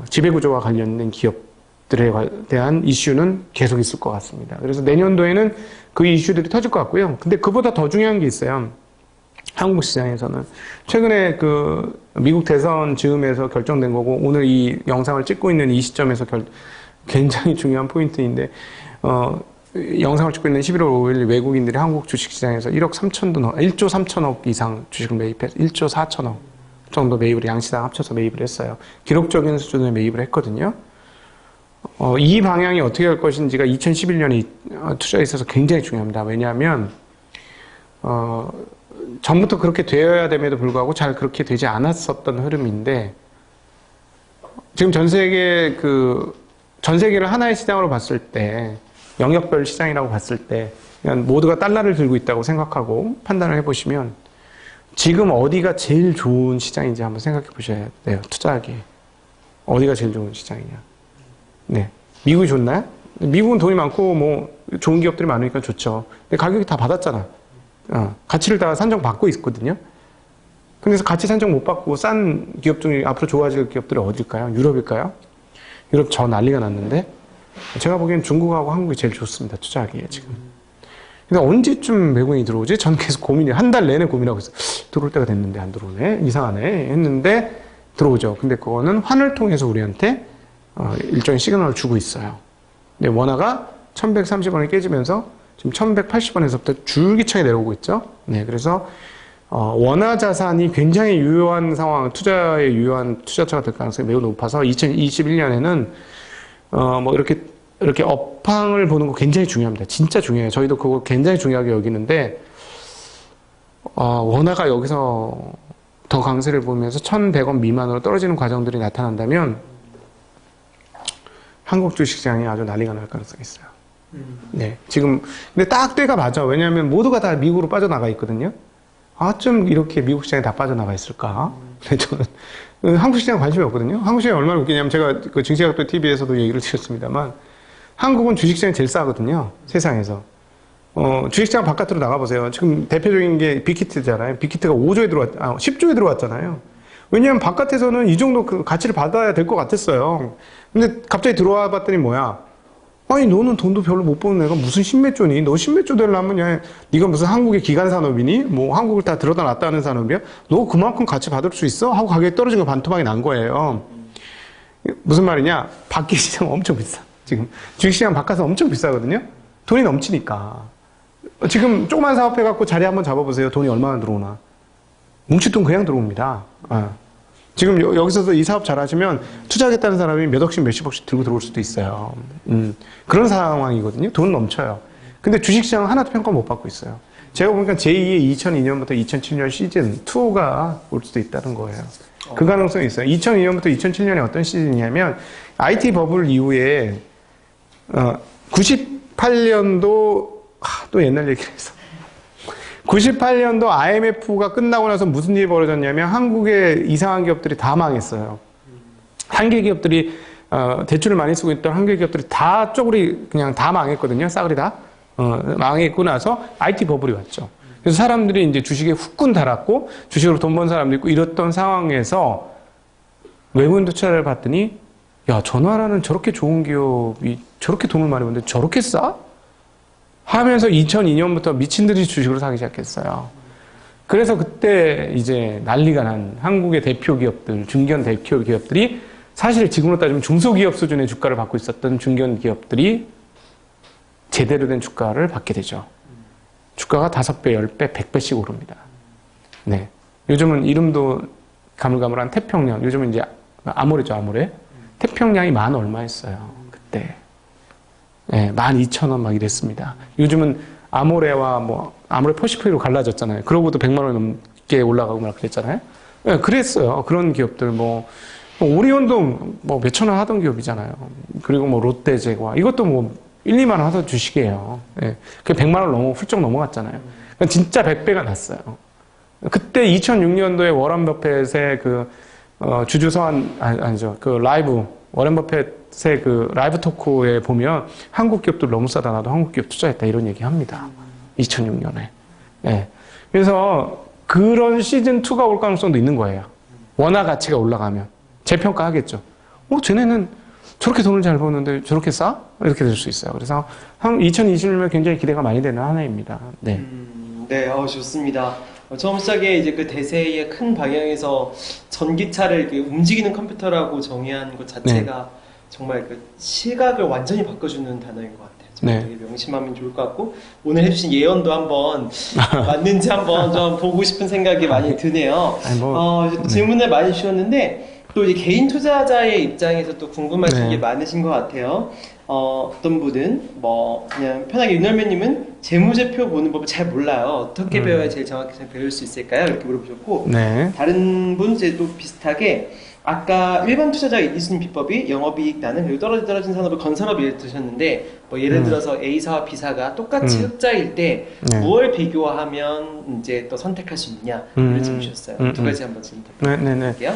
지배구조와 관련된 기업들에 대한 이슈는 계속 있을 것 같습니다. 그래서 내년도에는 그 이슈들이 터질 것 같고요. 근데 그보다 더 중요한 게 있어요. 한국 시장에서는 최근에 미국 대선 즈음에서 결정된 거고, 오늘 이 영상을 찍고 있는 이 시점에서 굉장히 중요한 포인트인데, 영상을 찍고 있는 11월 5일 외국인들이 한국 주식시장에서 1조 3천억 이상 주식을 매입해서 1조 4천억 정도 매입을 양시장 합쳐서 매입을 했어요. 기록적인 수준의 매입을 했거든요. 이 방향이 어떻게 할 것인지가 2011년에 투자에 있어서 굉장히 중요합니다. 왜냐하면 전부터 그렇게 되어야 됨에도 불구하고 잘 그렇게 되지 않았었던 흐름인데, 지금 전 세계를 하나의 시장으로 봤을 때, 영역별 시장이라고 봤을 때, 그냥 모두가 달러를 들고 있다고 생각하고 판단을 해보시면, 지금 어디가 제일 좋은 시장인지 한번 생각해 보셔야 돼요. 투자하기에. 어디가 제일 좋은 시장이냐. 네. 미국이 좋나요? 미국은 돈이 많고, 좋은 기업들이 많으니까 좋죠. 근데 가격이 다 받았잖아. 가치를 다 산정받고 있거든요. 그래서 가치 산정 못 받고 싼 기업 중에 앞으로 좋아질 기업들이 어딜까요? 유럽일까요? 유럽 저 난리가 났는데, 제가 보기엔 중국하고 한국이 제일 좋습니다. 투자하기에 지금. 근데 언제쯤 외국인이 들어오지? 전 계속 고민이에요. 한 달 내내 고민하고 있어요. 들어올 때가 됐는데 안 들어오네. 이상하네. 했는데 들어오죠. 근데 그거는 환을 통해서 우리한테 일종의 시그널을 주고 있어요. 근데 원화가 1130원을 깨지면서 지금 1180원에서부터 줄기차게 내려오고 있죠. 네, 그래서 원화 자산이 굉장히 유효한 상황, 투자에 유효한 투자처가 될 가능성이 매우 높아서 2021년에는 이렇게 이렇게 업황을 보는 거 굉장히 중요합니다. 진짜 중요해요. 저희도 그거 굉장히 중요하게 여기는데, 원화가 여기서 더 강세를 보면서 1,100원 미만으로 떨어지는 과정들이 나타난다면 한국 주식시장이 아주 난리가 날 가능성이 있어요. 네, 지금 근데 딱 때가 맞아. 왜냐하면 모두가 다 미국으로 빠져나가 있거든요. 좀 이렇게 미국 시장에 다 빠져나가 있을까? 근데 저는 한국 시장 관심이 없거든요. 한국 시장이 얼마나 웃기냐면 제가 그 증시각도 TV에서도 얘기를 드렸습니다만 한국은 주식시장이 제일 싸거든요. 세상에서. 주식시장 바깥으로 나가보세요. 지금 대표적인 게 빅히트잖아요. 빅히트가 10조에 들어왔잖아요. 왜냐하면 바깥에서는 이 정도 그 가치를 받아야 될 것 같았어요. 근데 갑자기 들어와 봤더니 뭐야? 아니, 너는 돈도 별로 못 버는 애가 무슨 십몇 조니? 너 십몇 조 되려면, 야, 네가 무슨 한국의 기간 산업이니? 뭐 한국을 다 들여다 놨다 하는 산업이야? 너 그만큼 가치 받을 수 있어? 하고 가격이 떨어진 거 반토막이 난 거예요. 무슨 말이냐? 밖에 시장 엄청 비싸. 지금 주식시장 바깥에서 엄청 비싸거든요? 돈이 넘치니까. 지금 조그만 사업해갖고 자리 한번 잡아보세요. 돈이 얼마나 들어오나. 뭉칫돈 그냥 들어옵니다. 지금 여기서도 이 사업 잘하시면 투자하겠다는 사람이 몇 억씩 몇십억씩 들고 들어올 수도 있어요. 그런 상황이거든요. 돈 넘쳐요. 근데 주식시장은 하나도 평가 못 받고 있어요. 제가 보니까 제2의 2002년부터 2007년 시즌 2가 올 수도 있다는 거예요. 그 가능성이 있어요. 2002년부터 2007년에 어떤 시즌이냐면 IT 버블 이후에 98년도 또 옛날 얘기를 했어. 98년도 IMF가 끝나고 나서 무슨 일이 벌어졌냐면 한국의 이상한 기업들이 다 망했어요. 한계 기업들이 대출을 많이 쓰고 있던 한계 기업들이 다 쪼그리 그냥 다 망했거든요. 싸그리 다 망했고 나서 IT 버블이 왔죠. 그래서 사람들이 이제 주식에 훅군 달았고 주식으로 돈 번 사람도 있고 이랬던 상황에서 외국인 투자를 봤더니 야, 저 나라는 저렇게 좋은 기업이 저렇게 돈을 많이 버는데 저렇게 싸? 하면서 2002년부터 미친 듯이 주식을 사기 시작했어요. 그래서 그때 이제 난리가 난 한국의 대표 기업들, 중견 대표 기업들이 사실 지금으로 따지면 중소기업 수준의 주가를 받고 있었던 중견 기업들이 제대로 된 주가를 받게 되죠. 주가가 5배, 10배, 100배씩 오릅니다. 네. 요즘은 이름도 가물가물한 태평양, 요즘은 이제 아모레죠, 아모레. 태평양이 만 얼마였어요, 그때. 네, 12,000원 막 이랬습니다. 요즘은 아모레와 아모레 퍼시픽으로 갈라졌잖아요. 그러고도 100만 원 넘게 올라가고 막 그랬잖아요. 네, 그랬어요. 그런 기업들 오리온도 몇천 원 하던 기업이잖아요. 그리고 롯데제과 이것도 1, 2만 원 하던 주식이에요. 네, 그 100만 원 훌쩍 넘어갔잖아요. 그러니까 진짜 100배가 났어요. 그때 2006년도에 워런 버핏의 주주 서한 아니죠. 라이브 워런 버핏의 라이브 토크에 보면 한국 기업들 너무 싸다 나도 한국 기업 투자했다 이런 얘기 합니다. 2006년에. 네. 그래서 그런 시즌 2가 올 가능성도 있는 거예요. 원화 가치가 올라가면 재평가하겠죠. 쟤네는 저렇게 돈을 잘 버는데 저렇게 싸? 이렇게 될 수 있어요. 그래서 2021년 굉장히 기대가 많이 되는 한 해입니다. 네. 네, 좋습니다. 처음 시작에 이제 그 대세의 큰 방향에서 전기차를 움직이는 컴퓨터라고 정의한 것 자체가 네. 정말 그 시각을 완전히 바꿔주는 단어인 것 같아요. 정말 네. 되게 명심하면 좋을 것 같고 오늘 해주신 예언도 한번 맞는지 한번 좀 보고 싶은 생각이 많이 드네요. 질문을 많이 주셨는데 또 이제 개인 투자자의 입장에서 또 궁금하신 네. 게 많으신 것 같아요. 어떤 분은 그냥 편하게 윤열매님은 재무제표 보는 법을 잘 몰라요. 어떻게 배워야 제일 정확히 배울 수 있을까요? 이렇게 물어보셨고 네. 다른 분 또 비슷하게 아까 일반 투자자가 이길 수 있는 비법이 영업이익 나는 그리고 떨어진 산업을 건산업 예를 드셨는데 예를 들어서 A사와 B사가 똑같이 흑자일 때 네. 무엇을 비교하면 이제 또 선택할 수 있냐 이런 질문 주셨어요. 두 가지 한번 질문 드릴게요.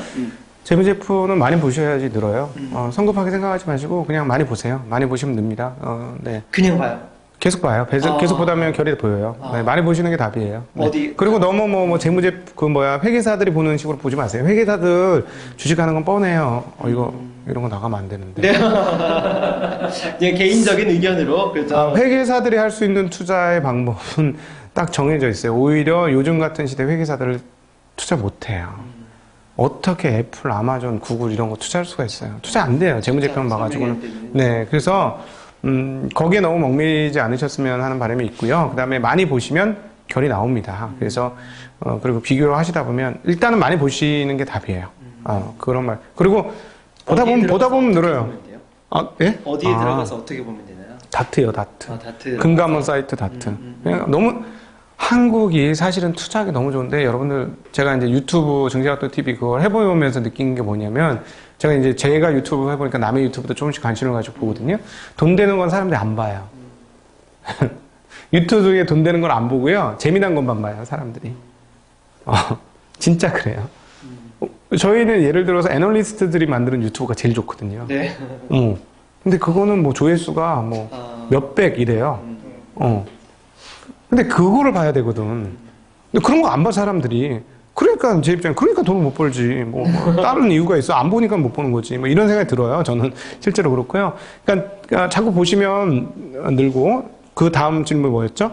재무제표는 많이 보셔야지 늘어요. 성급하게 생각하지 마시고 그냥 많이 보세요. 많이 보시면 늡니다. 네. 그냥 봐요? 계속 봐요. 계속 보다 보면 결이 보여요. 네, 많이 보시는 게 답이에요. 네. 어디? 그리고 너무 회계사들이 보는 식으로 보지 마세요. 회계사들 주식하는 건 뻔해요. 이런 거 나가면 안 되는데. 네. 그냥 개인적인 의견으로 그렇죠. 회계사들이 할 수 있는 투자의 방법은 딱 정해져 있어요. 오히려 요즘 같은 시대 회계사들을 투자 못 해요. 어떻게 애플, 아마존, 구글 이런 거 투자할 수가 있어요? 투자 안 돼요. 재무제표만 봐가지고는. 네, 그래서 거기에 너무 얽매이지 않으셨으면 하는 바람이 있고요. 그 다음에 많이 보시면 결이 나옵니다. 그래서 그리고 비교를 하시다 보면 일단은 많이 보시는 게 답이에요. 그런 말. 그리고 보다 보면 늘어요. 아, 예? 어디에 아, 들어가서 어떻게 보면 되나요? 다트요, 다트. 아, 다트. 금감원 사이트 다트. 그냥 너무 한국이 사실은 투자하기 너무 좋은데 여러분들 제가 이제 유튜브 증시각도 TV 그걸 해보면서 느낀 게 뭐냐면 제가 유튜브 해보니까 남의 유튜브도 조금씩 관심을 가지고 보거든요. 돈 되는 건 사람들이 안 봐요. 유튜브에 돈 되는 걸 안 보고요. 재미난 것만 봐요, 사람들이. 진짜 그래요. 저희는 예를 들어서 애널리스트들이 만드는 유튜브가 제일 좋거든요. 네. 근데 그거는 뭐 조회수가 뭐 아. 몇백 이래요. 근데 그거를 봐야 되거든. 근데 그런 거 안 봐, 사람들이. 그러니까 제 입장에 그러니까 돈을 못 벌지. 뭐 다른 이유가 있어. 안 보니까 못 보는 거지. 뭐 이런 생각이 들어요. 저는 실제로 그렇고요. 그러니까 자꾸 보시면 늘고 그 다음 질문 뭐였죠?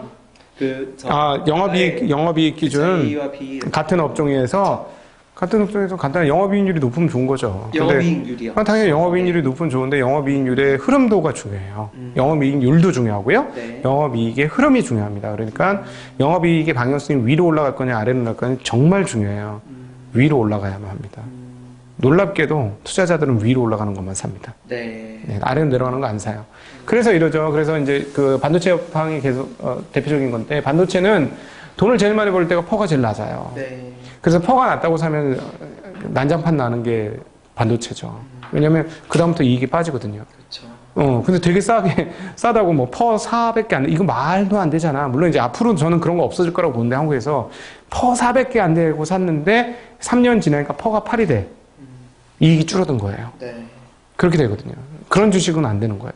영업이익 기준 A와 B 같은 업종에서 간단한 영업이익률이 높으면 좋은 거죠. 근데 영업이익률이요. 당연히 영업이익률이 높으면 좋은데 영업이익률의 흐름도가 중요해요. 영업이익률도 중요하고요. 네. 영업이익의 흐름이 중요합니다. 그러니까 영업이익의 방향성이 위로 올라갈 거냐 아래로 올라갈 거냐 정말 중요해요. 위로 올라가야만 합니다. 놀랍게도 투자자들은 위로 올라가는 것만 삽니다. 네. 네, 아래로 내려가는 거 안 사요. 그래서 이러죠. 그래서 이제 그 반도체 업황이 계속 대표적인 건데 반도체는 돈을 제일 많이 벌 때가 퍼가 제일 낮아요. 네. 그래서 퍼가 낮다고 사면 난장판 나는 게 반도체죠. 왜냐면 그다음부터 이익이 빠지거든요. 그렇죠. 근데 되게 싸다고 뭐 퍼 400개 안 돼. 이거 말도 안 되잖아. 물론 이제 앞으로 저는 그런 거 없어질 거라고 보는데 한국에서 퍼 400개 안 되고 샀는데 3년 지나니까 퍼가 8이 돼. 이익이 줄어든 거예요. 네. 그렇게 되거든요. 그런 주식은 안 되는 거예요.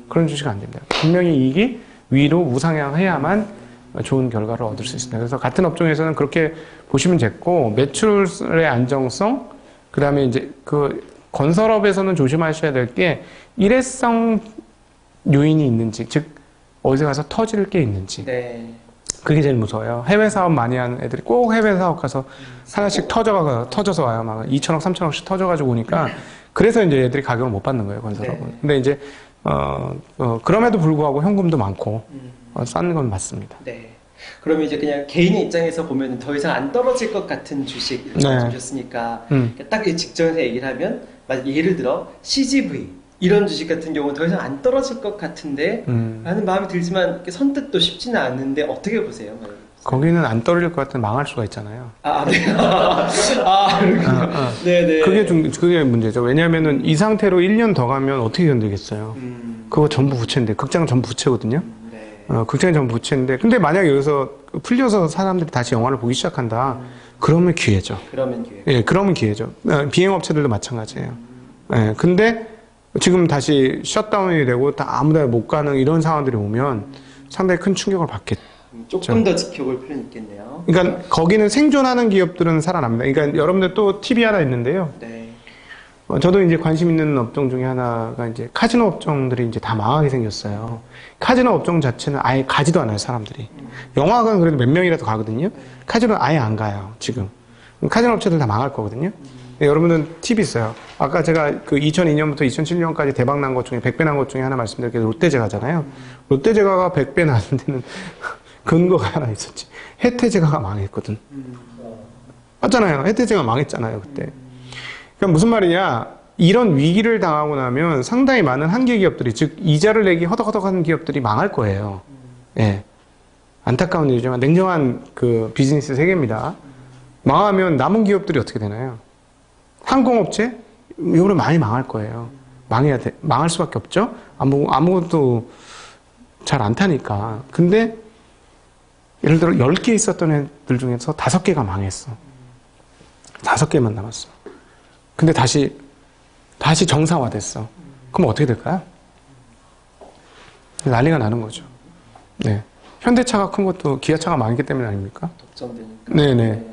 그런 주식은 안 됩니다. 분명히 이익이 위로 우상향해야만 좋은 결과를 얻을 수 있습니다. 그래서 같은 업종에서는 그렇게 보시면 됐고, 매출의 안정성, 그 다음에 이제 그 건설업에서는 조심하셔야 될 게 일회성 요인이 있는지, 즉, 어디 가서 터질 게 있는지. 네. 그게 제일 무서워요. 해외 사업 많이 하는 애들이 꼭 해외 사업 가서 하나씩 터져서 와요. 막 2천억, 3천억씩 터져가지고 오니까. 그래서 이제 애들이 가격을 못 받는 거예요, 건설업은. 네. 근데 이제, 그럼에도 불구하고 현금도 많고, 싼 건 맞습니다. 네. 그러면 이제 그냥 개인의 입장에서 보면 더 이상 안 떨어질 것 같은 주식 이렇게 네. 말씀주셨으니까 딱 이 직전에서 얘기를 하면 예를 들어 CGV 이런 주식 같은 경우는 더 이상 안 떨어질 것 같은데 라는 마음이 들지만 이렇게 선뜻 또 쉽지는 않은데 어떻게 보세요? 거기는 안 떨어질 것 같은 망할 수가 있잖아요. 네. 그렇군요. 네네. 그게 문제죠. 왜냐하면은 이 상태로 1년 더 가면 어떻게 견디겠어요? 그거 전부 부채인데, 극장은 전부 부채거든요. 네. 극장이 전부 부채인데, 근데 만약에 여기서 풀려서 사람들이 다시 영화를 보기 시작한다, 그러면 기회죠. 그러면 기회. 예, 그러면 기회죠. 비행업체들도 마찬가지예요. 예, 근데 지금 다시 셧다운이 되고 다 아무데나 못 가는 이런 상황들이 오면 상당히 큰 충격을 받겠죠. 조금 더 지켜볼 필요는 있겠네요. 그러니까 거기는 생존하는 기업들은 살아납니다. 그러니까 여러분들 또 팁이 하나 있는데요. 네. 저도 이제 관심 있는 업종 중에 하나가 이제 카지노 업종들이 이제 다 망하게 생겼어요. 카지노 업종 자체는 아예 가지도 않아요, 사람들이. 영화관 그래도 몇 명이라도 가거든요. 카지노는 아예 안 가요, 지금. 카지노 업체들 다 망할 거거든요. 여러분들 팁이 있어요. 아까 제가 그 2002년부터 2007년까지 대박 난 것 중에 100배 난 것 중에 하나 말씀드릴게요. 롯데제과잖아요. 롯데제과가 100배 나는 데는 근거가 하나 있었지. 혜태제과가 망했거든. 맞잖아요. 혜태제가 망했잖아요, 그때. 그러니까 무슨 말이냐. 이런 위기를 당하고 나면 상당히 많은 한계 기업들이, 즉, 이자를 내기 허덕허덕하는 기업들이 망할 거예요. 예. 안타까운 일이지만 냉정한 그 비즈니스 세계입니다. 망하면 남은 기업들이 어떻게 되나요? 항공업체? 이거는 많이 망할 거예요. 망할 수밖에 없죠? 아무것도 잘 안 타니까. 근데, 예를 들어 10개 있었던 애들 중에서 5개가 망했어. 5개만 남았어. 근데 다시 정상화됐어. 그럼 어떻게 될까요? 난리가 나는 거죠. 네. 현대차가 큰 것도 기아차가 망했기 때문 아닙니까? 독점되니까. 네네.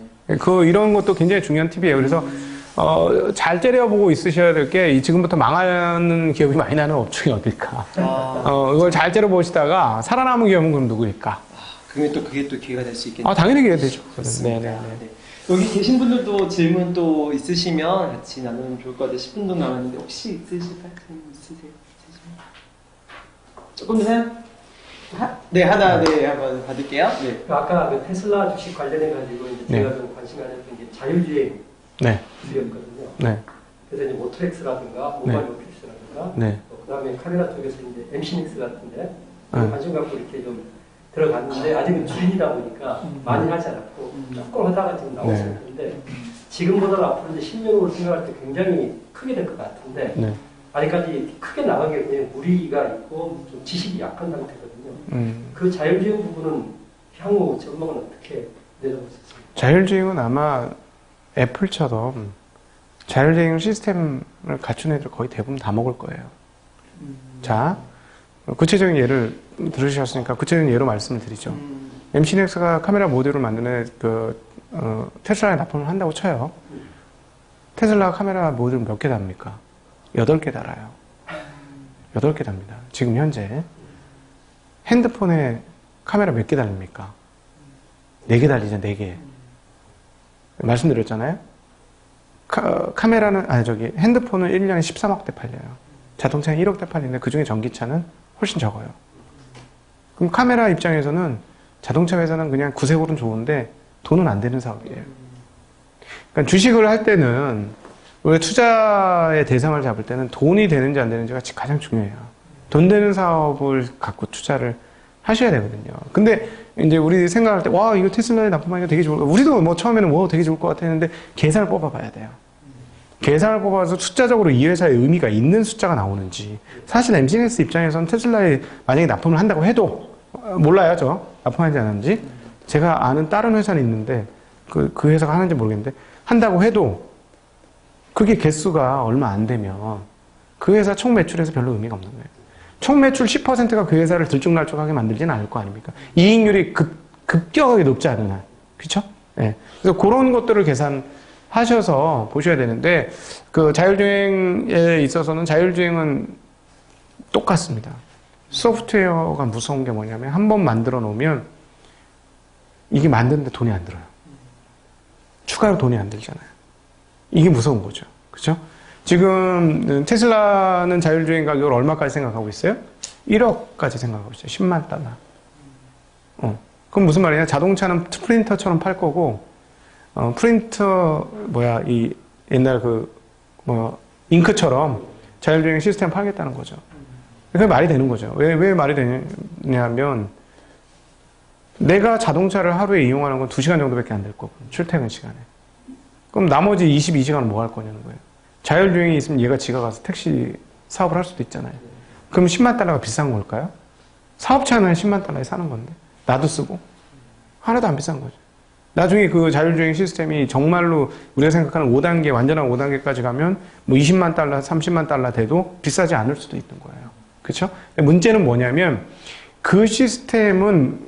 이런 것도 굉장히 중요한 팁이에요. 그래서, 잘 째려보고 있으셔야 될 게, 지금부터 망하는 기업이 많이 나는 업종이 어딜까. 이걸 잘 째려보시다가 살아남은 기업은 그럼 누구일까? 그러면 또 그게 또 기회가 될 수 있겠네요. 당연히 기회가 되죠. 네네. 네. 여기 계신 분들도 질문 또 있으시면 같이 나누면 좋을 것 같아요. 10분 정도 남았는데 혹시 있으실 것 같은 있으세요? 조금 더 해요? 네, 하나, 한번 받을게요. 네. 아까 그 테슬라 주식 관련해가지고 이제 네. 제가 좀 관심 가졌던 게 자율주행 네. 주였거든요. 네. 그래서 이제 모트렉스라든가 모바일 오피스라든가 네. 또 그다음에 카메라 쪽에서 이제 MC닉스 같은데 관심 갖고 이렇게 좀 들어갔는데 아직은 주인이다 보니까 많이 하지 않았고 조금 하다가 지금 나오고 있는데 지금보다 앞으로 이제 10년 후를 생각할 때 굉장히 크게 될 것 같은데 네. 아직까지 크게 나가게 그냥 무리가 있고 좀 지식이 약한 상태거든요. 그 자율주행 부분은 향후 전망은 어떻게 내려볼 수 있습니까? 자율주행은 아마 애플처럼 자율주행 시스템을 갖춘 애들 거의 대부분 다 먹을 거예요. 자, 구체적인 예를 들으셨으니까 구체적인 예로 말씀을 드리죠. MC넥스가 카메라 모듈을 만드는 테슬라에 납품을 한다고 쳐요. 테슬라 카메라 모듈 몇 개 답니까? 8개 달아요. 8개 답니다. 지금 현재. 핸드폰에 카메라 몇 개 달립니까? 4개 달리죠, 4개. 말씀드렸잖아요. 카메라는, 핸드폰은 1년에 13억대 팔려요. 자동차는 1억대 팔리는데 그 중에 전기차는 훨씬 적어요. 그럼 카메라 입장에서는 자동차 회사는 그냥 구색으로는 좋은데 돈은 안 되는 사업이에요. 그러니까 주식을 할 때는 우리가 투자의 대상을 잡을 때는 돈이 되는지 안 되는지가 가장 중요해요. 돈 되는 사업을 갖고 투자를 하셔야 되거든요. 근데 이제 우리 생각할 때, 와, 이거 테슬라에 납품하니까 되게 좋을 것 같아. 우리도 뭐 처음에는 와, 되게 좋을 것 같아 했는데 계산을 뽑아봐야 돼요. 계산을 뽑아서 숫자적으로 이 회사에 의미가 있는 숫자가 나오는지. 사실 MC넥스 입장에서는 테슬라에 만약에 납품을 한다고 해도, 몰라요, 저. 납품하지 않았는지. 제가 아는 다른 회사는 있는데, 그 회사가 하는지 모르겠는데, 한다고 해도 그게 개수가 얼마 안 되면 그 회사 총 매출에서 별로 의미가 없는 거예요. 총 매출 10%가 그 회사를 들쭉날쭉하게 만들지는 않을 거 아닙니까? 이익률이 급격하게 높지 않은 한. 그쵸? 예. 그래서 그런 것들을 계산하셔서 보셔야 되는데, 그 자율주행에 있어서는 자율주행은 똑같습니다. 소프트웨어가 무서운 게 뭐냐면, 한번 만들어 놓으면 이게 만드는데 돈이 안 들어요. 추가로 돈이 안 들잖아요. 이게 무서운 거죠. 그쵸? 지금 테슬라는 자율주행 가격을 얼마까지 생각하고 있어요? 1억까지 생각하고 있어요. 10만 달러. 그럼 무슨 말이냐? 자동차는 프린터처럼 팔 거고, 이 옛날 잉크처럼 자율주행 시스템 팔겠다는 거죠. 그게 말이 되는 거죠. 왜 말이 되냐면, 내가 자동차를 하루에 이용하는 건 2시간 정도밖에 안 될 거고, 출퇴근 시간에. 그럼 나머지 22시간은 뭐 할 거냐는 거예요. 자율주행이 있으면 얘가 지가 가서 택시 사업을 할 수도 있잖아요. 그럼 10만 달러가 비싼 걸까요? 사업차는 10만 달러에 사는 건데. 나도 쓰고. 하나도 안 비싼 거죠. 나중에 그 자율주행 시스템이 정말로 우리가 생각하는 5단계, 완전한 5단계까지 가면 뭐 20만 달러, 30만 달러 돼도 비싸지 않을 수도 있는 거예요. 그렇죠? 문제는 뭐냐면 그 시스템은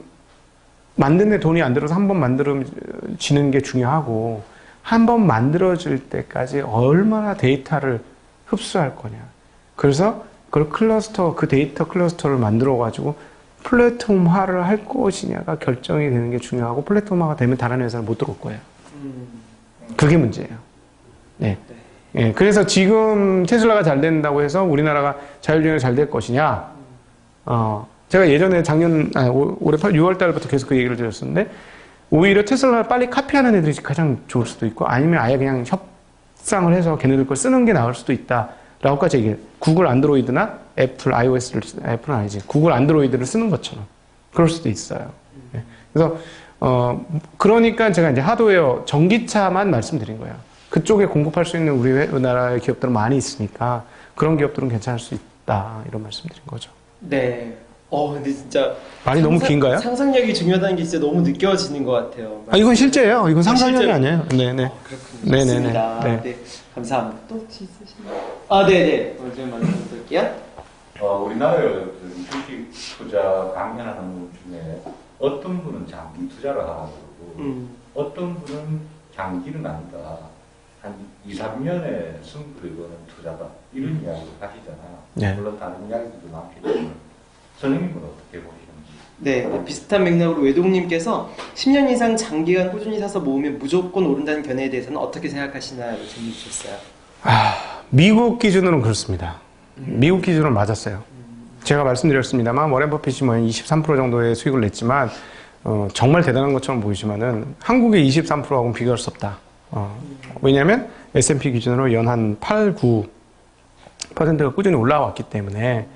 만드는데 돈이 안 들어서 한번 만들어지는 게 중요하고 한 번 만들어질 때까지 얼마나 데이터를 흡수할 거냐. 그래서 그 데이터 클러스터를 만들어가지고 플랫폼화를 할 것이냐가 결정이 되는 게 중요하고 플랫폼화가 되면 다른 회사는 못 들어올 거예요. 그게 문제예요. 네. 예, 그래서 지금 테슬라가 잘 된다고 해서 우리나라가 자율주행이 잘 될 것이냐. 제가 예전에 올해 6월 달부터 계속 그 얘기를 드렸었는데 오히려 테슬라를 빨리 카피하는 애들이 가장 좋을 수도 있고 아니면 아예 그냥 협상을 해서 걔네들 걸 쓰는 게 나을 수도 있다라고까지 얘기해요. 구글 안드로이드나 애플 애플은 아니지. 구글 안드로이드를 쓰는 것처럼 그럴 수도 있어요. 네. 그래서 그러니까 제가 이제 하드웨어 전기차만 말씀드린 거예요. 그쪽에 공급할 수 있는 우리나라의 기업들은 많이 있으니까 그런 기업들은 괜찮을 수 있다 이런 말씀드린 거죠. 네. 근데 진짜 말이 너무 긴가요? 상상력이 중요하다는 게 진짜 너무 느껴지는 것 같아요. 이건 실제예요. 이건 상상력이 아니에요. 네네. 그렇군요. 네네네. 네, 감사합니다. 또 혹시 있으신가요? 네네. 먼저 말씀드릴게요. 우리나라의 주식 투자 강연하는 분 중에 어떤 분은 장기 투자를 하라고 그러고 어떤 분은 장기는 아니다. 한 2, 3년의 승부를 거는 투자다. 이런 이야기를 하시잖아요. 네. 물론 다른 이야기들도 많겠지만 선생님은 어떻게 보시는지? 네, 비슷한 맥락으로 외동님께서 10년 이상 장기간 꾸준히 사서 모으면 무조건 오른다는 견해에 대해서는 어떻게 생각하시나요? 질문 주셨어요. 미국 기준으로는 그렇습니다. 미국 기준으로는 맞았어요. 제가 말씀드렸습니다만 워렌 버핏이 뭐 23% 정도의 수익을 냈지만 정말 대단한 것처럼 보이지만은 한국의 23%하고는 비교할 수 없다. 왜냐하면 S&P 기준으로 연 한 8, 9 퍼센트가 꾸준히 올라왔기 때문에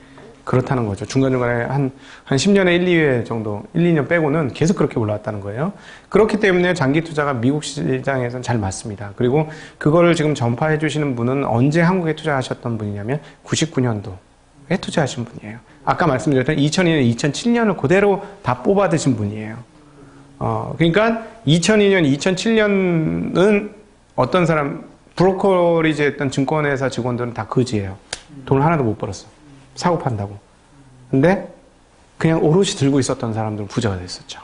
그렇다는 거죠. 중간중간에 한 10년에 1, 2회 정도, 1, 2년 빼고는 계속 그렇게 올라왔다는 거예요. 그렇기 때문에 장기 투자가 미국 시장에서는 잘 맞습니다. 그리고 그거를 지금 전파해 주시는 분은 언제 한국에 투자하셨던 분이냐면 99년도에 투자하신 분이에요. 아까 말씀드렸던 2002년, 2007년을 그대로 다 뽑아 드신 분이에요. 그러니까 2002년, 2007년은 어떤 사람, 브로커리지 했던 증권회사 직원들은 다 거지예요. 돈을 하나도 못 벌었어. 사고 판다고. 근데 그냥 오롯이 들고 있었던 사람들은 부자가 됐었죠.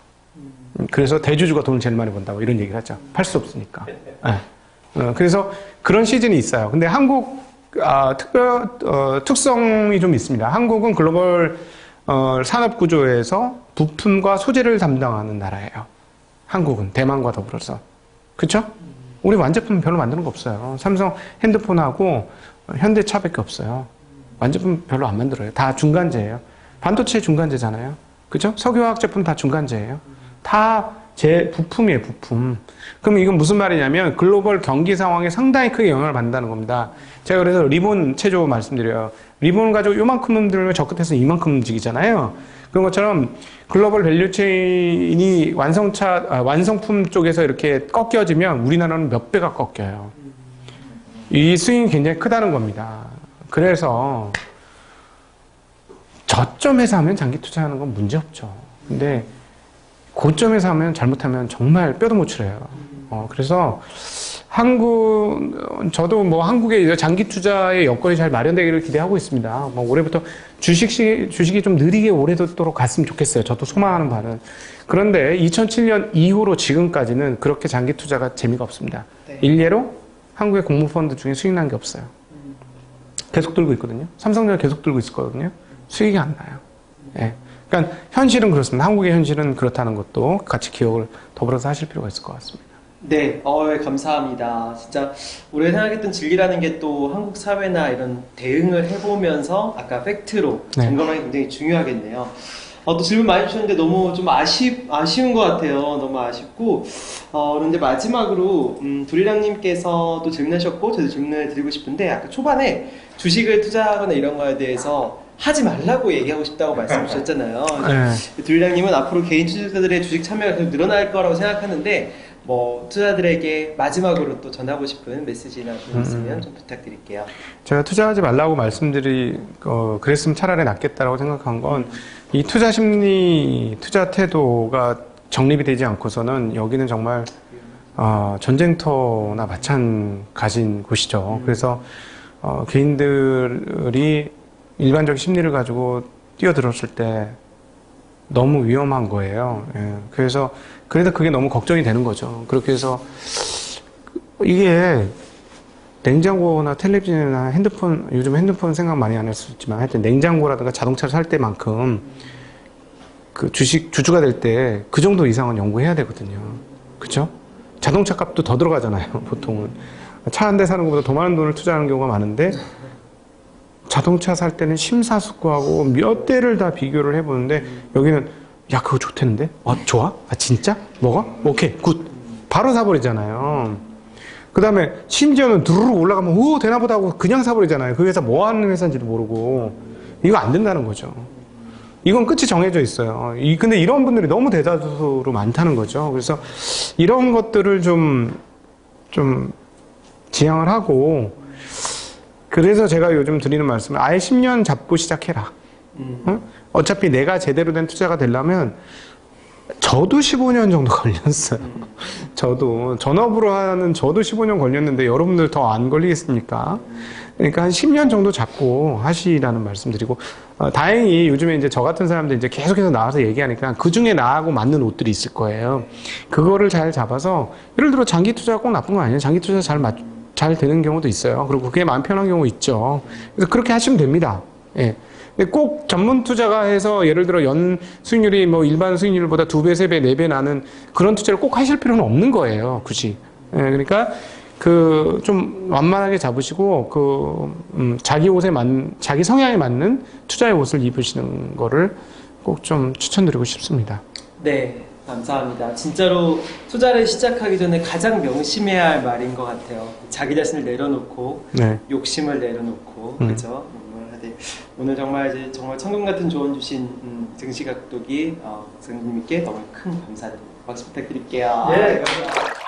그래서 대주주가 돈을 제일 많이 번다고 이런 얘기를 하죠. 팔 수 없으니까. 네. 그래서 그런 시즌이 있어요. 근데 한국 특성이 좀 있습니다. 한국은 글로벌 산업 구조에서 부품과 소재를 담당하는 나라예요. 한국은 대만과 더불어서. 그렇죠? 우리 완제품 별로 만드는 거 없어요. 삼성 핸드폰하고 현대차밖에 없어요. 완제품 별로 안 만들어요. 다 중간재예요. 반도체 중간재잖아요. 그죠? 석유화학 제품 다 중간재예요. 다 제 부품이에요, 부품. 그럼 이건 무슨 말이냐면 글로벌 경기 상황에 상당히 크게 영향을 받는다는 겁니다. 제가 그래서 리본 체조 말씀드려요. 리본을 가지고 요만큼 들면 저 끝에서 이만큼 움직이잖아요. 그런 것처럼 글로벌 밸류체인이 완성품 쪽에서 이렇게 꺾여지면 우리나라는 몇 배가 꺾여요. 이 스윙이 굉장히 크다는 겁니다. 그래서 저점에서 하면 장기 투자하는 건 문제 없죠. 근데 고점에서 하면 잘못하면 정말 뼈도 못 추려요. 그래서 저도 뭐 한국의 장기 투자의 여건이 잘 마련되기를 기대하고 있습니다. 뭐 올해부터 주식이 좀 느리게 오래도록 갔으면 좋겠어요. 저도 소망하는 바는. 그런데 2007년 이후로 지금까지는 그렇게 장기 투자가 재미가 없습니다. 네. 일례로 한국의 공모펀드 중에 수익 난 게 없어요. 계속 들고 있거든요. 삼성전자 계속 들고 있었거든요. 수익이 안 나요. 예. 그러니까 현실은 그렇습니다. 한국의 현실은 그렇다는 것도 같이 기억을 더불어서 하실 필요가 있을 것 같습니다. 네, 감사합니다. 진짜 우리가 생각했던 진리라는 게 또 한국 사회나 이런 대응을 해보면서 아까 팩트로 네. 점검하기 굉장히 중요하겠네요. 또 질문 많이 주셨는데 너무 좀 아쉬운 것 같아요. 너무 아쉽고 그런데 마지막으로 두리랑님께서 또 질문하셨고 저도 질문을 드리고 싶은데 아까 초반에 주식을 투자하거나 이런 거에 대해서 하지 말라고 얘기하고 싶다고 말씀 주셨잖아요. 네. 두리랑님은 앞으로 개인 투자자들의 주식 참여가 계속 늘어날 거라고 생각하는데 뭐 투자자들에게 마지막으로 또 전하고 싶은 메시지나 좀 있으면 좀 부탁드릴게요. 제가 투자하지 말라고 그랬으면 차라리 낫겠다라고 생각한 건 이 투자 심리, 투자 태도가 정립이 되지 않고서는 여기는 정말 전쟁터나 마찬가지인 곳이죠. 그래서 개인들이 일반적 심리를 가지고 뛰어들었을 때 너무 위험한 거예요. 예. 그래서 그게 너무 걱정이 되는 거죠. 그렇게 해서 이게 냉장고나 텔레비전이나 핸드폰, 요즘 핸드폰 생각 많이 안 할 수 있지만 하여튼 냉장고라든가 자동차를 살 때만큼 그 주주가 될 때 그 정도 이상은 연구해야 되거든요. 그쵸? 자동차 값도 더 들어가잖아요, 보통은. 차 한 대 사는 것보다 더 많은 돈을 투자하는 경우가 많은데 자동차 살 때는 심사숙고하고 몇 대를 다 비교를 해보는데 여기는 야 그거 좋다는데? 좋아? 진짜? 먹어? 오케이 굿 바로 사버리잖아요. 그 다음에 심지어는 두루룩 올라가면 오 되나보다 하고 그냥 사버리잖아요. 그 회사 뭐 하는 회사인지도 모르고. 이거 안 된다는 거죠. 이건 끝이 정해져 있어요. 근데 이런 분들이 너무 대다수로 많다는 거죠. 그래서 이런 것들을 좀 지양을 하고, 그래서 제가 요즘 드리는 말씀은 아예 10년 잡고 시작해라. 어차피 내가 제대로 된 투자가 되려면 저도 15년 정도 걸렸어요. 저도 전업으로 하는 저도 15년 걸렸는데 여러분들 더 안 걸리겠습니까? 그러니까 한 10년 정도 잡고 하시라는 말씀드리고, 다행히 요즘에 이제 저 같은 사람들 이제 계속해서 나와서 얘기하니까 그 중에 나하고 맞는 옷들이 있을 거예요. 그거를 잘 잡아서, 예를 들어 장기 투자가 꼭 나쁜 거 아니에요. 장기 투자 잘 되는 경우도 있어요. 그리고 그게 마음 편한 경우 있죠. 그래서 그렇게 하시면 됩니다. 예. 근데 꼭 전문 투자가 해서 예를 들어 연 수익률이 뭐 일반 수익률보다 2배, 3배, 4배 나는 그런 투자를 꼭 하실 필요는 없는 거예요. 굳이. 예, 그러니까 좀 완만하게 잡으시고 자기 성향에 맞는 투자의 옷을 입으시는 거를 꼭 좀 추천드리고 싶습니다. 네. 감사합니다. 진짜로 투자를 시작하기 전에 가장 명심해야 할 말인 것 같아요. 자기 자신을 내려놓고 네. 욕심을 내려놓고 그렇죠. 오늘 정말 이제 정말 천금 같은 조언 주신 증시각도기 선생님께 너무 큰 감사드립니다. 박수 부탁드릴게요. 네, 감사합니다.